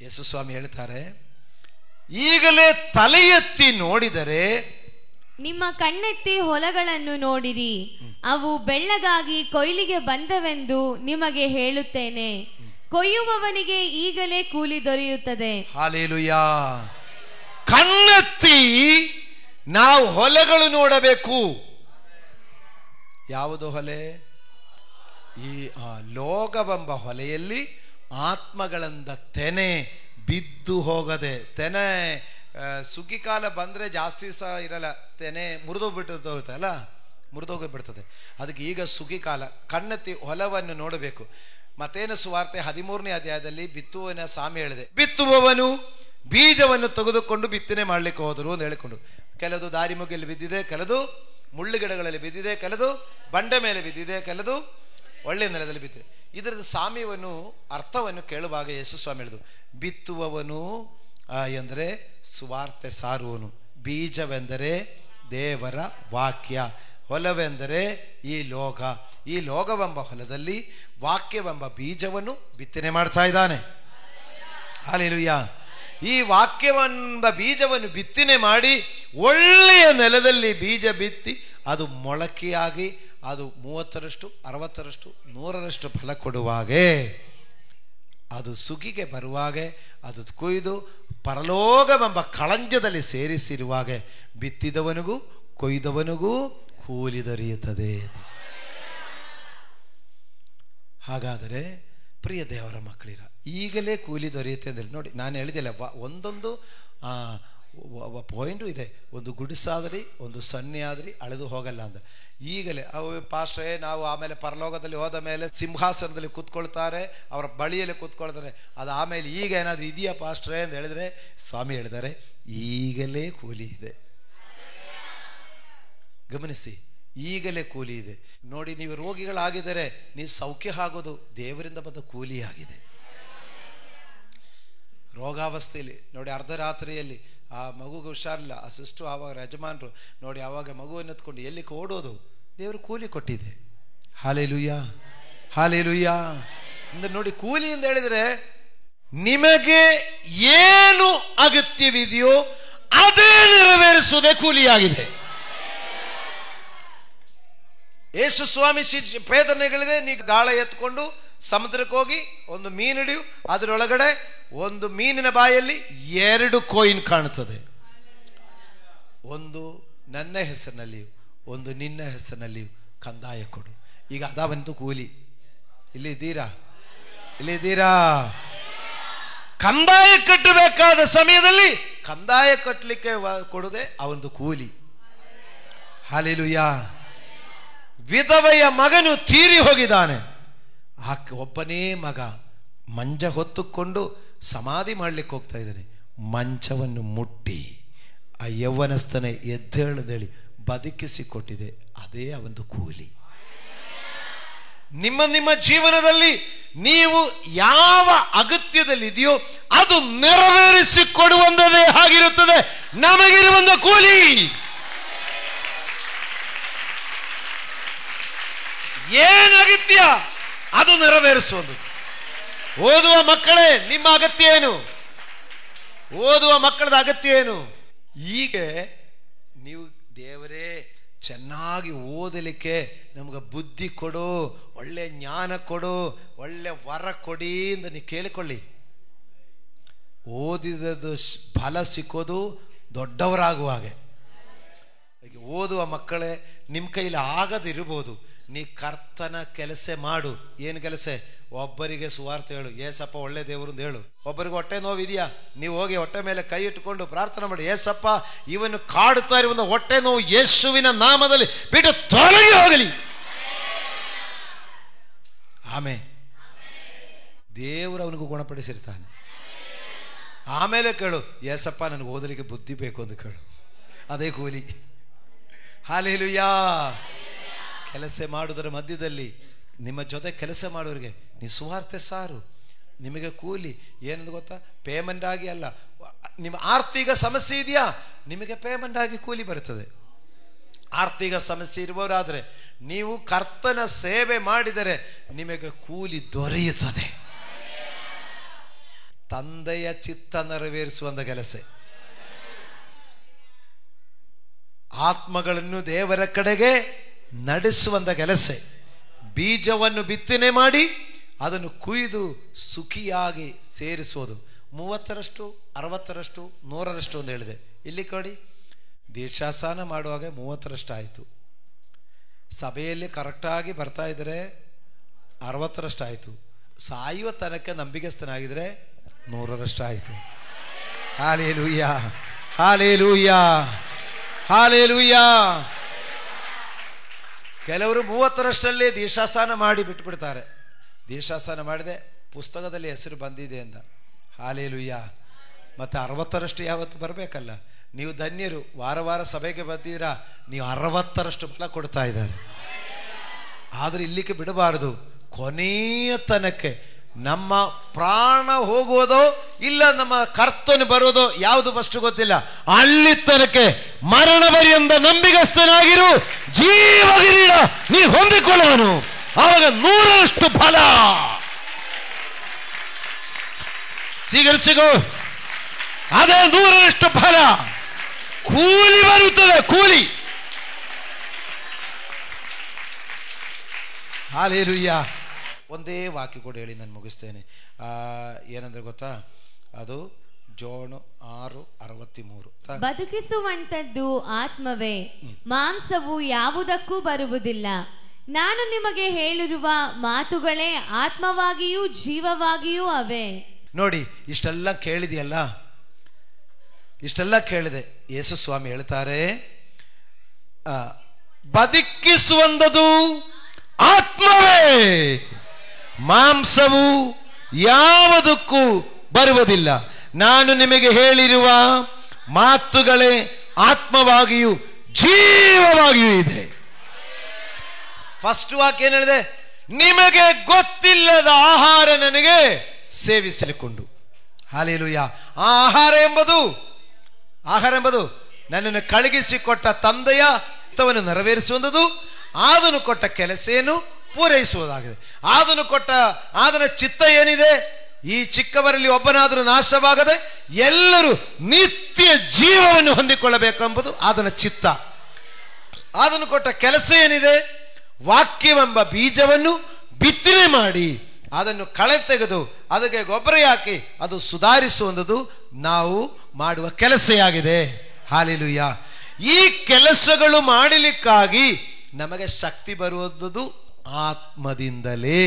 ಯೇಸು ಸ್ವಾಮಿ ಹೇಳ್ತಾರೆ, ಈಗಲೇ ತಲೆ ಎತ್ತಿ ನೋಡಿದರೆ ನಿಮ್ಮ ಕಣ್ಣೆತ್ತಿ ಹೊಲಗಳನ್ನು ನೋಡಿರಿ, ಅವು ಬೆಳ್ಳಗಾಗಿ ಕೊಯ್ಲಿಗೆ ಬಂದವೆಂದು ನಿಮಗೆ ಹೇಳುತ್ತೇನೆ. ಕೊಯ್ಯುವವನಿಗೆ ಈಗಲೇ ಕೂಲಿ ದೊರೆಯುತ್ತದೆ. ಹಲ್ಲೆಲೂಯಾ. ಕಣ್ಣೆತ್ತಿ ನಾವು ಹೊಲಗಳು ನೋಡಬೇಕು. ಯಾವುದು ಹೊಲೆ? ಈ ಲೋಕವೆಂಬ ಹೊಲೆಯಲ್ಲಿ ಆತ್ಮಗಳಿಂದ ತೆನೆ ಬಿದ್ದು ಹೋಗದೆ, ತೆನೆ ಸುಗ್ಗಿಕಾಲ ಬಂದರೆ ಜಾಸ್ತಿ ಸಹ ಇರಲ್ಲ, ತೆನೆ ಮುರಿದೋಗ್ಬಿಟ್ಟಿರ್ತಲ್ಲ, ಮುರಿದೋಗಿಬಿಡ್ತದೆ. ಅದಕ್ಕೆ ಈಗ ಸುಗ್ಗಿಕಾಲ. ಕಣ್ಣೆತ್ತಿ ಹೊಲವನ್ನು ನೋಡಬೇಕು. ಮತ್ತೇನು ಸುವಾರ್ತೆ 13ನೇ ಅಧ್ಯಾಯದಲ್ಲಿ ಬಿತ್ತುವನ ಸಾಮೆ ಹೇಳಿದೆ, ಬಿತ್ತುವವನು ಬೀಜವನ್ನು ತೆಗೆದುಕೊಂಡು ಬಿತ್ತನೆ ಮಾಡಲಿಕ್ಕೆ ಹೋದರು ಅಂತ ಹೇಳಿಕೊಂಡು. ಕೆಲದು ದಾರಿ ಮುಗಿಯಲ್ಲಿ ಬಿದ್ದಿದೆ, ಕೆಲದು ಮುಳ್ಳುಗಿಡಗಳಲ್ಲಿ ಬಿದ್ದಿದೆ, ಕೆಲದು ಬಂಡೆ ಮೇಲೆ ಬಿದ್ದಿದೆ, ಕೆಲದು ಒಳ್ಳೆ ನೆಲದಲ್ಲಿ ಬಿದ್ದಿದೆ. ಇದರದ ಸಾಮ್ಯವನ್ನು ಅರ್ಥವನ್ನು ಕೇಳುವಾಗ ಯೇಸು ಸ್ವಾಮಿ ಹೇಳಿದು, ಬಿತ್ತುವವನು ಎಂದರೆ ಸುವಾರ್ತೆ ಸಾರುವನು, ಬೀಜವೆಂದರೆ ದೇವರ ವಾಕ್ಯ, ಹೊಲವೆಂದರೆ ಈ ಲೋಕ. ಈ ಲೋಕವೆಂಬ ಹೊಲದಲ್ಲಿ ವಾಕ್ಯವೆಂಬ ಬೀಜವನ್ನು ಬಿತ್ತನೆ ಮಾಡ್ತಾ ಇದ್ದಾನೆ. ಹಲ್ಲೆಲೂಯಾ. ಈ ವಾಕ್ಯವೆಂಬ ಬೀಜವನ್ನು ಬಿತ್ತನೆ ಮಾಡಿ ಒಳ್ಳೆಯ ನೆಲದಲ್ಲಿ ಬೀಜ ಬಿತ್ತಿ ಅದು ಮೊಳಕೆಯಾಗಿ ಅದು 30ರಷ್ಟು 60ರಷ್ಟು 100ರಷ್ಟು ಫಲ ಕೊಡುವಾಗೆ, ಅದು ಸುಗಿಗೆ ಬರುವಾಗೆ, ಅದು ಕೊಯ್ದು ಪರಲೋಕವೆಂಬ ಕಳಂಜದಲ್ಲಿ ಸೇರಿಸಿರುವಾಗ ಬಿತ್ತಿದವನಿಗೂ ಕೊಯ್ದವನಿಗೂ ಕೂಲಿ ದೊರೆಯುತ್ತದೆ. ಹಾಗಾದರೆ ಪ್ರಿಯ ದೇವರ ಮಕ್ಕಳಿರ, ಈಗಲೇ ಕೂಲಿ ದೊರೆಯುತ್ತೆ ಅಂದರೆ ನೋಡಿ, ನಾನು ಹೇಳಿದಿಲ್ಲ, ಒಂದೊಂದು ಪಾಯಿಂಟು ಇದೆ. ಒಂದು ಗುಡಿಸಾದ್ರಿ, ಒಂದು ಸನ್ನೆ ಆದ್ರಿ ಅಳೆದು ಹೋಗಲ್ಲ ಅಂತ. ಈಗಲೇ ಅವು ಪಾಸ್ಟ್ರೇ ನಾವು ಆಮೇಲೆ ಪರಲೋಕದಲ್ಲಿ ಹೋದ ಮೇಲೆ ಸಿಂಹಾಸನದಲ್ಲಿ ಕೂತ್ಕೊಳ್ತಾರೆ, ಅವರ ಬಳಿಯಲ್ಲಿ ಕೂತ್ಕೊಳ್ತಾರೆ, ಅದು ಆಮೇಲೆ ಈಗ ಏನಾದರೂ ಇದೆಯಾ ಪಾಸ್ಟ್ರೇ ಅಂತ ಹೇಳಿದ್ರೆ ಸ್ವಾಮಿ ಹೇಳಿದ್ದಾರೆ, ಈಗಲೇ ಕೂಲಿ ಇದೆ. ಗಮನಿಸಿ, ಈಗಲೇ ಕೂಲಿ ಇದೆ. ನೋಡಿ, ನೀವು ರೋಗಿಗಳಾಗಿದ್ದರೆ ನೀವು ಸೌಖ್ಯ ಆಗೋದು ದೇವರಿಂದ ಬಂದ ಕೂಲಿ ಆಗಿದೆ. ರೋಗಾವಸ್ಥೆಯಲ್ಲಿ ನೋಡಿ, ಅರ್ಧರಾತ್ರಿಯಲ್ಲಿ ಆ ಮಗುಗೆ ಹುಷಾರಿಲ್ಲ, ಆ ಸಿಸ್ಟು ಆವಾಗ ಯಜಮಾನರು ನೋಡಿ ಆವಾಗ ಮಗುವನ್ನು ಎತ್ಕೊಂಡು ಎಲ್ಲಿಗೆ ಓಡೋದು, ದೇವರು ಕೂಲಿ ಕೊಟ್ಟಿದೆ. Hallelujah, hallelujah. ಅಂದ್ರೆ ನೋಡಿ, ಕೂಲಿ ಅಂತ ಹೇಳಿದ್ರೆ ನಿಮಗೆ ಏನು ಅಗತ್ಯವಿದೆಯೋ ಅದೇ ನೆರವೇರಿಸುವುದೇ ಕೂಲಿಯಾಗಿದೆ. ಯೇಸು ಸ್ವಾಮಿ ಪೇದನೆಗಳಿದೆ, ನೀ ಗಾಳ ಎತ್ಕೊಂಡು ಸಮುದ್ರಕ್ಕೆ ಹೋಗಿ ಒಂದು ಮೀನು ಹಿಡಿಯು, ಅದರೊಳಗಡೆ ಒಂದು ಮೀನಿನ ಬಾಯಲ್ಲಿ 2 ಕಾಯಿನ್ ಕಾಣುತ್ತದೆ. ಒಂದು ನನ್ನ ಹೆಸರಿನಲ್ಲಿಯೂ ಒಂದು ನಿನ್ನ ಹೆಸರಿನಲ್ಲಿಯೂ ಕಂದಾಯ ಕೊಡು. ಈಗ ಅದಾವಂತೂ ಕೂಲಿ. ಇಲ್ಲಿದ್ದೀರಾ? ಇಲ್ಲಿದ್ದೀರಾ? ಕಂದಾಯ ಕಟ್ಟಬೇಕಾದ ಸಮಯದಲ್ಲಿ ಕಂದಾಯ ಕಟ್ಟಲಿಕ್ಕೆ ಕೊಡುವುದೇ ಅವನದು ಕೂಲಿ. ಹಲ್ಲೆಲೂಯಾ. ವಿಧವೆಯ ಮಗನು ತೀರಿ ಹೋಗಿದ್ದಾನೆ. ಆಕೆ ಒಬ್ಬನೇ ಮಗ ಮಂಚ ಹೊತ್ತುಕೊಂಡು ಸಮಾಧಿ ಮಾಡಲಿಕ್ಕೆ ಹೋಗ್ತಾ ಇದ್ದಾನೆ. ಮಂಚವನ್ನು ಮುಟ್ಟಿ ಆ ಯೌವನಸ್ಥನೇ ಎದ್ದೇಳದೇಳಿ ಬದುಕಿಸಿಕೊಟ್ಟಿದೆ, ಅದೇ ಅವನದು ಕೂಲಿ. ನಿಮ್ಮ ನಿಮ್ಮ ಜೀವನದಲ್ಲಿ ನೀವು ಯಾವ ಅಗತ್ಯದಲ್ಲಿದೆಯೋ ಅದು ನೆರವೇರಿಸಿಕೊಡುವಂಥದ್ದೇ ಆಗಿರುತ್ತದೆ ನಮಗಿರುವಂಥ ಕೂಲಿ. ಏನು ಅಗತ್ಯ ಅದು ನೆರವೇರಿಸುವುದು. ಓದುವ ಮಕ್ಕಳೇ, ನಿಮ್ಮ ಅಗತ್ಯ ಏನು? ಓದುವ ಮಕ್ಕಳದ ಅಗತ್ಯ ಏನು? ಹೀಗೆ ನೀವು ದೇವರೇ ಚೆನ್ನಾಗಿ ಓದಲಿಕ್ಕೆ ನಮ್ಗೆ ಬುದ್ಧಿ ಕೊಡು, ಒಳ್ಳೆ ಜ್ಞಾನ ಕೊಡು, ಒಳ್ಳೆ ವರ ಕೊಡಿ ಅಂತ ನೀವು ಕೇಳಿಕೊಳ್ಳಿ. ಓದಿದದು ಫಲ ಸಿಕ್ಕೋದು ದೊಡ್ಡವರಾಗುವಾಗೆ. ಓದುವ ಮಕ್ಕಳೇ, ನಿಮ್ಮ ಕೈಲಿ ಆಗದಿರ್ಬೋದು, ನೀ ಕರ್ತನ ಕೆಲಸ ಮಾಡು. ಏನು ಕೆಲಸ? ಒಬ್ಬರಿಗೆ ಸುವಾರ್ತೆ ಹೇಳು, ಏಸಪ್ಪ ಒಳ್ಳೆ ದೇವರು ಅಂತ ಹೇಳು. ಒಬ್ಬರಿಗೆ ಹೊಟ್ಟೆ ನೋವಿದೆಯಾ, ನೀವು ಹೋಗಿ ಹೊಟ್ಟೆ ಮೇಲೆ ಕೈ ಇಟ್ಟುಕೊಂಡು ಪ್ರಾರ್ಥನೆ ಮಾಡಿ, ಏಸಪ್ಪ ಇವನ್ನು ಕಾಡುತ್ತಾ ಇರುವ ಹೊಟ್ಟೆ ನೋವು ಯೇಸುವಿನ ನಾಮದಲ್ಲಿ ಬಿಟ್ಟು ತೊಲಗಿ ಹೋಗಲಿ. ಆಮೇಲೆ ದೇವರು ಅವನಿಗೂ ಗುಣಪಡಿಸಿರ್ತಾನೆ. ಆಮೇಲೆ ಕೇಳು, ಏಸಪ್ಪ ನನಗೆ ಓದಲಿಕ್ಕೆ ಬುದ್ಧಿ ಬೇಕು ಅಂತ ಕೇಳು. ಅದೇ ಕೂಲಿ. ಹಲ್ಲೆಲೂಯಾ. ಕೆಲಸ ಮಾಡುವುದರ ಮಧ್ಯದಲ್ಲಿ ನಿಮ್ಮ ಜೊತೆ ಕೆಲಸ ಮಾಡೋರಿಗೆ ನೀವು ಸುವಾರ್ತೆ ಸಾರು, ನಿಮಗೆ ಕೂಲಿ. ಏನಂದು ಗೊತ್ತಾ? ಪೇಮೆಂಟ್ ಆಗಿ ಅಲ್ಲ. ನಿಮ್ಮ ಆರ್ಥಿಕ ಸಮಸ್ಯೆ ಇದೆಯಾ, ನಿಮಗೆ ಪೇಮೆಂಟ್ ಆಗಿ ಕೂಲಿ ಬರುತ್ತದೆ. ಆರ್ಥಿಕ ಸಮಸ್ಯೆ ಇರುವವರಾದರೆ ನೀವು ಕರ್ತನ ಸೇವೆ ಮಾಡಿದರೆ ನಿಮಗೆ ಕೂಲಿ ದೊರೆಯುತ್ತದೆ. ತಂದೆಯ ಚಿತ್ತ ನೆರವೇರಿಸುವಂಥ ಕೆಲಸ, ಆತ್ಮಗಳನ್ನು ದೇವರ ಕಡೆಗೆ ನಡೆಸುವಂಥ ಕೆಲಸ, ಬೀಜವನ್ನು ಬಿತ್ತನೆ ಮಾಡಿ ಅದನ್ನು ಕುಯ್ದು ಸುಖಿಯಾಗಿ ಸೇರಿಸೋದು. 30ರಷ್ಟು 60ರಷ್ಟು 100ರಷ್ಟು ಅಂತ ಹೇಳಿದೆ. ಇಲ್ಲಿ ಕೊಡಿ, ದೀಕ್ಷಾಸ್ನಾನ ಮಾಡುವಾಗ 30ರಷ್ಟು ಆಯಿತು. ಸಭೆಯಲ್ಲಿ ಕರೆಕ್ಟಾಗಿ ಬರ್ತಾ ಇದ್ದರೆ 60ರಷ್ಟು ಆಯಿತು. ಸಾಯುವ ತನಕ ನಂಬಿಕೆಸ್ಥನಾಗಿದ್ದರೆ 100ರಷ್ಟು ಆಯಿತು. Hallelujah, hallelujah, hallelujah. ಕೆಲವರು 30ರಷ್ಟಲ್ಲೇ ದೀಕ್ಷಾಸ್ನಾನ ಮಾಡಿ ಬಿಟ್ಟುಬಿಡ್ತಾರೆ. ದೀಕ್ಷಾಸ್ನಾನ ಮಾಡಿದೆ, ಪುಸ್ತಕದಲ್ಲಿ ಹೆಸರು ಬಂದಿದೆ ಅಂತ. ಹಲ್ಲೆಲೂಯಾ. ಮತ್ತು 60ರಷ್ಟು ಯಾವತ್ತು ಬರಬೇಕಲ್ಲ. ನೀವು ಧನ್ಯರು, ವಾರ ವಾರ ಸಭೆಗೆ ಬಂದಿದ್ದೀರಾ, ನೀವು 60ರಷ್ಟು ಫಲ ಕೊಡ್ತಾ ಇದ್ದಾರೆ. ಆದರೆ ಇಲ್ಲಿಗೆ ಬಿಡಬಾರದು, ಕೊನೆಯ ತನಕ ನಮ್ಮ ಪ್ರಾಣ ಹೋಗುವುದೋ ಇಲ್ಲ ನಮ್ಮ ಕರ್ತನು ಬರೋದೋ ಯಾವುದು ಫಸ್ಟ್ ಗೊತ್ತಿಲ್ಲ, ಅಲ್ಲಿ ತನಕ ಮರಣ ಪರ್ಯಂತ ನಂಬಿಗಸ್ತನಾಗಿರು, ಜೀವಗಿರಿಯ ನೀ ಹೊಂದಿಕೊಳ್ಳುವನು, ಆವಾಗ 100ರಷ್ಟು ಫಲ ಸಿಗೋ. ಅದೇ 100ರಷ್ಟು ಫಲ, ಕೂಲಿ ಬರುತ್ತದೆ, ಕೂಲಿ. ಹಾಲೆಲೂಯಾ. ಒಂದೇ ವಾಕ್ಯ ಕೂಡ ಹೇಳಿ ನಾನು ಮುಗಿಸ್ತೇನೆ. ಏನಂದ್ರೆ ಗೊತ್ತಾ, ಅದು ಜೋನು 6:63. ಬದುಕಿಸುವಂತದ್ದು ಆತ್ಮವೇ, ಮಾಂಸವು ಯಾವುದಕ್ಕೂ ಬರುವುದಿಲ್ಲ. ನಾನು ನಿಮಗೆ ಹೇಳಿರುವ ಮಾತುಗಳೇ ಆತ್ಮವಾಗಿಯೂ ಜೀವವಾಗಿಯೂ ಅವೆ. ನೋಡಿ, ಇಷ್ಟೆಲ್ಲ ಕೇಳಿದೆಯಲ್ಲ, ಇಷ್ಟೆಲ್ಲ ಕೇಳಿದೆ. ಯೇಸು ಸ್ವಾಮಿ ಹೇಳ್ತಾರೆ, ಬದುಕಿಸುವಂಥದ್ದು ಆತ್ಮವೇ, ಮಾಂಸವು ಯಾವುದಕ್ಕೂ ಬರುವುದಿಲ್ಲ. ನಾನು ನಿಮಗೆ ಹೇಳಿರುವ ಮಾತುಗಳೇ ಆತ್ಮವಾಗಿಯೂ ಜೀವವಾಗಿಯೂ ಇದೆ. ಫಸ್ಟ್ ವಾಕ್ಯ ಏನ್ ಹೇಳಿದೆ? ನಿಮಗೆ ಗೊತ್ತಿಲ್ಲದ ಆಹಾರ ನನಗೆ ಸೇವಿಸಲಿಕೊಂಡು. ಹಾಲೆಲೂಯಾ. ಆ ಆಹಾರ ಎಂಬುದು ನನ್ನನ್ನು ಕಳುಹಿಸಿಕೊಟ್ಟ ತಂದೆಯ ಹಿತವನ್ನು ನೆರವೇರಿಸುವಂಥದ್ದು, ಆತನು ಕೊಟ್ಟ ಕೆಲಸವನ್ನು ಪೂರೈಸುವುದಾಗಿದೆ. ಆತನ ಚಿತ್ತ ಏನಿದೆ? ಈ ಚಿಕ್ಕವರಲ್ಲಿ ಒಬ್ಬನಾದರೂ ನಾಶವಾಗದೆ ಎಲ್ಲರೂ ನಿತ್ಯ ಜೀವವನ್ನು ಹೊಂದಿಕೊಳ್ಳಬೇಕೆಂಬುದು ಆತನ ಚಿತ್ತ. ಆತನು ಕೊಟ್ಟ ಕೆಲಸ ಏನಿದೆ? ವಾಕ್ಯವೆಂಬ ಬೀಜವನ್ನು ಬಿತ್ತನೆ ಮಾಡಿ ಅದನ್ನು ಕಳೆ ತೆಗೆದು ಅದಕ್ಕೆ ಗೊಬ್ಬರ ಹಾಕಿ ಅದು ಸುಧಾರಿಸುವಂಥದ್ದು ನಾವು ಮಾಡುವ ಕೆಲಸವಾಗಿದೆ. ಹಾಲೆಲೂಯಾ. ಈ ಕೆಲಸಗಳು ಮಾಡಲಿಕ್ಕಾಗಿ ನಮಗೆ ಶಕ್ತಿ ಬರುವುದು ಆತ್ಮದಿಂದಲೇ,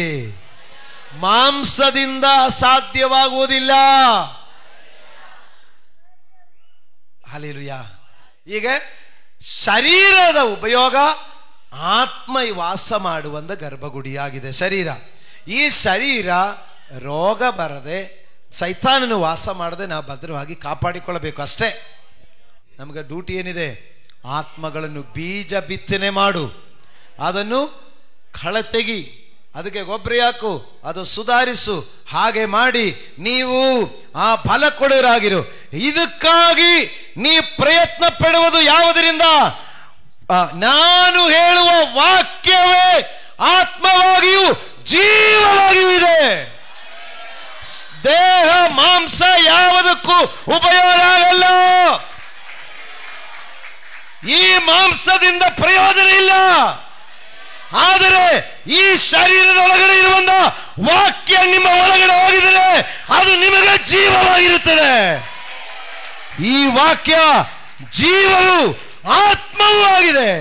ಮಾಂಸದಿಂದ ಸಾಧ್ಯವಾಗುವುದಿಲ್ಲ. ಹಾಲೆಲೂಯಾ. ಈಗ ಶರೀರದ ಉಪಯೋಗ ಆತ್ಮ ವಾಸ ಮಾಡುವಂತ ಗರ್ಭಗುಡಿಯಾಗಿದೆ ಶರೀರ. ಈ ಶರೀರ ರೋಗ ಬರದೆ ಸೈತಾನನು ವಾಸ ಮಾಡದೆ ನಾವು ಭದ್ರವಾಗಿ ಕಾಪಾಡಿಕೊಳ್ಳಬೇಕು ಅಷ್ಟೇ. ನಮಗೆ ಡ್ಯೂಟಿ ಏನಿದೆ? ಆತ್ಮಗಳನ್ನು ಬೀಜ ಬಿತ್ತನೆ ಮಾಡು, ಅದನ್ನು ಕಳೆ ತೆಗಿ, ಅದಕ್ಕೆ ಗೊಬ್ಬರ ಹಾಕು, ಅದು ಸುಧಾರಿಸು. ಹಾಗೆ ಮಾಡಿ ನೀವು ಆ ಫಲ ಕೊಡೋರಾಗಿರು. ಇದಕ್ಕಾಗಿ ನೀ ಪ್ರಯತ್ನ ಪಡುವುದು ಯಾವುದರಿಂದ? ನಾನು ಹೇಳುವ ವಾಕ್ಯವೇ ಆತ್ಮವಾಗಿಯೂ ಜೀವವಾಗಿಯೂ ಇದೆ. ದೇಹ ಮಾಂಸ ಯಾವುದಕ್ಕೂ ಉಪಯೋಗ ಆಗಲ್ಲ. ಈ ಮಾಂಸದಿಂದ ಪ್ರಯೋಜನ ಇಲ್ಲ. ಆದರೆ ಈ ಶರೀರದ ಒಳಗಡೆ ಇರುವಂತ ವಾಕ್ಯ ನಿಮ್ಮ ಒಳಗಡೆ ಹೋಗಿದರೆ ಅದು ನಿಮಗೆ ಜೀವವಾಗಿರುತ್ತದೆ. ಈ ವಾಕ್ಯ ಜೀವವು ಆತ್ಮವೂ ಆಗಿದೆ.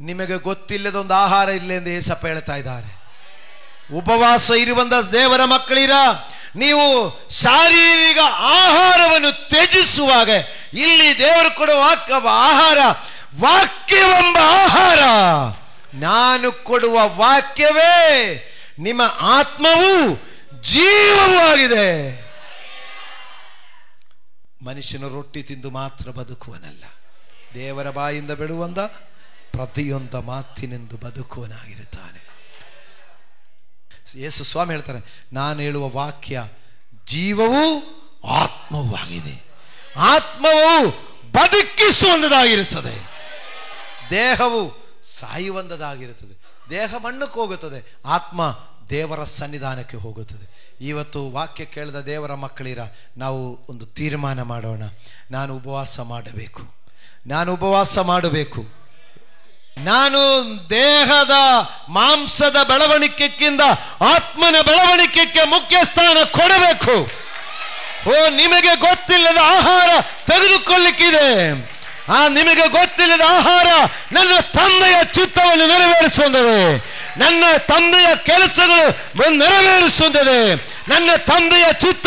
ನಿಮಗೆ ಗೊತ್ತಿಲ್ಲದ ಒಂದು ಆಹಾರ ಇಲ್ಲ ಎಂದು ಏಸಪ್ಪ ಹೇಳ್ತಾ ಇದ್ದಾರೆ. ಉಪವಾಸ ಇರುವಂತ ದೇವರ ಮಕ್ಕಳಿರ, ನೀವು ಶಾರೀರಿಕ ಆಹಾರವನ್ನು ತ್ಯಜಿಸುವಾಗ ಇಲ್ಲಿ ದೇವರು ಕೊಡುವ ಆಹಾರ ವಾಕ್ಯವೆಂಬ ಆಹಾರ. ನಾನು ಕೊಡುವ ವಾಕ್ಯವೇ ನಿಮ್ಮ ಆತ್ಮವೂ ಜೀವವೂ ಆಗಿದೆ. ಮನುಷ್ಯನು ರೊಟ್ಟಿ ತಿಂದು ಮಾತ್ರ ಬದುಕುವನಲ್ಲ, ದೇವರ ಬಾಯಿಂದ ಬಿಡುವಂತ ಪ್ರತಿಯೊಂದು ಮಾತಿನೆಂದು ಬದುಕುವನಾಗಿರುತ್ತಾನೆ. ಯೇಸು ಸ್ವಾಮಿ ಹೇಳ್ತಾರೆ, ನಾನು ಹೇಳುವ ವಾಕ್ಯ ಜೀವವೂ ಆತ್ಮವೂ ಆಗಿದೆ. ಆತ್ಮವು ಬದುಕಿಸುವಂಥದ್ದಾಗಿರುತ್ತದೆ, ದೇಹವು ಸಾಯುವಂಥದ್ದಾಗಿರುತ್ತದೆ. ದೇಹ ಮಣ್ಣಕ್ಕೆ ಹೋಗುತ್ತದೆ, ಆತ್ಮ ದೇವರ ಸನ್ನಿಧಾನಕ್ಕೆ ಹೋಗುತ್ತದೆ. ಇವತ್ತು ವಾಕ್ಯ ಕೇಳಿದ ದೇವರ ಮಕ್ಕಳಿರ, ನಾವು ಒಂದು ತೀರ್ಮಾನ ಮಾಡೋಣ. ನಾನು ಉಪವಾಸ ಮಾಡಬೇಕು. ನಾನು ದೇಹದ ಮಾಂಸದ ಬೆಳವಣಿಗೆಕ್ಕಿಂತ ಆತ್ಮನ ಬೆಳವಣಿಗೆಗೆ ಮುಖ್ಯ ಸ್ಥಾನ ಕೊಡಬೇಕು. ನಿಮಗೆ ಗೊತ್ತಿಲ್ಲದ ಆಹಾರ ತೆಗೆದುಕೊಳ್ಳಿಕ್ಕಿದೆ. ನಿಮಗೆ ಗೊತ್ತಿಲ್ಲದ ಆಹಾರ ನನ್ನ ತಂದೆಯ ಚಿತ್ತವನ್ನು ನೆರವೇರಿಸುತ್ತದೆ, ನನ್ನ ತಂದೆಯ ಕೆಲಸಗಳು ನೆರವೇರಿಸುತ್ತದೆ. ನನ್ನ ತಂದೆಯ ಚಿತ್ತ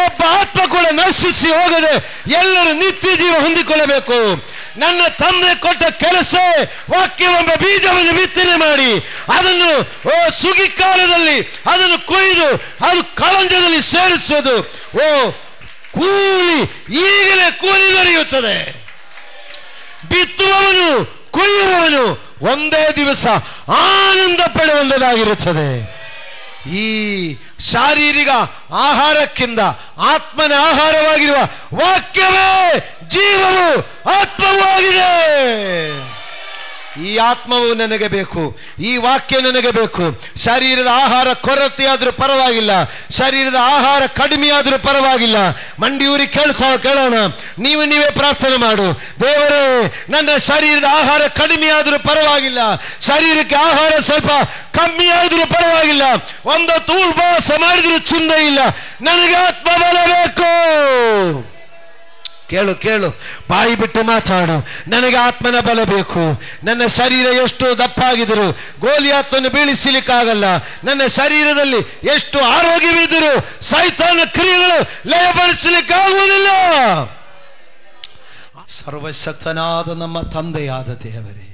ಒಬ್ಬ ಆತ್ಮ ಕೂಡ ನಶಿಸಿ ಹೋಗದೆ ಎಲ್ಲರೂ ನಿತ್ಯ ಜೀವ ಹೊಂದಿಕೊಳ್ಳಬೇಕು. ನನ್ನ ತಂದೆ ಕೊಟ್ಟ ಕೆಲಸ ವಾಕ್ಯವೆಂಬ ಬೀಜವನ್ನು ಬಿತ್ತನೆ ಮಾಡಿ ಅದನ್ನು ಸುಗ್ಗಿ ಕಾಲದಲ್ಲಿ ಅದನ್ನು ಕೊಯ್ದು ಅದು ಕಳಂಜದಲ್ಲಿ ಸೇರಿಸೋದು. ಕೂಲಿ ಈಗಲೇ ಕೂಲಿ ದೊರೆಯುತ್ತದೆ. ಬಿತ್ತುವವನು ಕೊಯ್ಯುವವನು ಒಂದೇ ದಿವಸ ಆನಂದ ಪಡೆಯುವಂಥದ್ದಾಗಿರುತ್ತದೆ. ಈ ಶಾರೀರಿಕ ಆಹಾರಕ್ಕಿಂತ ಆತ್ಮನ ಆಹಾರವಾಗಿರುವ ವಾಕ್ಯವೇ ಜೀವವು ಆತ್ಮವೂ ಆಗಿದೆ. ಈ ಆತ್ಮವು ನನಗೆ ಬೇಕು, ಈ ವಾಕ್ಯ ನನಗೆ ಬೇಕು. ಶರೀರದ ಆಹಾರ ಕೊರತೆ ಆದರೂ ಪರವಾಗಿಲ್ಲ, ಶರೀರದ ಆಹಾರ ಕಡಿಮೆ ಆದರೂ ಪರವಾಗಿಲ್ಲ. ಮಂಡಿಯೂರಿ ಕೇಳೋಣ, ನೀವೇ ಪ್ರಾರ್ಥನೆ ಮಾಡು. ದೇವರೇ, ನನ್ನ ಶರೀರದ ಆಹಾರ ಕಡಿಮೆ ಆದರೂ ಪರವಾಗಿಲ್ಲ, ಶರೀರಕ್ಕೆ ಆಹಾರ ಸ್ವಲ್ಪ ಕಮ್ಮಿ ಆದರೂ ಪರವಾಗಿಲ್ಲ, ಒಂದೊತ್ತು ಉಪವಾಸ ಮಾಡಿದರೂ ಚಿಂತೆ ಇಲ್ಲ, ನನಗೆ ಆತ್ಮ ಬಲ ಬೇಕು. ಕೇಳು, ಬಾಯಿ ಬಿಟ್ಟು ಮಾತಾಡು. ನನಗೆ ಆತ್ಮನ ಬಲ ಬೇಕು. ನನ್ನ ಶರೀರ ಎಷ್ಟು ದಪ್ಪಾಗಿದ್ರು ಗೋಲಿಯಾತನ್ನು ಬೀಳಿಸಲಿಕ್ಕಾಗಲ್ಲ. ನನ್ನ ಶರೀರದಲ್ಲಿ ಎಷ್ಟು ಆರೋಗ್ಯವಿದ್ದರೂ ಸೈತಾನ ಕ್ರಿಯೆಗಳು ಲಯಪಡಿಸಲಿಕ್ಕಾಗುವುದಿಲ್ಲ. ಸರ್ವಶಕ್ತನಾದ ನಮ್ಮ ತಂದೆಯಾದ ದೇವರೇ,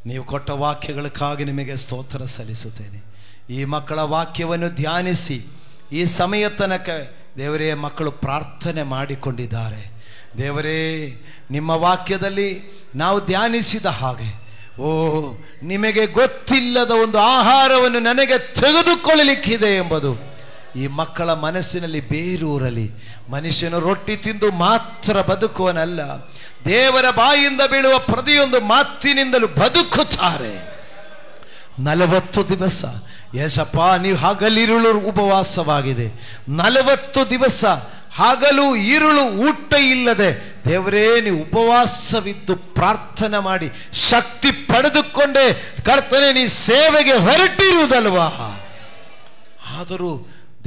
ನೀವು ಕೊಟ್ಟ ವಾಕ್ಯಗಳಕ್ಕಾಗಿ ನಿಮಗೆ ಸ್ತೋತ್ರ ಸಲ್ಲಿಸುತ್ತೇನೆ. ಈ ಮಕ್ಕಳ ವಾಕ್ಯವನ್ನು ಧ್ಯಾನಿಸಿ ಈ ಸಮಯ ತನಕ ದೇವರೇ ಮಕ್ಕಳು ಪ್ರಾರ್ಥನೆ ಮಾಡಿಕೊಂಡಿದ್ದಾರೆ. ದೇವರೇ, ನಿಮ್ಮ ವಾಕ್ಯದಲ್ಲಿ ನಾವು ಧ್ಯಾನಿಸಿದ ಹಾಗೆ ನಿಮಗೆ ಗೊತ್ತಿಲ್ಲದ ಒಂದು ಆಹಾರವನ್ನು ನನಗೆ ತೆಗೆದುಕೊಳ್ಳಲಿಕ್ಕಿದೆ ಎಂಬುದು ಈ ಮಕ್ಕಳ ಮನಸ್ಸಿನಲ್ಲಿ ಬೇರೂರಲಿ. ಮನುಷ್ಯನು ರೊಟ್ಟಿ ತಿಂದು ಮಾತ್ರ ಬದುಕುವನಲ್ಲ, ದೇವರ ಬಾಯಿಂದ ಬೀಳುವ ಪ್ರತಿಯೊಂದು ಮಾತಿನಿಂದಲೂ ಬದುಕುತ್ತಾರೆ. 40 ದಿವಸ ಯೇಸಪ್ಪ, ನೀವು ಹಗಲಿರುಳು ಉಪವಾಸವಾಗಿದೆ. 40 ದಿವಸ ಹಗಲು ಇರುಳು ಊಟ ಇಲ್ಲದೆ ದೇವರೇ ನೀವು ಉಪವಾಸವಿದ್ದು ಪ್ರಾರ್ಥನೆ ಮಾಡಿ ಶಕ್ತಿ ಪಡೆದುಕೊಂಡೇ ಕರ್ತನೆ ನೀ ಸೇವೆಗೆ ಹೊರಟಿರುವುದಲ್ವಾ. ಆದರೂ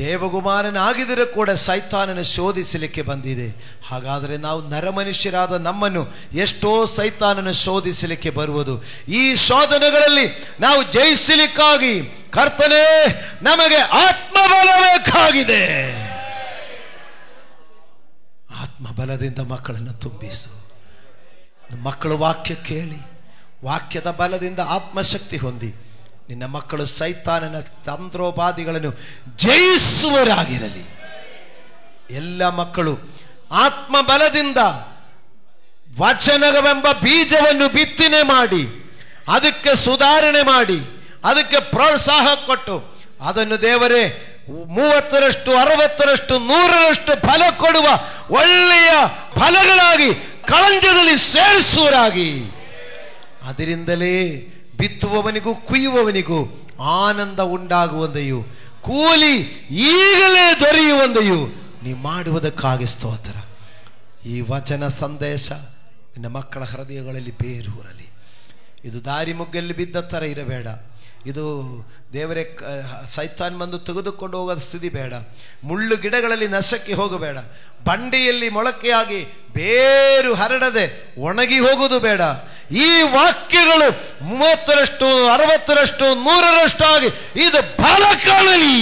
ದೇವಗುಮಾರನಾಗಿದ್ದರೆ ಕೂಡ ಸೈತಾನನ ಶೋಧಿಸಲಿಕ್ಕೆ ಬಂದಿದೆ. ಹಾಗಾದರೆ ನಾವು ನರಮನುಷ್ಯರಾದ ನಮ್ಮನ್ನು ಎಷ್ಟೋ ಸೈತಾನನ ಶೋಧಿಸಲಿಕ್ಕೆ ಬರುವುದು. ಈ ಶೋಧನೆಗಳಲ್ಲಿ ನಾವು ಜಯಿಸಲಿಕ್ಕಾಗಿ ಕರ್ತನೇ ನಮಗೆ ಆತ್ಮಬಲ ಬೇಕಾಗಿದೆ. ಆತ್ಮಬಲದಿಂದ ಮಕ್ಕಳನ್ನು ತುಂಬಿಸು. ಮಕ್ಕಳು ವಾಕ್ಯ ಕೇಳಿ ವಾಕ್ಯದ ಬಲದಿಂದ ಆತ್ಮಶಕ್ತಿ ಹೊಂದಿ ನಿನ್ನ ಮಕ್ಕಳು ಸೈತಾನನ ತಂತ್ರೋಪಾದಿಗಳನ್ನು ಜಯಿಸುವರಾಗಿರಲಿ. ಎಲ್ಲ ಮಕ್ಕಳು ಆತ್ಮಬಲದಿಂದ ವಚನವೆಂಬ ಬೀಜವನ್ನು ಬಿತ್ತನೆ ಮಾಡಿ ಅದಕ್ಕೆ ಸುಧಾರಣೆ ಮಾಡಿ ಅದಕ್ಕೆ ಪ್ರೋತ್ಸಾಹ ಕೊಟ್ಟು ಅದನ್ನು ದೇವರೇ 30ರಷ್ಟು 60ರಷ್ಟು 100ರಷ್ಟು ಫಲ ಕೊಡುವ ಒಳ್ಳೆಯ ಫಲಗಳಾಗಿ ಕಳಂಜದಲ್ಲಿ ಸೇರಿಸುವರಾಗಿ, ಅದರಿಂದಲೇ ಬಿತ್ತುವವನಿಗೂ ಕುಯ್ಯುವವನಿಗೂ ಆನಂದ ಉಂಟಾಗುವಂತೆಯೂ ಕೂಲಿ ಈಗಲೇ ದೊರೆಯುವಂತೆಯೂ ನೀವು ಮಾಡುವುದಕ್ಕಾಗಿ ಸ್ತೋತ್ರ. ಈ ವಚನ ಸಂದೇಶ ನಿನ್ನ ಮಕ್ಕಳ ಹೃದಯಗಳಲ್ಲಿ ಬೇರೂರಲಿ. ಇದು ದಾರಿ ಮುಗ್ಗಲ್ಲಿ ಬಿದ್ದ ಥರ ಇರಬೇಡ. ಇದು ದೇವರೇ ಸೈತಾನ್ ಬಂದು ತೆಗೆದುಕೊಂಡು ಹೋಗೋದ ಸ್ಥಿತಿ ಬೇಡ. ಮುಳ್ಳು ಗಿಡಗಳಲ್ಲಿ ನಶಕ್ಕೆ ಹೋಗಬೇಡ. ಬಂಡೆಯಲ್ಲಿ ಮೊಳಕೆಯಾಗಿ ಬೇರು ಹರಡದೆ ಒಣಗಿ ಹೋಗುವುದು ಬೇಡ. ಈ ವಾಕ್ಯಗಳು 30ರಷ್ಟು 60ರಷ್ಟು 100ರಷ್ಟು ಆಗಿ ಇದು ಫಲ ಕಾಣಲಿ.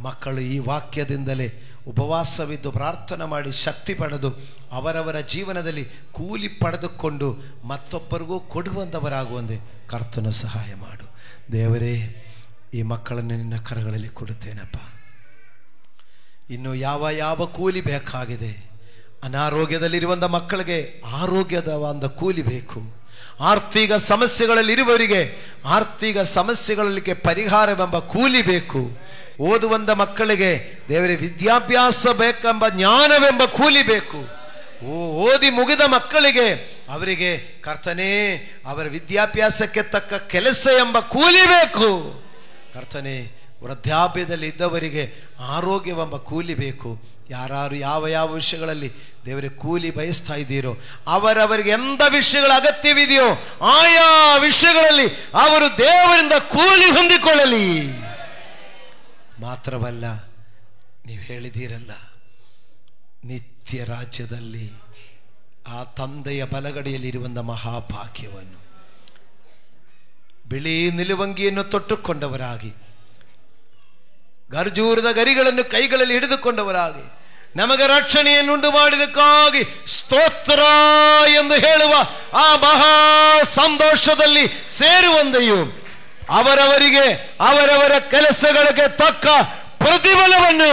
ಮಕ್ಕಳು ಈ ವಾಕ್ಯದಿಂದಲೇ ಉಪವಾಸವಿದ್ದು ಪ್ರಾರ್ಥನೆ ಮಾಡಿ ಶಕ್ತಿ ಪಡೆದು ಅವರವರ ಜೀವನದಲ್ಲಿ ಕೂಲಿ ಪಡೆದುಕೊಂಡು ಮತ್ತೊಬ್ಬರಿಗೂ ಕೊಡುವಂಥವರಾಗುವಂತೆ ಕರ್ತನು ಸಹಾಯ ಮಾಡು. ದೇವರೇ, ಈ ಮಕ್ಕಳನ್ನು ನಿನ್ನ ಕರಗಳಲ್ಲಿ ಕೊಡುತ್ತೇನಪ್ಪ. ಇನ್ನು ಯಾವ ಕೂಲಿ ಬೇಕಾಗಿದೆ. ಅನಾರೋಗ್ಯದಲ್ಲಿರುವಂಥ ಮಕ್ಕಳಿಗೆ ಆರೋಗ್ಯದ ಒಂದು ಕೂಲಿ ಬೇಕು. ಆರ್ಥಿಕ ಸಮಸ್ಯೆಗಳಲ್ಲಿರುವವರಿಗೆ ಆರ್ಥಿಕ ಸಮಸ್ಯೆಗಳಿಗೆ ಪರಿಹಾರವೆಂಬ ಕೂಲಿ ಬೇಕು. ಓದುವಂಥ ಮಕ್ಕಳಿಗೆ ದೇವರೇ ವಿದ್ಯಾಭ್ಯಾಸ ಬೇಕೆಂಬ ಜ್ಞಾನವೆಂಬ ಕೂಲಿ ಬೇಕು. ಓದಿ ಮುಗಿದ ಮಕ್ಕಳಿಗೆ ಅವರಿಗೆ ಕರ್ತನೇ ಅವರ ವಿದ್ಯಾಭ್ಯಾಸಕ್ಕೆ ತಕ್ಕ ಕೆಲಸ ಎಂಬ ಕೂಲಿ ಬೇಕು. ಕರ್ತನೇ, ವೃದ್ಧಾಪ್ಯದಲ್ಲಿ ಇದ್ದವರಿಗೆ ಆರೋಗ್ಯವೆಂಬ ಕೂಲಿ ಬೇಕು. ಯಾರು ಯಾವ ವಿಷಯಗಳಲ್ಲಿ ದೇವರೇ ಕೂಲಿ ಬಯಸ್ತಾ ಇದ್ದೀರೋ ಅವರವರಿಗೆ ಎಂಥ ವಿಷಯಗಳ ಅಗತ್ಯವಿದೆಯೋ ಆಯಾ ವಿಷಯಗಳಲ್ಲಿ ಅವರು ದೇವರಿಂದ ಕೂಲಿ ಹೊಂದಿಕೊಳ್ಳಲಿ. ಮಾತ್ರವಲ್ಲ, ನೀವು ಹೇಳಿದ್ದೀರಲ್ಲ, ನಿತ್ಯ ರಾಜ್ಯದಲ್ಲಿ ಆ ತಂದೆಯ ಬಲಗಡೆಯಲ್ಲಿರುವಂಥ ಮಹಾಭಾಗ್ಯವನ್ನು ಬಿಳಿ ನಿಲುವಂಗಿಯನ್ನು ತೊಟ್ಟುಕೊಂಡವರಾಗಿ, ಗರ್ಜೂರದ ಗರಿಗಳನ್ನು ಕೈಗಳಲ್ಲಿ ಹಿಡಿದುಕೊಂಡವರಾಗಿ, ನಮಗೆ ರಕ್ಷಣೆಯನ್ನುಂಟು ಮಾಡಿದಕ್ಕಾಗಿ ಸ್ತೋತ್ರ ಎಂದು ಹೇಳುವ ಆ ಮಹಾ ಸಂತೋಷದಲ್ಲಿ ಸೇರುವಂತೆಯೂ ಅವರವರಿಗೆ ಅವರವರ ಕೆಲಸಗಳಿಗೆ ತಕ್ಕ ಪ್ರತಿಫಲವನ್ನು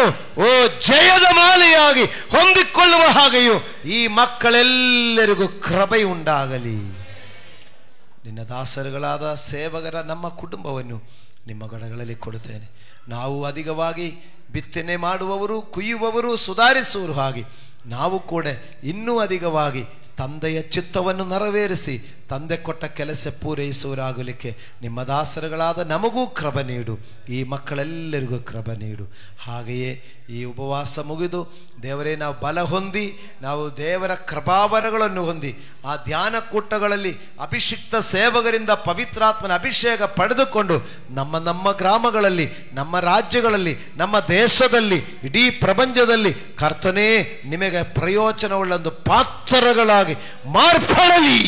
ಜಯದ ಮಾಲೆಯಾಗಿ ಹೊಂದಿಕೊಳ್ಳುವ ಹಾಗೆಯೂ ಈ ಮಕ್ಕಳೆಲ್ಲರಿಗೂ ಕೃಪೆ ಉಂಟಾಗಲಿ. ನಿನ್ನ ದಾಸರುಗಳಾದ ಸೇವಕರ ನಮ್ಮ ಕುಟುಂಬವನ್ನು ನಿಮ್ಮ ಗಡಗಳಲ್ಲಿ ಕೊಡುತ್ತೇನೆ. ನಾವು ಅಧಿಕವಾಗಿ ಬಿತ್ತನೆ ಮಾಡುವವರು, ಕುಯ್ಯುವವರು, ಸುಧಾರಿಸುವರು ಹಾಗೆ ನಾವು ಕೂಡ ಇನ್ನೂ ಅಧಿಕವಾಗಿ ತಂದೆಯ ಚಿತ್ತವನ್ನು ನೆರವೇರಿಸಿ ತಂದೆ ಕೊಟ್ಟ ಕೆಲಸ ಪೂರೈಸುವರಾಗಲಿಕ್ಕೆ ನಿಮ್ಮ ದಾಸರುಗಳಾದ ನಮಗೂ ಕೃಪೆ ನೀಡು, ಈ ಮಕ್ಕಳೆಲ್ಲರಿಗೂ ಕೃಪೆ ನೀಡು. ಹಾಗೆಯೇ ಈ ಉಪವಾಸ ಮುಗಿದು ದೇವರೇ ನಾವು ಬಲ ಹೊಂದಿ, ನಾವು ದೇವರ ಕೃಪಾವರಗಳನ್ನು ಹೊಂದಿ ಆ ಧ್ಯಾನ ಕೂಟಗಳಲ್ಲಿ ಅಭಿಷಿಕ್ತ ಸೇವಕರಿಂದ ಪವಿತ್ರಾತ್ಮನ ಅಭಿಷೇಕ ಪಡೆದುಕೊಂಡು ನಮ್ಮ ಗ್ರಾಮಗಳಲ್ಲಿ, ನಮ್ಮ ರಾಜ್ಯಗಳಲ್ಲಿ, ನಮ್ಮ ದೇಶದಲ್ಲಿ, ಇಡೀ ಪ್ರಪಂಚದಲ್ಲಿ ಕರ್ತನೇ ನಿಮಗೆ ಪ್ರಯೋಜನವುಳ್ಳೊಂದು ಪಾತ್ರಗಳಾಗಿ ಮಾರ್ಪಡಲಿ.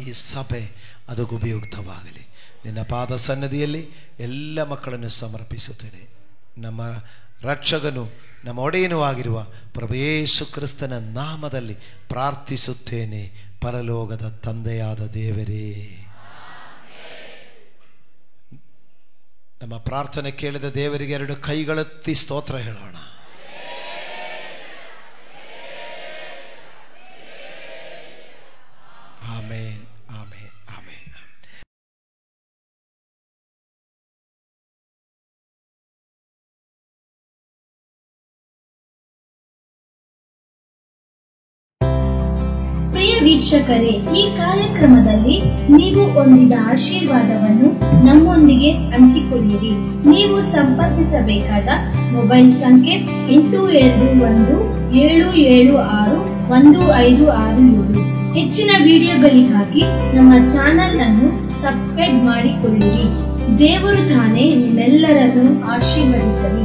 ಈ ಸಭೆ ಅದಕ್ಕೆ ಉಪಯುಕ್ತವಾಗಲಿ. ನಿನ್ನ ಪಾದ ಸನ್ನದಿಯಲ್ಲಿ ಎಲ್ಲ ಮಕ್ಕಳನ್ನು ಸಮರ್ಪಿಸುತ್ತೇನೆ. ನಮ್ಮ ರಕ್ಷಕನು, ನಮ್ಮ ಒಡೆಯನೂ ಆಗಿರುವ ಪ್ರಭು ಯೇಸು ಕ್ರಿಸ್ತನ ನಾಮದಲ್ಲಿ ಪ್ರಾರ್ಥಿಸುತ್ತೇನೆ, ಪರಲೋಕದ ತಂದೆಯಾದ ದೇವರೇ. ನಮ್ಮ ಪ್ರಾರ್ಥನೆ ಕೇಳಿದ ದೇವರಿಗೆ 2 ಕೈಗಳೆತ್ತಿ ಸ್ತೋತ್ರ ಹೇಳೋಣ. ಆಮೇನ್, ಆಮೇನ್, ಆಮೇನ್. ಪ್ರಿಯ ವೀಕ್ಷಕರೇ, ಈ ಕಾರ್ಯಕ್ರಮದಲ್ಲಿ ನೀವು ಹೊಂದಿದ ಆಶೀರ್ವಾದವನ್ನು ನಮ್ಮೊಂದಿಗೆ ಹಂಚಿಕೊಳ್ಳಿರಿ. ನೀವು ಸಂಪರ್ಕಿಸಬೇಕಾದ ಮೊಬೈಲ್ ಸಂಖ್ಯೆ 8217761567. ಹೆಚ್ಚಿನ ವಿಡಿಯೋಗಳಿಗಾಗಿ ನಮ್ಮ ಚಾನೆಲ್ ಅನ್ನು ಸಬ್ಸ್ಕ್ರೈಬ್ ಮಾಡಿಕೊಳ್ಳಿರಿ. ದೇವರು ತಾನೇ ನಿಮ್ಮೆಲ್ಲರನ್ನು ಆಶೀರ್ವದಿಸಲಿ.